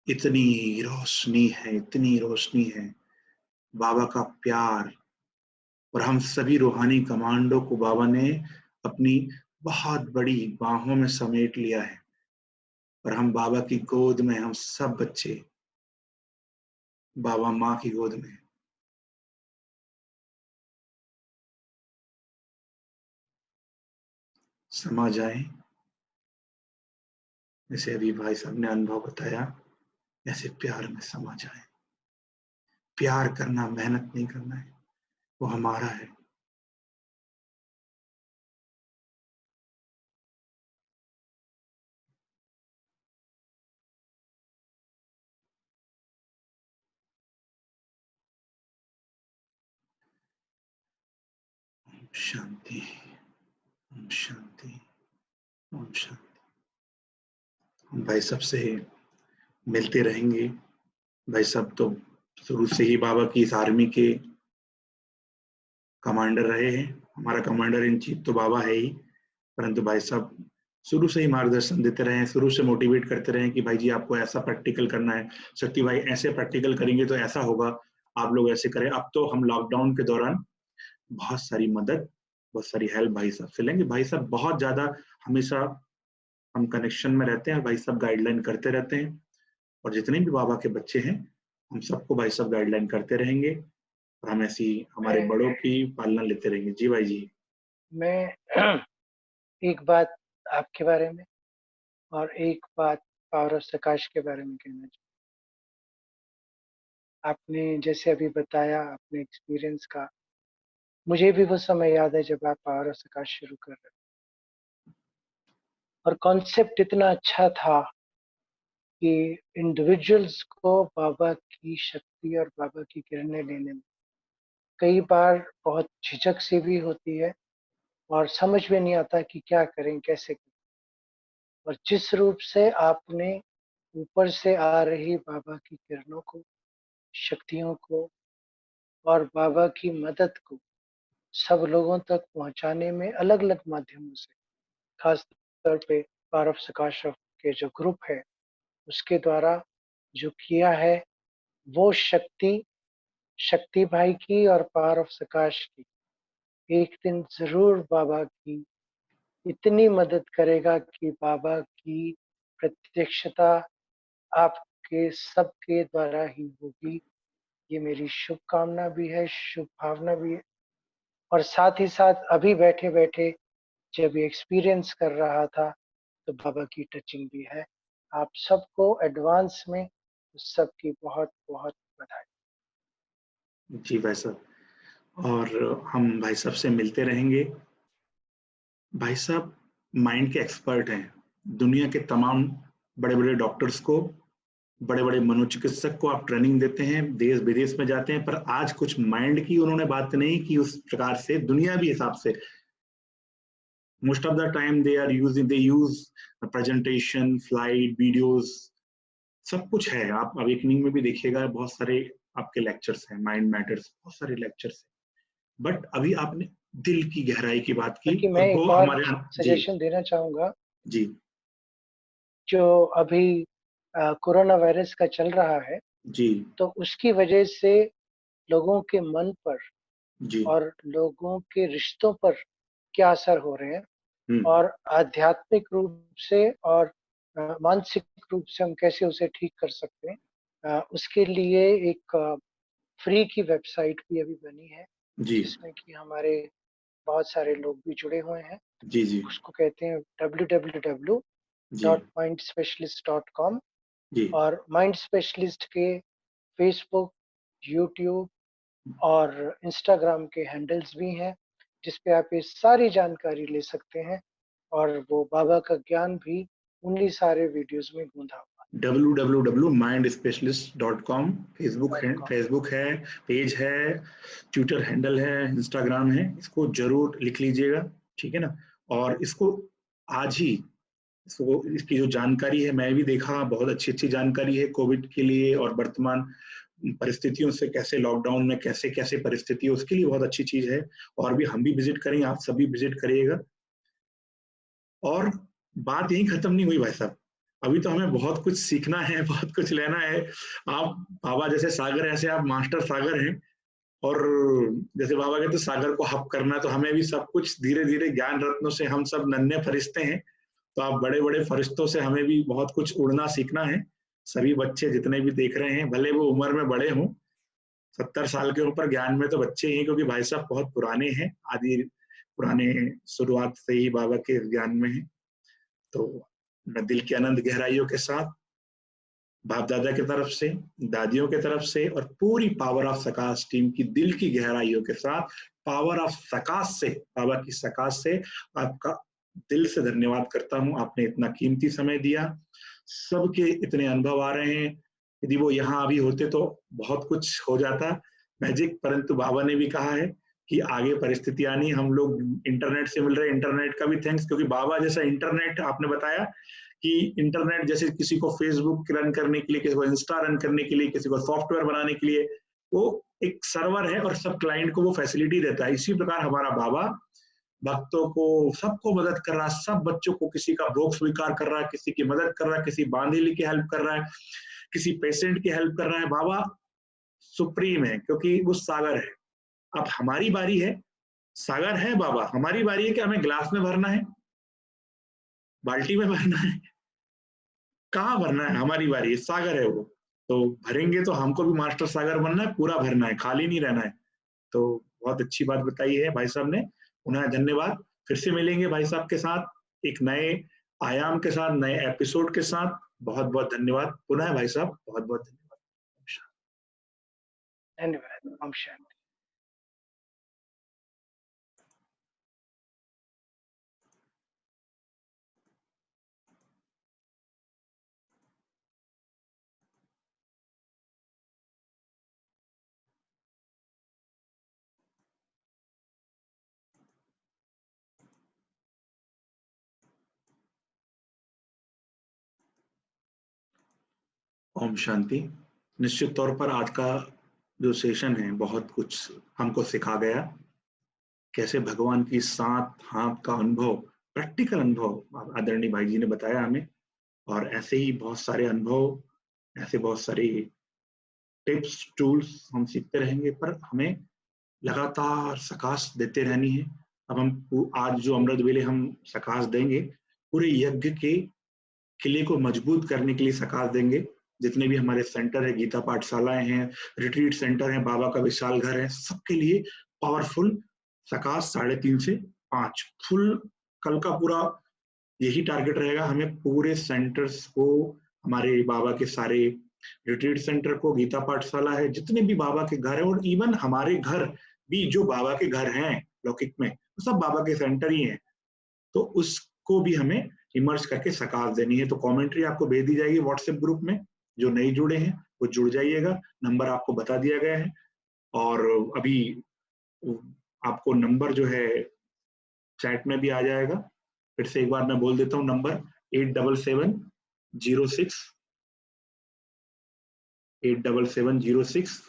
[SPEAKER 1] इतनी रोशनी है, इतनी रोशनी है। बाबा का प्यार, और हम सभी रूहानी कमांडो को बाबा ने अपनी बहुत बड़ी बाहों में समेट लिया है। और हम बाबा की गोद में, हम सब बच्चे बाबा माँ की गोद में। समा जाए, जैसे अभी भाई साहब ने अनुभव बताया, ऐसे प्यार में समा जाए। प्यार करना मेहनत नहीं करना है, वो हमारा है। शांति, शांति, शांति। हम भाई साहब से मिलते रहेंगे। भाई साहब तो शुरू से ही बाबा की इस आर्मी के कमांडर रहे हैं। हमारा कमांडर इन चीफ तो बाबा है ही, परंतु भाई साहब शुरू से ही मार्गदर्शन देते रहे हैं, शुरू से मोटिवेट करते रहे कि भाई जी आपको ऐसा प्रैक्टिकल करना है, शक्ति भाई ऐसे प्रैक्टिकल करेंगे तो ऐसा होगा, आप लोग ऐसे करें। अब तो हम लॉकडाउन के दौरान बहुत सारी मदद, बहुत सारी हेल्प भाई साहब से लेंगे। भाई साहब बहुत ज्यादा हमेशा हम कनेक्शन में रहते हैं, भाई साहब गाइडलाइन करते रहते हैं। और जितने भी बाबा के बच्चे हैं, हम सबको भाई साहब गाइडलाइन करते रहेंगे, और हम ऐसी हमारे बड़ों की पालना लेते रहेंगे। जी भाई जी।
[SPEAKER 2] मैं एक बात आपके बारे में और एक बात पावर ऑफ प्रकाश के बारे में कहना चाहूँ। आपने जैसे अभी बताया अपने एक्सपीरियंस का, मुझे भी वो समय याद है जब आप पावर ऑफ प्रकाश शुरू कर रहे थे, और कॉन्सेप्ट इतना अच्छा था कि इंडिविजुअल्स को बाबा की शक्ति और बाबा की किरणें लेने में कई बार बहुत झिझक सी भी होती है, और समझ में नहीं आता कि क्या करें, कैसे करें। और जिस रूप से आपने ऊपर से आ रही बाबा की किरणों को, शक्तियों को और बाबा की मदद को सब लोगों तक पहुंचाने में अलग अलग माध्यमों से, खास तौर पे पावर ऑफ प्रकाश के जो ग्रुप है उसके द्वारा जो किया है, वो शक्ति, शक्ति भाई की और पावर ऑफ प्रकाश की एक दिन जरूर बाबा की इतनी मदद करेगा कि बाबा की प्रत्यक्षता आपके सबके द्वारा ही होगी। ये मेरी शुभकामना भी है, शुभ भावना भी है। और साथ ही साथ अभी बैठे बैठे जब ये एक्सपीरियंस कर रहा था तो बाबा की टचिंग भी है। आप सबको एडवांस में सबकी बहुत बहुत बधाई।
[SPEAKER 1] जी भाई साहब, और हम भाई साहब से मिलते रहेंगे। भाई साहब माइंड के एक्सपर्ट हैं। दुनिया के तमाम बड़े बड़े डॉक्टर्स को, बड़े बड़े मनोचिकित्सक को आप ट्रेनिंग देते हैं, देश विदेश में जाते हैं, पर आज कुछ माइंड की उन्होंने बात नहीं की उस प्रकार से, दुनियावी हिसाब से। Most of the time they use presentation, slide, videos, सब कुछ है। आप अवेकनिंग में भी देखिएगा, बहुत सारे आपके लेक्चर्स हैं, माइंड मैटर्स, बहुत सारे लेक्चर्स हैं। बट अभी आपने दिल की गहराई की बात की,
[SPEAKER 2] बल्कि मैं
[SPEAKER 1] और वो
[SPEAKER 2] एक और
[SPEAKER 1] हमारे जी
[SPEAKER 2] सजेशन देना चाहूँगा,
[SPEAKER 1] जी
[SPEAKER 2] जो अभी कोरोना वायरस का चल रहा है,
[SPEAKER 1] जी
[SPEAKER 2] तो उसकी वजह से लोगों के मन पर
[SPEAKER 1] जी
[SPEAKER 2] और लोगों के रिश्तों पर क्या असर हो रहे हैं,
[SPEAKER 1] हम्म
[SPEAKER 2] और आध्यात्मिक रूप से और मानसिक रूप से हम कैसे उसे ठीक कर सकते हैं, उसके लिए एक फ्री की वेबसाइट भी अभी बनी है,
[SPEAKER 1] जी
[SPEAKER 2] जिसमें कि हमारे बहुत सारे लोग भी जुड़े हुए हैं।
[SPEAKER 1] जी जी
[SPEAKER 2] उसको कहते हैं
[SPEAKER 1] जी
[SPEAKER 2] www.mindspecialist.com,
[SPEAKER 1] जी
[SPEAKER 2] और माइंड स्पेशलिस्ट के फेसबुक, यूट्यूब और इंस्टाग्राम के हैंडल्स भी हैं, जिस पे आप ये सारी जानकारी ले सकते हैं, और वो बाबा का ज्ञान भी उन्हीं सारे वीडियोस में गूंथा हुआ
[SPEAKER 1] www.mindspecialist.com,
[SPEAKER 2] .com।
[SPEAKER 1] फेसबुक है, पेज है, ट्विटर हैंडल है, इंस्टाग्राम है, इसको जरूर लिख लीजिएगा, ठीक है ना। और इसको आज ही, इसको, इसकी जो जानकारी है, मैं भी देखा, बहुत अच्छी अच्छी जानकारी है कोविड के लिए, और वर्तमान परिस्थितियों से कैसे, लॉकडाउन में कैसे कैसे परिस्थिति है, उसके लिए बहुत अच्छी चीज है। और भी हम भी विजिट करेंगे, आप सभी विजिट करिएगा। और बात यही खत्म नहीं हुई भाई साहब, अभी तो हमें बहुत कुछ सीखना है, बहुत कुछ लेना है। आप बाबा जैसे सागर, ऐसे आप मास्टर सागर हैं, और जैसे बाबा कहते सागर को हब करना है, तो हमें भी सब कुछ धीरे धीरे, ज्ञान रत्नों से हम सब नन्हे फरिश्ते हैं, तो आप बड़े बड़े फरिश्तों से हमें भी बहुत कुछ उड़ना सीखना है। सभी बच्चे जितने भी देख रहे हैं, भले वो उम्र में बड़े हों, 70 साल के ऊपर, ज्ञान में तो बच्चे ही हैं, क्योंकि भाई साहब बहुत पुराने हैं, आदि पुराने, शुरुआत से ही बाबा के ज्ञान में है। तो मैं दिल की अनंत गहराइयों के साथ, बाप दादा की तरफ से, दादियों की तरफ से, और पूरी पावर ऑफ सकाश टीम की दिल की गहराइयों के साथ, पावर ऑफ सकाश से, बाबा की सकाश से आपका दिल से धन्यवाद करता हूं। आपने इतना कीमती समय दिया, सबके इतने अनुभव आ रहे हैं, यदि वो यहाँ अभी होते तो बहुत कुछ हो जाता मैजिक, परंतु बाबा ने भी कहा है कि आगे परिस्थितियां नहीं, हम लोग इंटरनेट से मिल रहे हैं, इंटरनेट का भी थैंक्स, क्योंकि बाबा जैसा इंटरनेट, आपने बताया कि इंटरनेट जैसे किसी को फेसबुक रन करने के लिए, किसी को इंस्टा रन करने के लिए, किसी को सॉफ्टवेयर बनाने के लिए, वो एक सर्वर है और सब क्लाइंट को वो फैसिलिटी देता है। इसी प्रकार हमारा बाबा भक्तों को, सबको मदद कर रहा है, सब बच्चों को, किसी का भोग स्वीकार कर रहा है, किसी की मदद कर रहा है, किसी बांधीली की हेल्प कर रहा है, किसी पेशेंट की हेल्प कर रहा है। बाबा सुप्रीम है, क्योंकि वो सागर है। अब हमारी बारी है, सागर है बाबा, हमारी बारी है कि हमें गिलास में भरना है, बाल्टी में भरना है, कहाँ भरना है, हमारी बारी है, सागर है वो। तो भरेंगे तो हमको भी मास्टर सागर बनना है, पूरा भरना है, खाली नहीं रहना है। तो बहुत अच्छी बात बताई है भाई साहब ने, उन्हें धन्यवाद। फिर से मिलेंगे भाई साहब के साथ एक नए आयाम के साथ, नए एपिसोड के साथ। बहुत बहुत धन्यवाद पुनः भाई साहब, बहुत बहुत धन्यवाद।
[SPEAKER 2] धन्यवाद। ओम शांति।
[SPEAKER 1] ओम शांति। निश्चित तौर पर आज का जो सेशन है, बहुत कुछ हमको सिखा गया, कैसे भगवान की साथ हाथ का अनुभव, प्रैक्टिकल अनुभव आदरणीय भाई जी ने बताया हमें। और ऐसे ही बहुत सारे अनुभव, ऐसे बहुत सारे टिप्स, टूल्स हम सीखते रहेंगे, पर हमें लगातार सकाश देते रहनी है। अब हम आज जो अमृत वेले हम सकाश देंगे, पूरे यज्ञ के किले को मजबूत करने के लिए सकाश देंगे। जितने भी हमारे सेंटर है, गीता पाठशालाएं हैं, रिट्रीट सेंटर है, बाबा का विशाल घर है, सबके लिए पावरफुल सकाश 3:30 से 5 फुल, कल का पूरा यही टारगेट रहेगा, हमें पूरे सेंटर्स को, हमारे बाबा के सारे रिट्रीट सेंटर को, गीता पाठशाला है, जितने भी बाबा के घर है, और इवन हमारे घर भी जो बाबा के घर हैं लौकिक में, वो सब बाबा के सेंटर ही हैं, तो उसको भी हमें इमर्ज करके सकाश देनी है। तो कमेंट्री आपको भेज दी जाएगी व्हाट्सएप ग्रुप में, जो नहीं जुड़े हैं वो जुड़ जाइएगा, नंबर आपको बता दिया गया है। और अभी आपको नंबर जो है चैट में भी आ जाएगा, फिर से एक बार मैं बोल देता हूँ नंबर 8770687706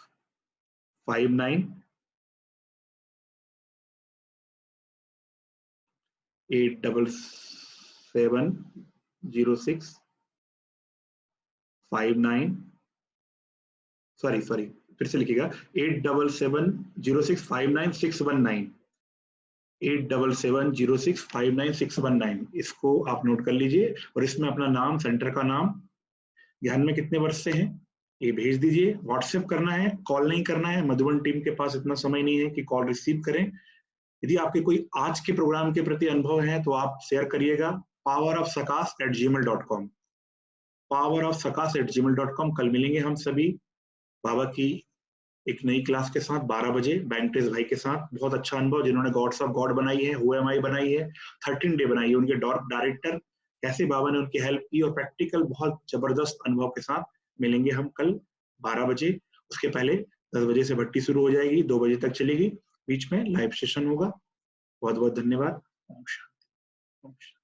[SPEAKER 1] 8770659, सॉरी फिर से लिखिएगा 8770659619, 8770659619, इसको आप नोट कर लीजिए, और इसमें अपना नाम, सेंटर का नाम, ध्यान में कितने वर्ष से हैं ये भेज दीजिए। व्हाट्सएप करना है, कॉल नहीं करना है, मधुबन टीम के पास इतना समय नहीं है कि कॉल रिसीव करें। यदि आपके कोई आज के प्रोग्राम के प्रति अनुभव है तो आप शेयर करिएगा powerofsakas@gmail.com, powerofsakas@gmail.com। कल मिलेंगे हम सभी बाबा की एक नई क्लास के साथ 12 बजे बैंकटेस भाई के साथ। बहुत अच्छा अनुभव, जिन्होंने गॉड्स ऑफ गॉड बनाई है, हु एम आई बनाई है, 13 डे बनाई है, उनके डायरेक्टर, कैसे बाबा ने उनकी हेल्प की, और प्रैक्टिकल बहुत जबरदस्त अनुभव के साथ मिलेंगे हम कल 12 बजे। उसके पहले 10 बजे से भट्टी शुरू हो जाएगी, 2 बजे तक चलेगी, बीच में लाइव सेशन होगा। बहुत बहुत धन्यवाद। ओम शांति।